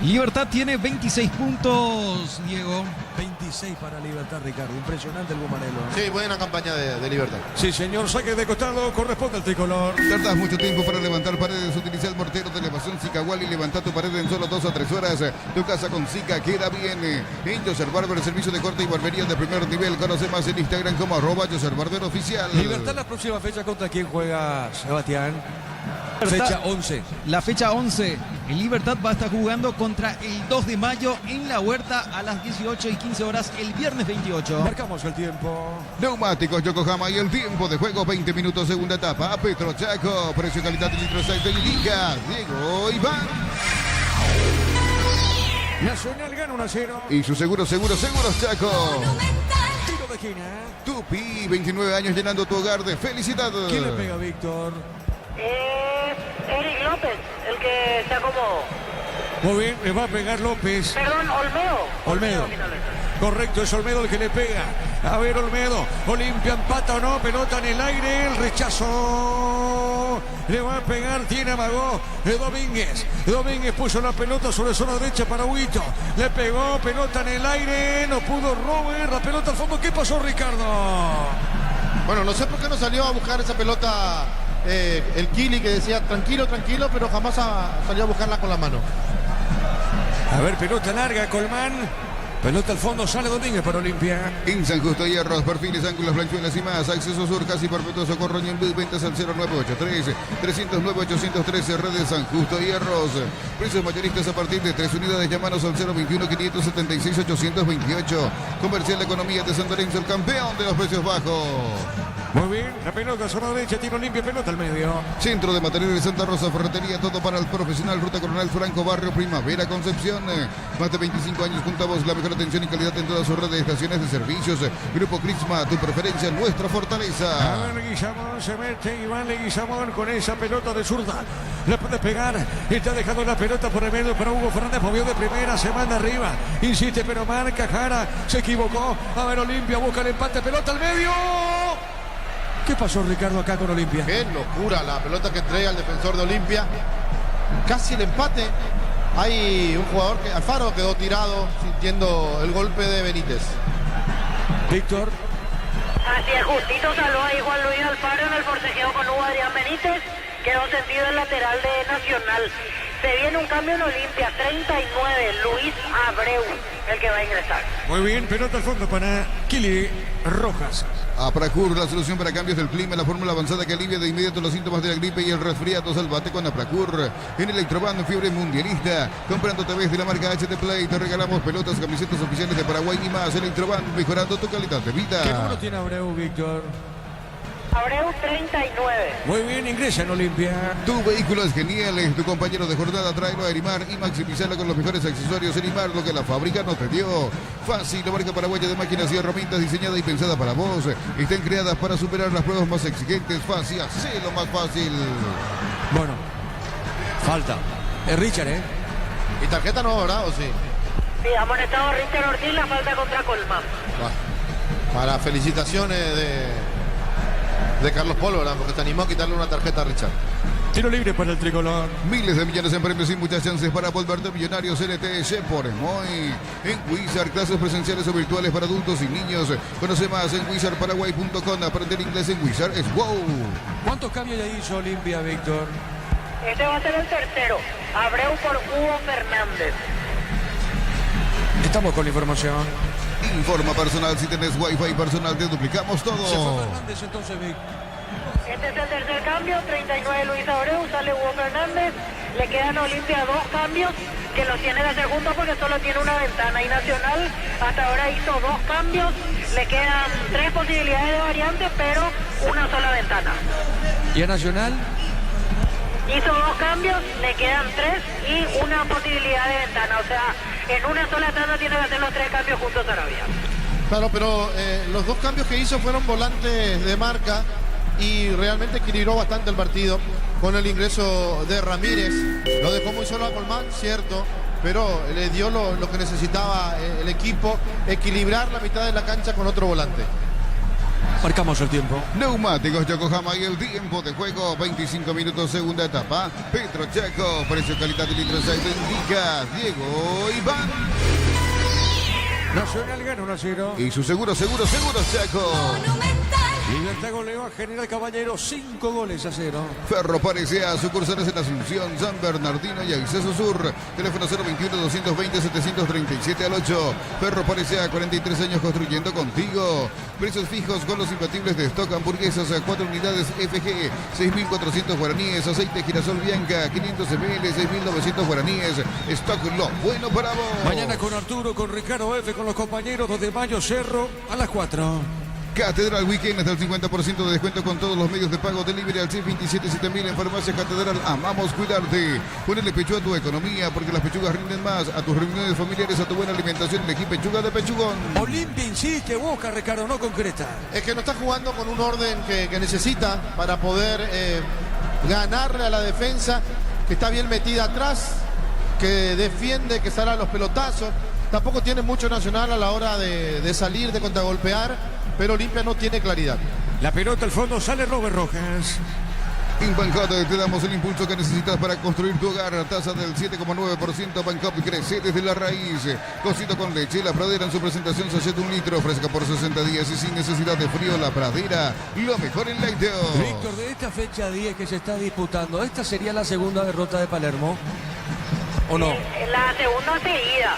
Libertad tiene 26 puntos, Diego. 26 para Libertad, Ricardo. Impresionante el Bumanelo. Sí, buena campaña de Libertad. Sí, señor, saque de costado, corresponde al tricolor. Tardás mucho tiempo para levantar paredes. Utiliza el mortero de elevación Zicawal y levanta tu pared en solo 2 a 3 horas. Tu casa con Zika queda bien. En Yoser Barber, servicio de corte y barbería de primer nivel. Conoce más en Instagram como @YoserBarberOficial. Libertad, la próxima fecha, ¿contra quién juega, Sebastián? Fecha 11. La fecha 11. El Libertad va a estar jugando contra el 2 de mayo en la Huerta a las 18:15 el viernes 28. Marcamos el tiempo. Neumáticos Yokohama y el tiempo de juego 20 minutos segunda etapa. Petro Chaco, precio calidad de litro 6 de indica Diego Iván. Nacional gana 1-0. Y su seguros Chaco. Monumental. Tiro de esquina. Tupi, 29 años llenando tu hogar de felicidad. ¿Quién le pega, Víctor? Eric López, el que se acomodó. Muy bien, le va a pegar López. Perdón, Olmedo. Olmedo. Correcto, es Olmedo el que le pega. A ver, Olmedo. Olimpia empata o no. Pelota en el aire. El rechazo. Le va a pegar. Tiene amagó. Domínguez. Domínguez puso la pelota sobre zona derecha para Huito. Le pegó. Pelota en el aire. No pudo Robert. La pelota al fondo. ¿Qué pasó, Ricardo? Bueno, no sé por qué no salió a buscar esa pelota el Kili, que decía tranquilo, tranquilo, pero jamás salió a buscarla con la mano. A ver, pelota larga. Colmán. Pelota al fondo, sale Domínguez para Olimpia. En San Justo Hierros, perfiles, ángulos, blanchuelas y más. Acceso Sur, casi perpetuo socorro y en ventas al 0983-309-813. Redes San Justo Hierros. Precios mayoristas a partir de 3 unidades. Llámanos al 021-576-828. Comercial de Economía de San Lorenzo, el campeón de los precios bajos. Muy bien, la pelota, zona derecha, tiro limpio, pelota al medio. Centro de Materiales de Santa Rosa, ferretería, todo para el profesional. Ruta Coronel Franco, Barrio Primavera, Concepción. Más de 25 años juntamos la mejor atención y calidad en todas sus redes de estaciones de servicios. Grupo Crisma, tu preferencia, nuestra fortaleza. A ver, Leguizamón se mete, Iván Leguizamón con esa pelota de zurda. Le puede pegar, está dejando la pelota por el medio para Hugo Fernández, movió de primera, se manda arriba. Insiste, pero marca, Jara, se equivocó. A ver, Olimpia busca el empate, pelota al medio. ¿Qué pasó, Ricardo, acá con Olimpia? Qué locura la pelota que entrega el defensor de Olimpia. Casi el empate. Hay un jugador que Alfaro quedó tirado sintiendo el golpe de Benítez. Víctor. Así es, justito saló ahí Juan Luis Alfaro en el forcejeo con Hugo Adrián Benítez. Quedó sentido el lateral de Nacional. Se viene un cambio en Olimpia, 39, Luis Abreu, el que va a ingresar. Muy bien, pelota al fondo para Kili Rojas. Apracur, la solución para cambios del clima, la fórmula avanzada que alivia de inmediato los síntomas de la gripe y el resfriado. Salvate con Apracur. En Electroband, fiebre mundialista. Comprando TVs de la marca HT Play, te regalamos pelotas, camisetas oficiales de Paraguay y más. Electroband, mejorando tu calidad de vida. ¿Qué número tiene Abreu, Víctor? Abreu 39. Muy bien, ingresa en Olimpia. Tu vehículo es genial, es tu compañero de jornada. Tráelo a Erimar y maximizarlo con los mejores accesorios. Erimar, lo que la fábrica no te dio. Fácil, la marca paraguaya de máquinas y herramientas diseñada y pensada para vos. Están creadas para superar las pruebas más exigentes. Fácil, hacelo más fácil. Bueno, falta. Es Richard, ¿eh? ¿Y tarjeta no, verdad? ¿O sí? Sí, amonestado Richard Ortiz, la falta contra Colmán. Para felicitaciones de Carlos Polo, ¿verdad? Porque se animó a quitarle una tarjeta a Richard. Tiro libre para el tricolor. Miles de millones en premios y muchas chances para volverte millonarios. LTS por Emoy. En Wizard, clases presenciales o virtuales para adultos y niños. Conoce más en wizardparaguay.com. Aprender inglés en Wizard es wow. ¿Cuántos cambios ya hizo Olimpia, Víctor? Este va a ser el tercero. Abreu por Hugo Fernández. Estamos con la información. Informa personal, si tenés wifi personal te duplicamos Se fue todo. Fernández entonces, Víctor. Este es el tercer cambio, 39 Luis Abreu, sale Hugo Fernández. Le quedan a Olimpia 2 cambios, que los tiene de hacer juntos porque solo tiene una ventana. Y Nacional hasta ahora hizo 2 cambios, le quedan 3 posibilidades de variante, pero una sola ventana. ¿Y a Nacional? Hizo 2 cambios, le quedan 3 y una posibilidad de ventana. O sea, en una sola tanda tiene que hacer los 3 cambios juntos Sarabia. Claro, pero los 2 cambios que hizo fueron volantes de marca y realmente equilibró bastante el partido con el ingreso de Ramírez. Lo dejó muy solo a Colmán, cierto, pero le dio lo que necesitaba el equipo, equilibrar la mitad de la cancha con otro volante. Marcamos el tiempo. Neumáticos Yokohama y el tiempo de juego, 25 minutos, segunda etapa. Petro Chaco, precio calidad de litro 6 indica Diego Iván. Nacional gana 1-0. Y su seguro Chaco. Monumental. Y Libertad goleó a General Caballero 5 goles a 0. Ferro Parecea, sucursales en Asunción, San Bernardino y Acceso Sur. Teléfono 021-220-737 al 8. Ferro Parecea, 43 años construyendo contigo. Precios fijos con los imbatibles de stock. Hamburguesas, 4 unidades FG, 6.400 guaraníes. Aceite girasol Bianca, 500 ml, 6.900 guaraníes. Stock lo bueno para vos. Mañana con Arturo, con Ricardo F, con los compañeros 2 de mayo, Cerro, a las 4. Catedral Weekend hasta el 50% de descuento con todos los medios de pago. Delivery al 627-7000 en Farmacia Catedral. Amamos cuidarte. Ponele pecho a tu economía porque las pechugas rinden más. A tus reuniones familiares, a tu buena alimentación, elegí pechuga de pechugón. Olimpia insiste, busca, Ricardo, no concreta. Es que no está jugando con un orden que necesita para poder ganarle a la defensa, que está bien metida atrás, que defiende, que sale a los pelotazos. Tampoco tiene mucho Nacional a la hora de salir, de contragolpear, pero Olimpia no tiene claridad. La pelota al fondo, sale Robert Rojas. En Bancop te damos el impulso que necesitas para construir tu hogar. Tasa del 7,9%. Bancop crece desde la raíz. Cosito con leche. La Pradera en su presentación sachet 1 litro. Fresca por 60 días y sin necesidad de frío. La Pradera, lo mejor en lácteos. Víctor, de esta fecha 10 que se está disputando, ¿esta sería la segunda derrota de Palermo? ¿O no? La segunda seguida.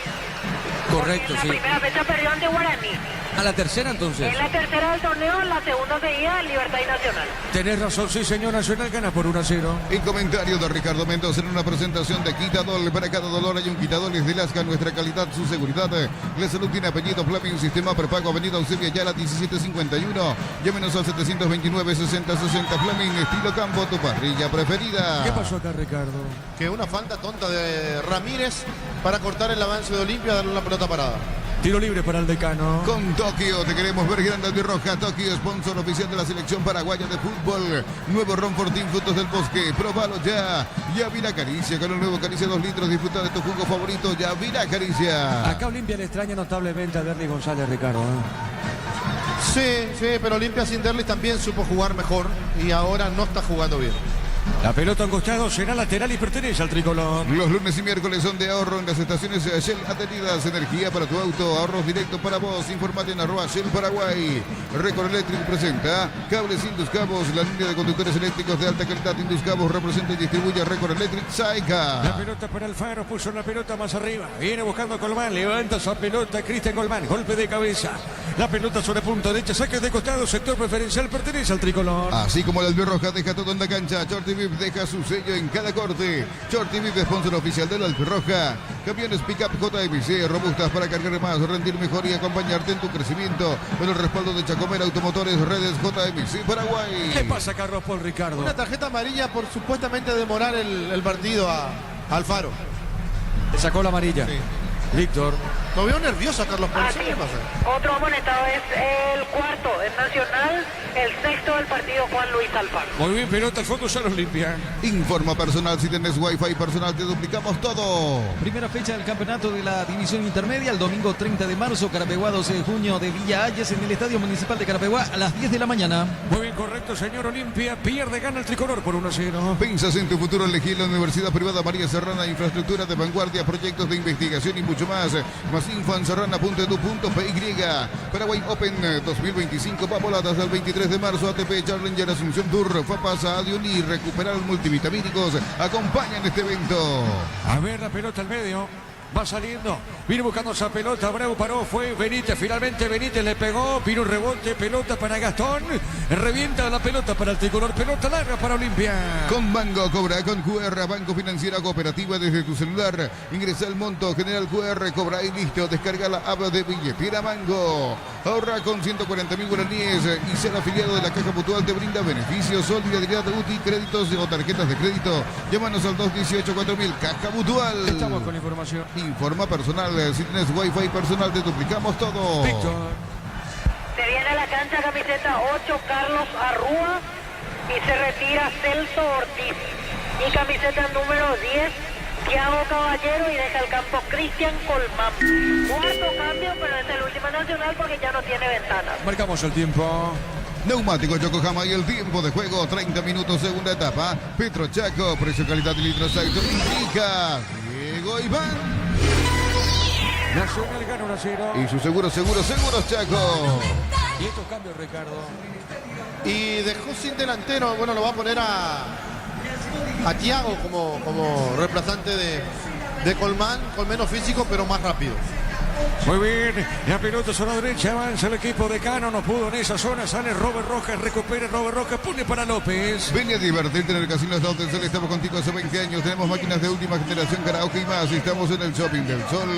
Correcto, La sí. primera fecha perdió ante Guaraní. ¿A la tercera entonces? Es la tercera del torneo, la segunda seguida Libertad y Nacional. Tenés razón, sí, señor. Nacional gana por 1-0. El comentario de Ricardo Mendoza en una presentación de Quitadol. Para cada dolor hay un Quitadol. Es de Lasca, nuestra calidad, su seguridad. La salud tiene apellido Flaming, sistema prepago, avenida Eusebio Ayala 1751. Llámenos al 729-6060. Flaming, estilo campo, tu parrilla preferida. ¿Qué pasó acá, Ricardo? Que una falta tonta de Ramírez para cortar el avance de Olimpia, darle una pelota parada. Tiro libre para el decano. Con Tokio, te queremos ver grande albirroja. Tokio, sponsor oficial de la selección paraguaya de fútbol. Nuevo Ron Fortín, frutos del bosque. Probalo ya. Yavira Caricia, con el nuevo Caricia 2 litros. Disfruta de tu jugo favorito. Yavira Caricia. Acá Olimpia le extraña notablemente a Derly González, Ricardo. Sí, pero Olimpia sin Derlis también supo jugar mejor y ahora no está jugando bien. La pelota a un costado, será lateral y pertenece al tricolor. Los lunes y miércoles son de ahorro en las estaciones Shell Adheridas. Energía para tu auto, ahorros directos para vos. Informate en @Shell Paraguay. Record Electric presenta Cables Indus Cabos, la línea de conductores eléctricos de alta calidad. Indus Cabos representa y distribuye Record Electric Saica. La pelota para Alfaro, puso la pelota más arriba. Viene buscando a Colmán, levanta esa pelota Cristian Colmán, golpe de cabeza. La pelota sobre punto derecha, saque de costado, sector preferencial, pertenece al tricolor. Así como el albirroja deja todo en la cancha, Shorty Vip deja su sello en cada corte. Shorty Vip, sponsor oficial del albirroja. Camiones Pickup JMC, robustas para cargar más, rendir mejor y acompañarte en tu crecimiento. Con el respaldo de Chacomer Automotores, redes JMC Paraguay. ¿Qué pasa, Carlos Paul, Ricardo? Una tarjeta amarilla por supuestamente demorar el partido a Alfaro. Le sacó la amarilla. Sí. Víctor. Lo veo nervioso a Carlos Paul. Así, ¿Qué pasa? otro amonestado es el cuarto en Nacional, el sexto del partido Juan Luis Alfaro. Muy bien, pelota al fondo, sale Olimpia. Informa personal, si tenés Wi-Fi personal te duplicamos todo. Primera fecha del campeonato de la división intermedia, el domingo 30 de marzo, Carapeguá 12 de junio de Villa Ayes en el Estadio Municipal de Carapeguá a las 10 de la mañana. Muy bien, correcto, señor. Olimpia pierde, gana el tricolor por 1-0. Pensas en tu futuro, elegí la Universidad Privada María Serrana, infraestructura de vanguardia, proyectos de investigación y mucho más. Más info en serrana.edu.py. Paraguay Open 2025, papolatas del 23 de marzo, ATP Challenger Asunción Tour, Fapasa, Adiun y Recuperar Multivitamínicos acompañan este evento. A ver la pelota al medio. Va saliendo, viene buscando esa pelota, Bravo paró, fue Benítez, finalmente Benítez le pegó, vino un rebote, pelota para Gastón, revienta la pelota para el tricolor, pelota larga para Olimpia. Con Mango cobra con QR, Banco Financiera Cooperativa desde tu celular. Ingresa el monto, general QR, cobra y listo. Descarga la app de billetera Mango. Ahorra con 140.000 guaraníes y ser afiliado de la Caja Mutual te brinda beneficios, solidaridad, UTI, créditos o tarjetas de crédito. Llámanos al 218-4000, Caja Mutual. Estamos con la información. Informa personal, si tienes Wi-Fi personal te duplicamos todo. Víctor. Se viene a la cancha camiseta 8 Carlos Arrúa y se retira Celso Ortiz. Y camiseta número 10 Thiago Caballero y deja el campo Cristian Colmán. Cuarto cambio, pero es el último Nacional porque ya no tiene ventanas. Marcamos el tiempo. Neumático Yokohama y el tiempo de juego, 30 minutos, segunda etapa. Petro Chaco, precio, calidad y litros auto indica Diego Iván. Nacional gana 1-0. Y su seguros Chaco. Monumental. Y estos cambios, Ricardo. Y dejó sin delantero, bueno, lo va a poner a Thiago como reemplazante de Colmán, con menos físico pero más rápido. Muy bien, la pelota zona derecha, avanza el equipo de Cano, no pudo en esa zona, sale Robert Rojas, recupera Robert Rojas, pone para López. Ven a divertirte en el Casino Estado del Sol. Estamos contigo hace 20 años. Tenemos máquinas de última generación, karaoke y más. Estamos en el Shopping del Sol.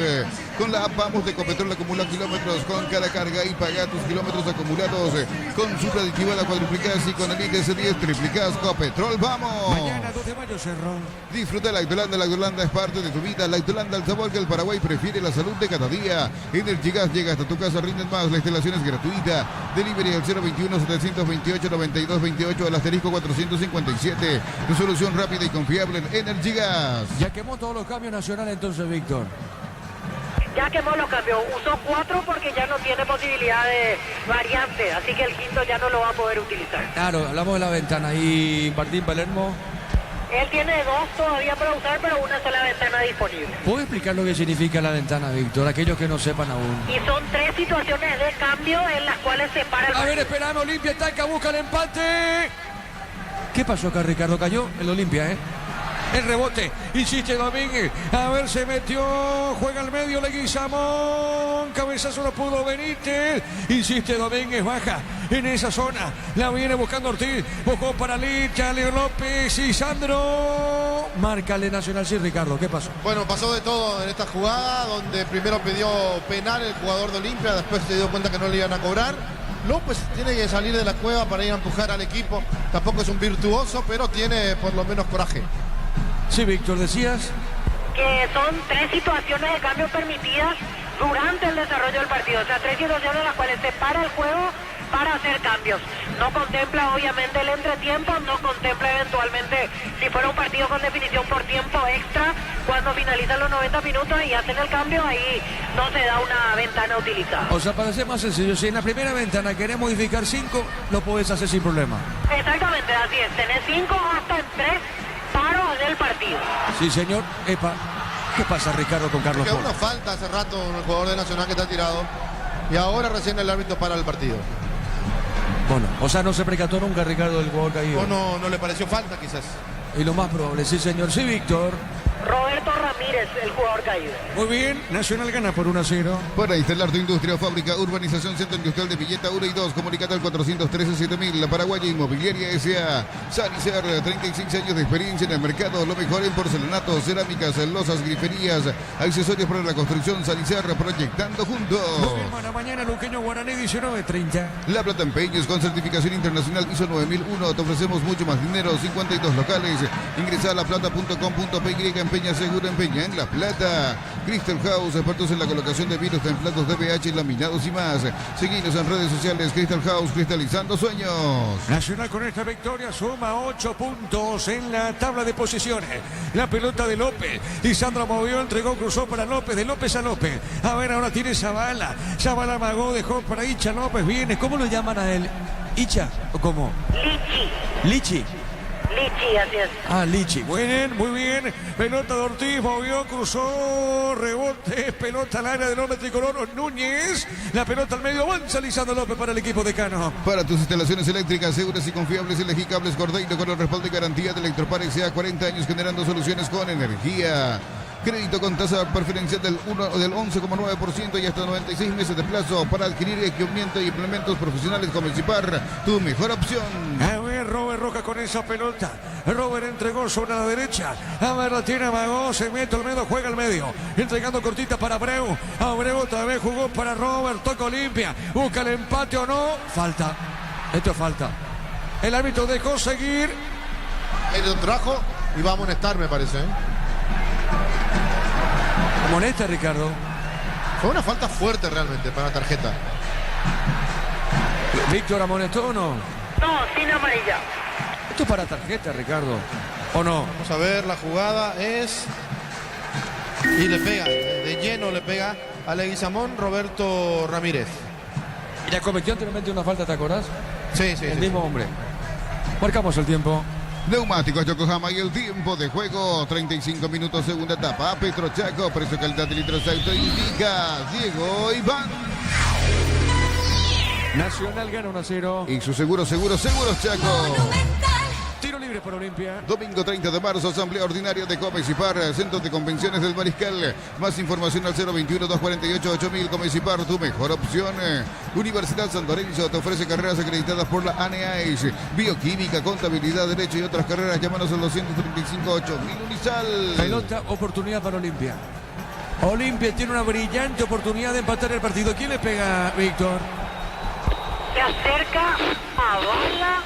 Con la app Vamos de Ecopetrol acumula kilómetros con cada carga y paga tus kilómetros acumulados. Con Super Aditiva la cuadruplicás y con el ITS10 triplicás. Copetrol, ¡vamos! Mañana 2 de mayo, Cerro. Disfruta la Lactolanda. La Lactolanda es parte de tu vida. La Lactolanda, el sabor que el Paraguay prefiere, la salud de cada día. Energigas llega hasta tu casa, rinden más. La instalación es gratuita. Delivery al 021-728-9228 al asterisco 457. Tu solución rápida y confiable en Energigas. Ya quemó todos los cambios nacionales entonces, Víctor. Ya quemó los cambios, usó 4 porque ya no tiene posibilidad de variante, así que el quinto ya no lo va a poder utilizar. Claro, hablamos de la ventana. Y Martín Palermo, Él tiene 2 todavía para usar, pero una sola ventana disponible. ¿puedo explicar lo que significa la ventana, Víctor? Aquellos que no sepan aún. Y son 3 situaciones de cambio en las cuales se para el A ver, partido. esperame, Olimpia ataca, busca el empate. ¿Qué pasó acá, Ricardo? Cayó el Olimpia, ¿eh? El rebote, insiste Domínguez, a ver, se metió, juega al medio Leguizamón, cabezazo no pudo Benítez, insiste Domínguez, baja en esa zona, la viene buscando Ortiz, buscó para Licha, Leo López y Sandro. Márcale Nacional, sí, Ricardo, ¿qué pasó? Bueno, pasó de todo en esta jugada, donde primero pidió penal el jugador de Olimpia, después se dio cuenta que no le iban a cobrar. López tiene que salir de la cueva para ir a empujar al equipo, tampoco es un virtuoso, pero tiene por lo menos coraje. Sí, Víctor, decías. Que son 3 situaciones de cambio permitidas durante el desarrollo del partido. O sea, 3 situaciones en las cuales se para el juego para hacer cambios. No contempla obviamente el entretiempo, no contempla eventualmente si fuera un partido con definición por tiempo extra, cuando finalizan los 90 minutos y hacen el cambio, ahí no se da una ventana utilizada. O sea, para ser más sencillo, si en la primera ventana querés modificar 5, lo podés hacer sin problema. Exactamente, así es. Tenés 5 hasta en 3 paros del partido. Sí, señor. Epa, ¿qué pasa, Ricardo, con Carlos Que Polo? una falta hace rato el jugador de Nacional que está tirado, y ahora recién el árbitro para el partido. Bueno, o sea, no se percató nunca, Ricardo, del jugador caído. O no le pareció falta quizás. Y lo más probable, sí, señor. Sí, Víctor. Roberto Ramírez, el jugador caído. Muy bien, Nacional gana por 1-0. Para instalar tu industria o fábrica, urbanización Centro Industrial de Villeta 1 y 2, comunicate al 413-7000, la Paraguaya Inmobiliaria S.A. Sanicer, 36 años de experiencia en el mercado, lo mejor en porcelanatos, cerámicas, losas, griferías, accesorios para la construcción. Sanicer, proyectando juntos. Muy bien, para mañana Luqueño Guaraní 19:30. La Plata Empeños con certificación internacional ISO 9001. Te ofrecemos mucho más dinero. 52 locales. Ingresa a laplata.com.py. Empeña seguro, empeña en La Plata. Crystal House, expertos en la colocación de virus, templados, DBH, laminados y más. Seguinos en redes sociales. Crystal House, cristalizando sueños. Nacional con esta victoria suma 8 puntos en la tabla de posiciones. La pelota de López. Y Sandro movió, entregó, cruzó para López. De López a López. A ver, ahora tiene Zavala. Zavala amagó, dejó para Icha. López viene. ¿Cómo lo llaman a él? ¿Icha o cómo? Lichi, Lichi. así es. Ah, Lichi. Muy bien. Pelota de Ortiz, movió, cruzó, rebote, pelota al área del hombre tricolor Núñez. La pelota al medio, avanza Lisandro López para el equipo de Cano. Para tus instalaciones eléctricas seguras y confiables, elegí Cables Cordeiro con el respaldo y garantía de Electropar S.A. 40 años generando soluciones con energía. Crédito con tasa preferencial del 11,9% y hasta 96 meses de plazo para adquirir equipamiento y implementos profesionales como Cipar, tu mejor opción. A ver, Robert Roca con esa pelota. Robert entregó sobre la derecha. A ver, la tiene Amagó, se mete al medio, juega al medio. Entregando cortita para Abreu. Abreu otra vez jugó para Robert, toca Olimpia. Busca el empate o no. Falta. Esto es falta. El árbitro dejó seguir. El trajo y va a amonestar, me parece. Amonesta, Ricardo. Fue una falta fuerte realmente para la tarjeta. ¿Víctor amonestó o no? No, sin amarilla. Esto es para tarjeta, Ricardo. ¿O no? Vamos a ver, la jugada es... Y le pega, de lleno le pega a Leguizamón Roberto Ramírez. ¿Y la cometió anteriormente una falta, te acordás? Sí. El mismo hombre. Marcamos el tiempo. Neumáticos Yokohama y el tiempo de juego, 35 minutos, segunda etapa. Petrochaco, precio, calidad de litros auto indica Diego Iván. Nacional gana 1-0. Y su seguros, Chaco. Monumental. Tiro libre por Olimpia. Domingo 30 de marzo, asamblea ordinaria de Comecipar, Centro de Convenciones del Mariscal. Más información al 021-248-8000. Comecipar, tu mejor opción. Universidad San Lorenzo te ofrece carreras acreditadas por la ANEAIS, bioquímica, contabilidad, derecho y otras carreras. Llámanos al 235-8000. Unisal. Pelota, oportunidad para Olimpia. Olimpia tiene una brillante oportunidad de empatar el partido. ¿Quién le pega, Víctor? Se acerca a Bala.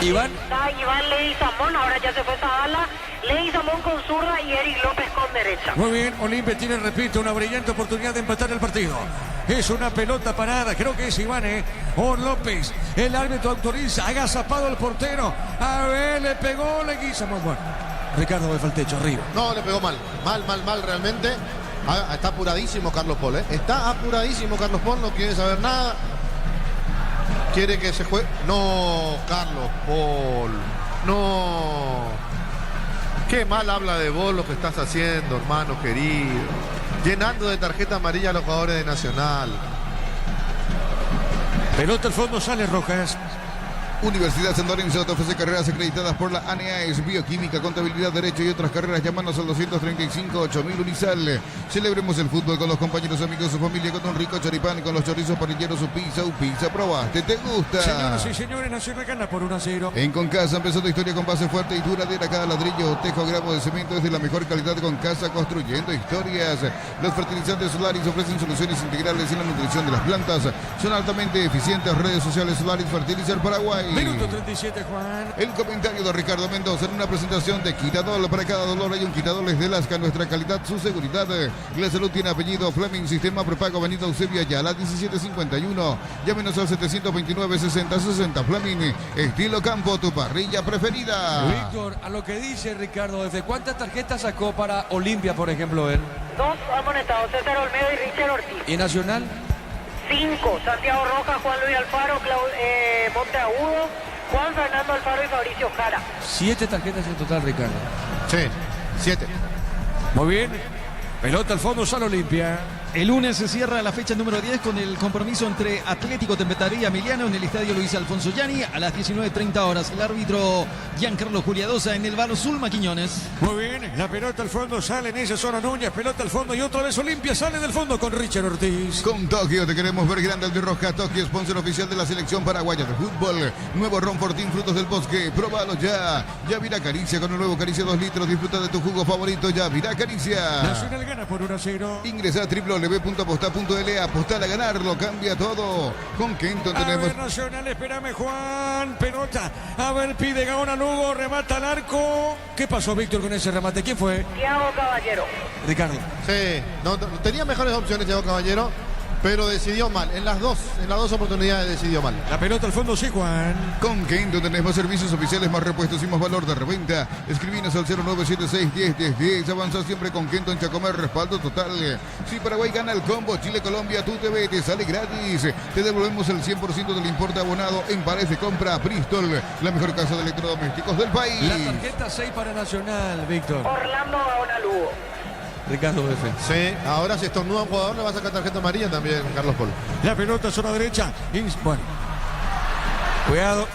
Iván. Está Iván Leguizamón, ahora ya se fue Zavala. Leguizamón con zurda y Eric López con derecha. Muy bien, Olimpia tiene, repito, una brillante oportunidad de empatar el partido. Es una pelota parada, creo que es Iván, o López. El árbitro autoriza, agazapado al portero. A ver, le pegó Leguizamón. Bueno, Ricardo me falta techo, arriba. No, le pegó mal realmente. Está apuradísimo Carlos Paul, Está apuradísimo Carlos Paul, no quiere saber nada. Quiere que se juegue. No, Carlos Paul. No. Qué mal habla de vos lo que estás haciendo, hermano querido. Llenando de tarjeta amarilla a los jugadores de Nacional. Pelota al fondo, sale Rojas. Universidad San Lorenzo te ofrece carreras acreditadas por la ANEAIS, bioquímica, contabilidad, derecho y otras carreras. Llámanos al 235-8000. Unisal. Celebremos el fútbol con los compañeros, amigos, su familia, con un rico choripán, con los chorizos parrilleros, su pizza. ¿Probaste? ¿Te gusta? Señoras y señores, Nacional gana por 1-0. En Concasa empezó tu historia con base fuerte y duradera. Cada ladrillo, tejo, gramo de cemento es de la mejor calidad. Concasa, construyendo historias. Los fertilizantes Solaris ofrecen soluciones integrales en la nutrición de las plantas. Son altamente eficientes. Redes sociales Solaris Fertilizar Paraguay. Minuto 37, Juan. El comentario de Ricardo Mendoza en una presentación de Quitadol. Para cada dolor hay un Quitadol es de Lasca. Nuestra calidad, su seguridad. La salud tiene apellido Fleming. Sistema prepago Avenida Eusebio Ayala 1751. Llámenos al 729-6060. Fleming. Estilo campo, tu parrilla preferida. Víctor, a lo que dice Ricardo, ¿desde cuántas tarjetas sacó para Olimpia, por ejemplo, él? 2 amonestados, César Olmedo y Richard Ortiz. ¿Y Nacional? 5, Santiago Rojas, Juan Luis Alfaro, Monteagudo, Juan Fernando Alfaro y Fabricio Jara. 7 tarjetas en total, Ricardo. Sí, 7. Muy bien. Pelota al fondo, sale Olimpia. El lunes se cierra la fecha número 10 con el compromiso entre Atlético Tempetar y Emiliano en el estadio Luis Alfonso Gianni a las 19:30 horas. El árbitro Giancarlo Juliadosa en el bar Zulma Quiñones. Muy bien, la pelota al fondo sale en esa zona Núñez, pelota al fondo y otra vez Olimpia sale del fondo con Richard Ortiz. Con Tokio te queremos ver grande al de Roja. Tokio, sponsor oficial de la selección paraguaya de fútbol. Nuevo Ron Fortín, frutos del bosque. Próbalo ya. Yavira Caricia con el nuevo Caricia 2 litros. Disfruta de tu jugo favorito. Yavira Caricia. Nacional gana por 1-0. Ingresa a www.aposta.l. Apostar a ganarlo. Cambia todo. Con Kenton A tenemos. ver, Nacional, espérame, Juan. Pelota. A ver, pide Gaona Lugo, remata al arco. ¿Qué pasó, Víctor, con ese remate? ¿Quién fue? Thiago Caballero. Ricardo. Sí, no, tenía mejores opciones Thiago Caballero, pero decidió mal. En las dos oportunidades decidió mal. La pelota al fondo, sí, Juan. Con Kenton tenemos servicios oficiales, más repuestos y más valor de reventa. Escribinos al 0976-101010. Avanza siempre con Kenton Chacomer, respaldo total. Si Paraguay gana el combo Chile-Colombia, tu TV te sale gratis. Te devolvemos el 100% del importe abonado en pares de compra. Bristol, la mejor casa de electrodomésticos del país. La tarjeta 6 para Nacional, Víctor. Orlando Gaona Lugo. Ricardo F. Sí, ahora si estornuda un jugador le va a sacar tarjeta amarilla también, Carlos Paul. La pelota zona derecha. Bueno. Cuidado.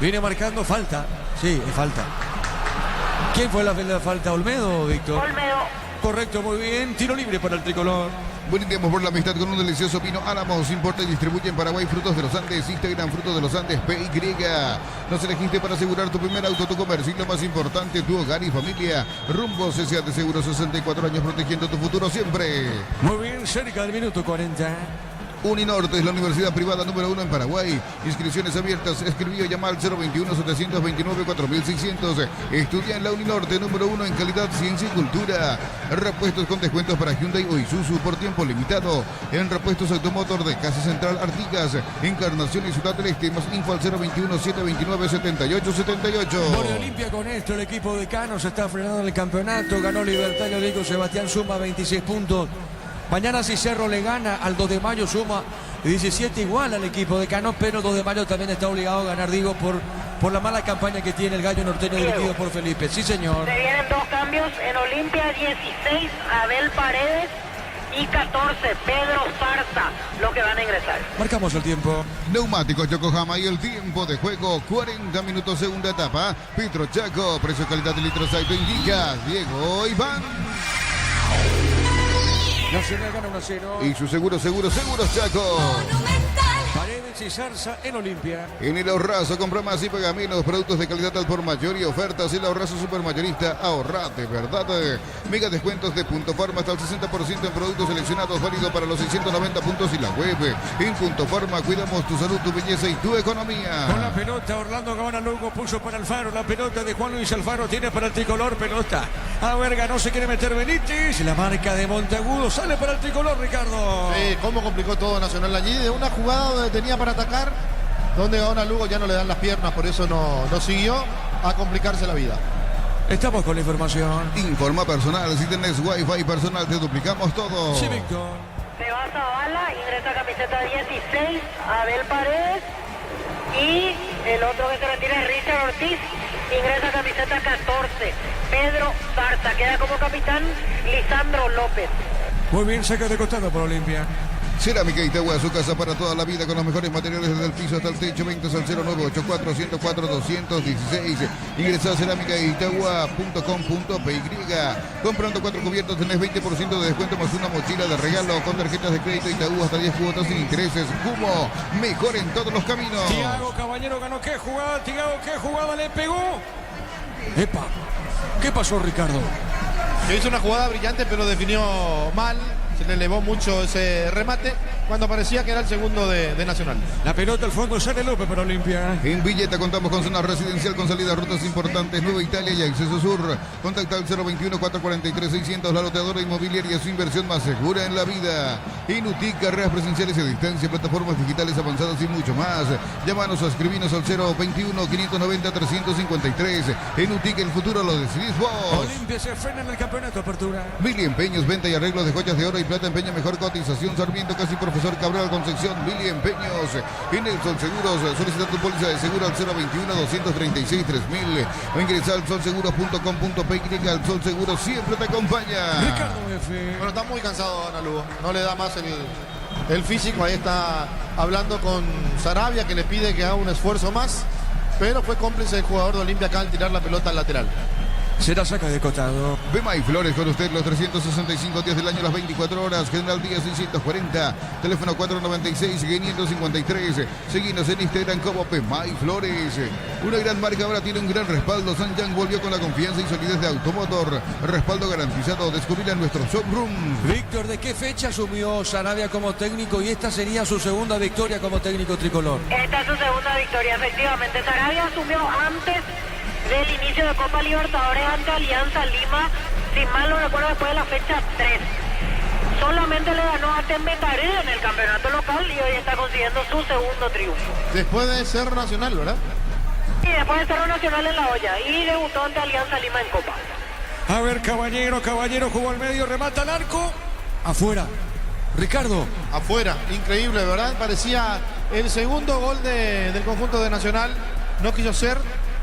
Viene marcando falta. Sí, es falta. ¿Quién fue la falta? ¿Olmedo, Víctor? Olmedo. Correcto, muy bien. Tiro libre para el tricolor. Brindemos por la amistad con un delicioso vino Álamos. Importa y distribuye en Paraguay frutos de los Andes. Instagram frutos de los Andes PY. Nos elegiste para asegurar tu primer auto, tu comercio y lo más importante, tu hogar y familia. Rumbo CCA de Seguro, 64 años protegiendo tu futuro siempre. Muy bien, cerca del minuto 40. Uninorte es la universidad privada número 1 en Paraguay. Inscripciones abiertas. Escribí o llama al 021-729-4600. Estudia en la Uninorte número 1 en calidad, ciencia y cultura. Repuestos con descuentos para Hyundai o Isuzu por tiempo limitado. En Repuestos Automotor de Casa Central Artigas, Encarnación y Ciudad del Este. Más info al 021-729-7878. Por Olimpia con esto, el equipo de Cano se está frenando en el campeonato. Ganó Libertario Diego Sebastián, suma 26 puntos. Mañana si Cerro le gana al 2 de mayo suma 17 igual al equipo de Cano, pero el 2 de mayo también está obligado a ganar, digo, por la mala campaña que tiene el gallo norteño dirigido por Felipe. Sí, señor. Se vienen 2 cambios en Olimpia, 16, Abel Paredes y 14, Pedro Zarza, los que van a ingresar. Marcamos el tiempo. Neumáticos Yokohama y el tiempo de juego, 40 minutos segunda etapa. Petro Chaco, precio calidad de litros Saito indica Diego Iván. Nacional gana 1-0. Y su seguros Chaco. Monumental. Paredes y Zarza en Olimpia. En el Ahorrazo, compra más y paga menos. Productos de calidad al por mayor y ofertas. El Ahorrazo Supermayorista, ahorra de verdad. Mega descuentos de Punto Farma hasta el 60% en productos seleccionados, válido para los 690 puntos y la web. En Punto Farma cuidamos tu salud, tu belleza y tu economía. Con la pelota, Orlando Gaona Lugo puso para Alfaro. La pelota de Juan Luis Alfaro tiene para el tricolor. Pelota. A Verga no se quiere meter Benítez. La marca de Monteagudo sale para el tricolor, Ricardo. Sí, cómo complicó todo Nacional allí. De una jugada donde tenía para atacar, donde Gaona Lugo ya no le dan las piernas, por eso no siguió a complicarse la vida. Estamos con la información. Informa personal, si tenés wifi personal te duplicamos todo. Sí, Víctor. Se va Zavala, ingresa camiseta 16, Abel Paredes. Y el otro que se retira es Richard Ortiz, ingresa camiseta 14, Pedro Zarza. Queda como capitán Lisandro López. Muy bien, saca de costado por Olimpia. Cerámica Itagua, su casa para toda la vida con los mejores materiales desde el piso hasta el techo. 20 al 0984-104-216. Ingresa a cerámicaitagua.com.py. Comprando 4 cubiertos tenés 20% de descuento más una mochila de regalo con tarjetas de crédito Itagua hasta 10 cuotas sin intereses. Como mejor en todos los caminos. Tiago Caballero ganó. ¿Qué jugada? Tiago, ¿qué jugada le pegó? Epa. ¿Qué pasó, Ricardo? Que hizo una jugada brillante, pero definió mal. Se le elevó mucho ese remate cuando parecía que era el segundo de Nacional. La pelota al fondo sale López para Olimpia. En Villeta contamos con zona residencial con salida a rutas importantes, Nueva Italia y Acceso Sur. Contacta al 021-443-600, la loteadora inmobiliaria, su inversión más segura en la vida. En UTIC, carreras presenciales a distancia, plataformas digitales avanzadas y mucho más. Llámanos o escribinos al 021-590-353. En UTIC, el futuro lo decidís vos. Olimpia se frena en el campeonato apertura. Billy Empeños, venta y arreglo de joyas de oro y plata, empeña mejor cotización. Sarmiento, casi Profesor Cabral, Concepción. Billy Empeños. En el Sol Seguros, solicita tu póliza de seguro al 021-236-3000 o ingresa al solseguros.com.py. Al Sol Seguros siempre te acompaña. Ricardo F. Bueno, está muy cansado Gaona Lugo. No le da más el físico. Ahí está hablando con Sarabia, que le pide que haga un esfuerzo más. Pero fue cómplice del jugador de Olimpia acá al tirar la pelota al lateral. Será saca de costado. Bema y Flores con usted los 365 días del año, las 24 horas. General Díaz 640, teléfono 496-553. Seguinos en Instagram como Bema y Flores. Una gran marca ahora tiene un gran respaldo. Sanjang volvió con la confianza y solidez de Automotor. Respaldo garantizado. Descubrirá en nuestro showroom. Víctor, ¿de qué fecha asumió Sarabia como técnico y esta sería su segunda victoria como técnico tricolor? Esta es su segunda victoria, efectivamente. Sarabia asumió antes del inicio de Copa Libertadores ante Alianza Lima, si mal no recuerdo, después de la fecha 3. Solamente le ganó a Tembetaré en el campeonato local y hoy está consiguiendo su segundo triunfo. Después de ser Nacional, ¿verdad? Y después de ser Nacional en la olla y debutó ante Alianza Lima en Copa. A ver, Caballero jugó al medio, remata al arco. Afuera. Ricardo. Afuera, increíble, ¿verdad? Parecía el segundo gol del conjunto de Nacional. No quiso ser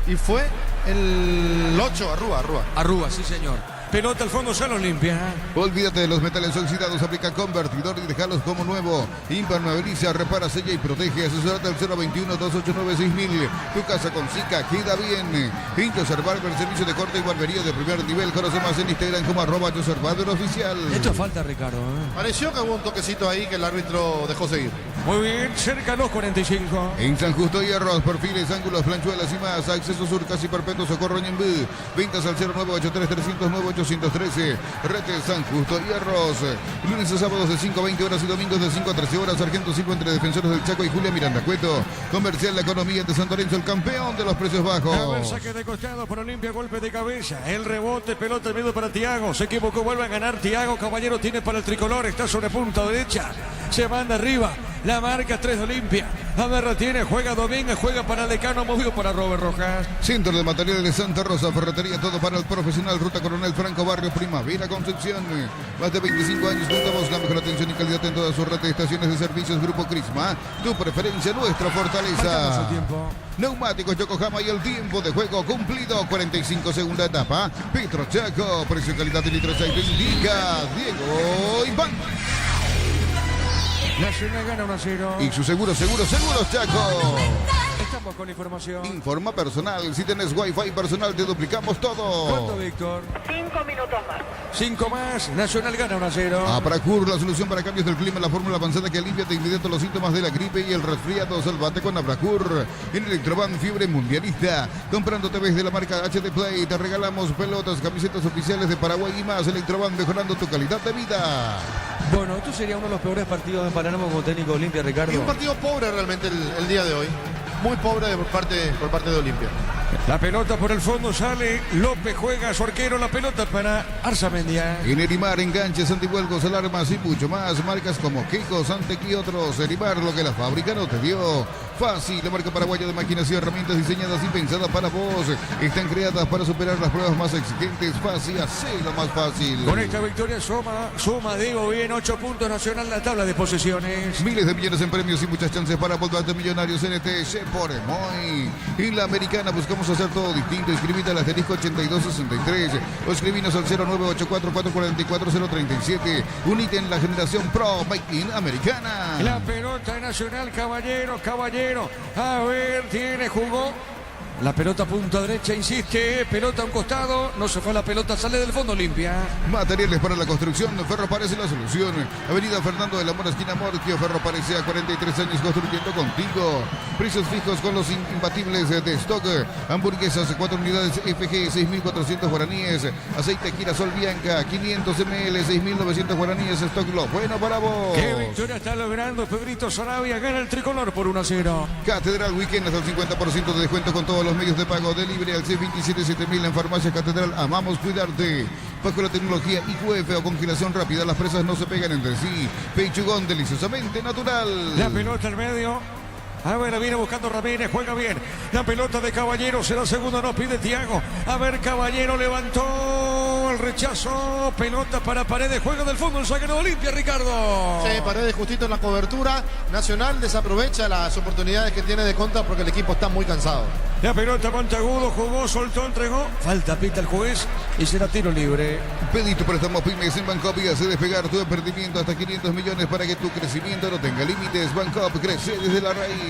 y fue el 8, Arrúa. Arrúa, sí señor. Pelota al fondo, sale Olimpia. Olvídate de los metales oxidados, aplica convertidor y dejalos como nuevo. Impermeabiliza, repara, sella y protege. Asesorate al 021-289-6000. Tu casa con Zika queda bien. Joseph Barber, servicio de corte y barbería de primer nivel. Conoce más en Instagram como @Joseph Barber oficial. Esto falta, Ricardo. Pareció que hubo un toquecito ahí que el árbitro dejó seguir. Muy bien, cerca los 45. En San Justo Hierros, perfiles, ángulos, planchuelas y más. Acceso Sur, casi perpetuo, Socorro Ñembú. Ventas al 0983309-813. Rete San Justo Hierros. Lunes a sábados de 5 a 20 horas y domingos de 5 a 13 horas. Sargento Silva entre Defensores del Chaco y Julia Miranda Cueto. Comercial La Economía de San Lorenzo, el campeón de los precios bajos. A ver, saque de costado por Olimpia, golpe de cabeza. El rebote, pelota, el miedo para Tiago. Se equivocó, vuelve a ganar Tiago. Caballero tiene para el tricolor, está sobre punta derecha. Se manda arriba. La marca 3 de Olimpia. A ver, retiene, juega Domínguez, juega para Decano, movido para Robert Rojas. Centro de materiales de Santa Rosa, ferretería, todo para el profesional. Ruta Coronel Franco, Barrio Primavera, Concepción. Más de 25 años juntamos la mejor atención y calidad en toda su red de estaciones de servicios. Grupo Crisma, tu preferencia, nuestra Marcamos fortaleza. el tiempo. Neumáticos Yokohama y el tiempo de juego cumplido. 45 segunda etapa. Petro Chaco, precio calidad de litro aceite indica Diego Iván. Nacional gana 1-0. Y su seguros Chaco. Estamos con información. Informa personal, si tenés wifi personal te duplicamos todo. ¿Cuánto, Víctor? 5 minutos más. 5 más. Nacional gana 1-0. Abracur, la solución para cambios del clima en la fórmula avanzada que alivia de inmediato los síntomas de la gripe y el resfriado. Salvate con Abracur. En Electroban, fiebre mundialista. Comprando TVs de la marca HD Play, te regalamos pelotas, camisetas oficiales de Paraguay y más. Electroban, mejorando tu calidad de vida. Bueno, esto sería uno de los peores partidos en Palermo como técnico de Olimpia, Ricardo. Y un partido pobre realmente el día de hoy. Muy pobre por parte de Olimpia. La pelota por el fondo sale. López juega a su arquero. La pelota para Arzamendia. En Erimar, enganches, antivuelcos, alarmas y mucho más. Marcas como Keiko, Santec y otros. Erimar, lo que la fábrica no te dio. Fácil, la marca paraguaya de máquinas y herramientas diseñadas y pensadas para vos. Están creadas para superar las pruebas más exigentes. Fácil, hacelo más fácil. Con esta victoria suma Diego bien 8 puntos. Nacional en la tabla de posesiones. Miles de millones en premios y muchas chances para volverte millonarios en este por Emoy. En la Americana buscamos hacer todo distinto. Inscribite al asterisco 8263 o escribinos al 0984-444-037. Unite en la generación Pro Making Americana. La pelota de Nacional, Caballero. A ver, jugó. La pelota punta derecha, insiste. Pelota a un costado. No se fue la pelota, sale del fondo Olimpia. Materiales para la construcción. Ferro parece la solución. Avenida Fernando de la Mora, esquina Morquio. Ferro parece a 43 años construyendo contigo. Precios fijos con los imbatibles de stock. Hamburguesas 4 unidades FG, 6.400 guaraníes. Aceite Girasol Bianca, 500 ml, 6.900 guaraníes. Stock lo bueno para vos. Qué victoria está logrando Pedrito Sarabia. Gana el tricolor por 1-0. Catedral Weekend hasta el 50% de descuento con todos los medios de pago de libre al C277000 en Farmacia Catedral. Amamos cuidarte. Bajo la tecnología IQF o congelación rápida, las presas no se pegan entre sí. Pechugón deliciosamente natural. La pelota al medio. A ver, viene buscando Ramírez, juega bien. La pelota de Caballero, será segundo, no pide Tiago. A ver, Caballero levantó el rechazo. Pelota para Paredes, juega del fondo el zaguero de Olimpia, Ricardo. Sí, Paredes justito en la cobertura. Nacional desaprovecha las oportunidades que tiene de contra porque el equipo está muy cansado. La pelota Monteagudo, jugó, soltó, entregó. Falta, pita el juez y será tiro libre. Pedí tu préstamo pymes en Bancop y hace despegar tu emprendimiento hasta 500 millones para que tu crecimiento no tenga límites. Bancop crece desde la raíz.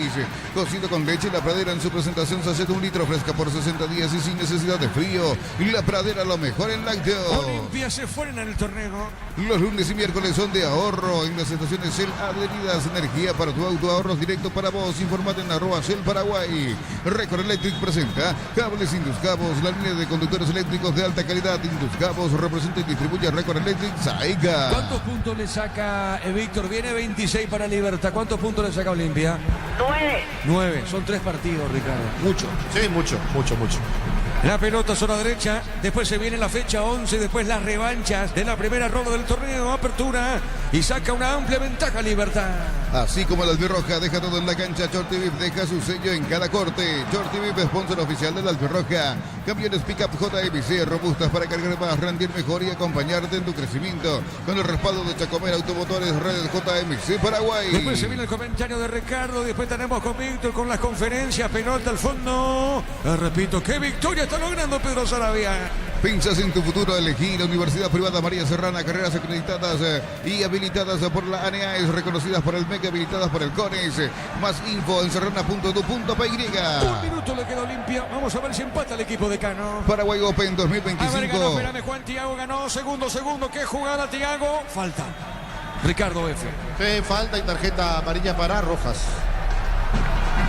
Cocido con leche, La Pradera en su presentación sachet de 1 litro fresca por 60 días y sin necesidad de frío. La Pradera, lo mejor en lácteo. Olimpia se fueron en el torneo. Los lunes y miércoles son de ahorro en las estaciones Shell adheridas. Energía para tu auto, ahorros directo para vos. Informate en @Shell Paraguay. Record Electric presenta cables Induscabos, la línea de conductores eléctricos de alta calidad. Induscabos representa y distribuye Record Electric Saiga. ¿Cuántos puntos le saca Víctor? Viene 26 para Libertad. ¿Cuántos puntos le saca Olimpia? 9. Son 3 partidos, Ricardo. Mucho. Sí, mucho. La pelota zona derecha, después se viene la fecha 11, después las revanchas de la primera ronda del torneo, apertura y saca una amplia ventaja Libertad. Así como la albirroja deja todo en la cancha, Shorty deja su sello en cada corte. Shorty sponsor oficial de la albirroja. Camiones Pickup JMC, robustas para cargar más, rendir mejor y acompañarte en tu crecimiento. Con el respaldo de Chacomer Automotores, Redes JMC Paraguay. Después se viene el comentario de Ricardo, después tenemos con Víctor con las conferencias, pelota al fondo. Repito, qué victoria está logrando Pedro Sarabia. Piensas en tu futuro, elegí la Universidad Privada María Serrana, carreras acreditadas y habilitadas por la ANEAES, reconocidas por el MEC, habilitadas por el CONES. Más info en serrana.tu.py. 1 minuto le queda Olimpia. Vamos a ver si empata el equipo de Cano. Paraguay Open 2025. A ver, ganó, espérame, Juan Tiago ganó. Segundo. Qué jugada, Tiago. Falta. Ricardo F. Sí, falta y tarjeta amarilla para Rojas.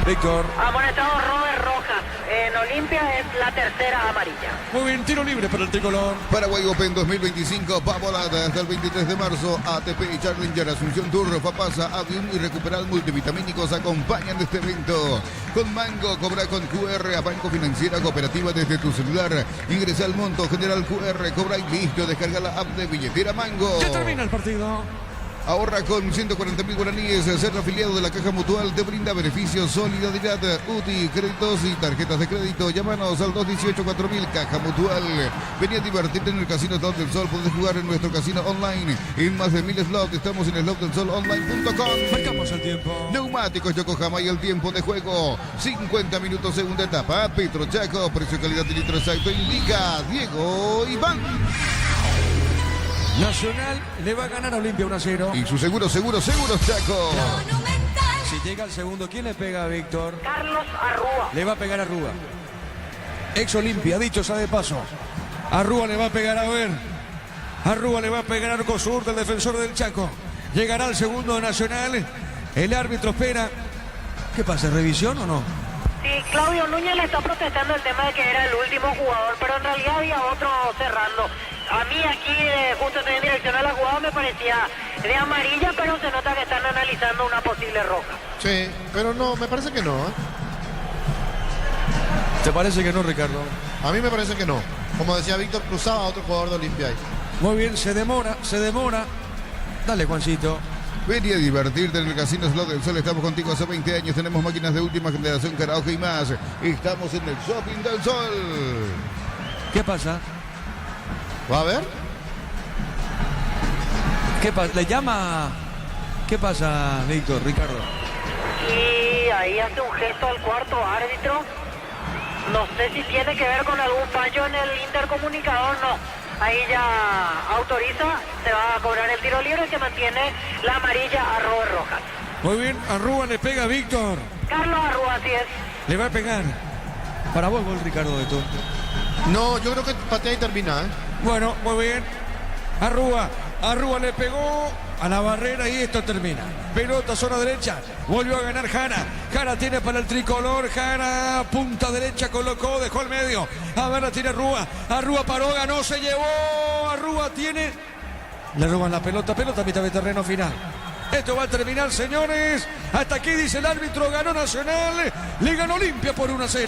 Víctor. Amonestado Robert Rojas. En Olimpia es la tercera amarilla. Muy bien, tiro libre para el tricolor. Paraguay Open 2025, Pavolada hasta el 23 de marzo. ATP y Challenger, Asunción Tour, Fapasa, Avium y Recuperal Multivitamínicos acompañan de este evento. Con Mango, cobra con QR a Banco Financiera Cooperativa desde tu celular. Ingresa al monto general QR, cobra y listo. Descarga la app de billetera Mango. Ya termina el partido. Ahorra con 140.000 guaraníes. Ser afiliado de la Caja Mutual te brinda beneficios, solidaridad, UTI, créditos y tarjetas de crédito. Llámanos al 218-4000 Caja Mutual. Vení a divertirte en el Casino Slot del Sol. Podés jugar en nuestro casino online. En más de 1000 slots. Estamos en slotdelsolonline.com. Marcamos el tiempo. Neumáticos Yokohama y el tiempo de juego. 50 minutos, segunda etapa. Petro Chaco, precio, calidad y litro exacto. Indica Diego Iván. Nacional le va a ganar a Olimpia 1-0. Y su seguro, Chaco. Monumental. Si llega el segundo, ¿quién le pega a Víctor? Carlos Arrúa. Le va a pegar a Rúa. Ex Olimpia, dicho sea de paso. A Rúa le va a pegar a ver. A Rúa le va a pegar a Arco Sur del defensor del Chaco. Llegará el segundo de Nacional. El árbitro espera. ¿Qué pasa? ¿Revisión o no? Sí, Claudio Núñez le está protestando el tema de que era el último jugador, pero en realidad había otro cerrando. A mí aquí, justo en dirección a la jugada, me parecía de amarilla, pero se nota que están analizando una posible roja. Sí, pero no, me parece que no. ¿Te parece que no, Ricardo? A mí me parece que no. Como decía Víctor, cruzaba a otro jugador de Olimpia ahí. Muy bien, se demora. Dale, Juancito. Vení a divertirte en el Casino Slot del Sol. Estamos contigo hace 20 años. Tenemos máquinas de última generación, karaoke y más. Estamos en el Shopping del Sol. ¿Qué pasa? ¿Va a ver? ¿Qué pasa? ¿Le llama? ¿Qué pasa, Víctor, Ricardo? Y ahí hace un gesto al cuarto árbitro. No sé si tiene que ver con algún fallo en el intercomunicador, no. Ahí ya autoriza, se va a cobrar el tiro libre que mantiene la amarilla a Robert Rojas. Muy bien, Arrúa le pega a Víctor. Carlos Arrúa, así es. Le va a pegar. Para vos, gol, Ricardo, de tú. No, yo creo que patea y termina, Bueno, muy bien. Arrúa le pegó a la barrera y esto termina. Pelota, zona derecha. Volvió a ganar Jara. Jara tiene para el tricolor. Jara, punta derecha, colocó, dejó al medio. A ver, la tiene Arrúa. Arrúa paró, ganó, se llevó. Arrúa tiene. Le roban la pelota, mitad de terreno final. Esto va a terminar, señores. Hasta aquí dice el árbitro, ganó Nacional. Le ganó Olimpia por 1-0.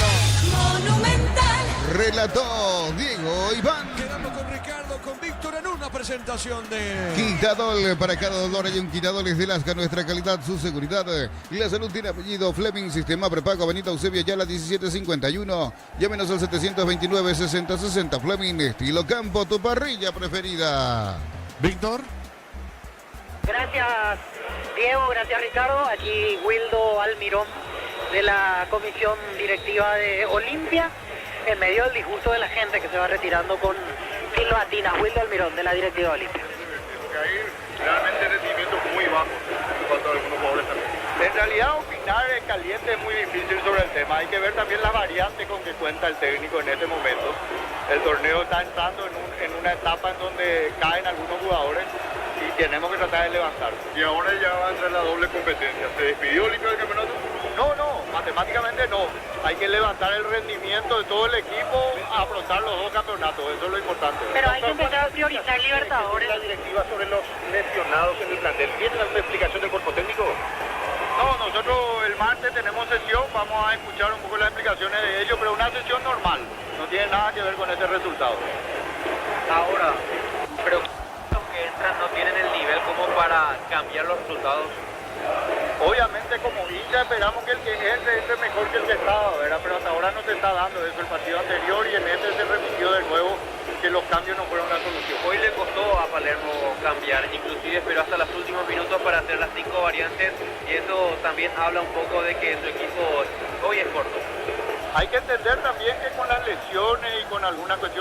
Monumental. Relató Diego Iván. Quedamos con Ricardo, con Víctor en una presentación de... Quitadol, para cada dolor hay un Quitadol, es de Lasca, nuestra calidad, su seguridad. La salud tiene apellido Fleming, sistema prepago, Avenida Eusebio Ayala 1751. Llámenos al 729-6060 Fleming, estilo campo, tu parrilla preferida. Víctor. Gracias, Diego, gracias, Ricardo. Aquí Wildo Almirón de la comisión directiva de Olimpia, en medio del disgusto de la gente que se va retirando con silbatinas. Wildo Almirón de la directiva de Olimpia. Hay realmente rendimientos muy bajos en cuanto a algunos jugadores también. En realidad opinar en caliente es muy difícil sobre el tema. Hay que ver también la variante con que cuenta el técnico en este momento. El torneo está entrando en una etapa en donde caen algunos jugadores y tenemos que tratar de levantar. Y ahora ya va a entrar la doble competencia. ¿Se despidió Olimpia del campeonato? No, matemáticamente no. Hay que levantar el rendimiento de todo el equipo, afrontar los dos campeonatos, eso es lo importante. Pero hay que empezar a priorizar Libertadores. La directiva sobre los lesionados en el plantel, ¿tiene alguna explicación del cuerpo técnico? No, nosotros el martes tenemos sesión, vamos a escuchar un poco las explicaciones de ellos, pero una sesión normal, no tiene nada que ver con ese resultado. Ahora, pero los que entran no tienen el nivel como para cambiar los resultados. Obviamente como hincha esperamos que el que entre mejor que el que estaba, ¿verdad? Pero hasta ahora no se está dando eso, el partido anterior y en este se repitió de nuevo que los cambios no fueron la solución. Hoy le costó a Palermo cambiar, inclusive esperó hasta los últimos minutos para hacer las 5 variantes y eso también habla un poco de que su equipo hoy es corto. Hay que entender también que con las lesiones y con alguna cuestión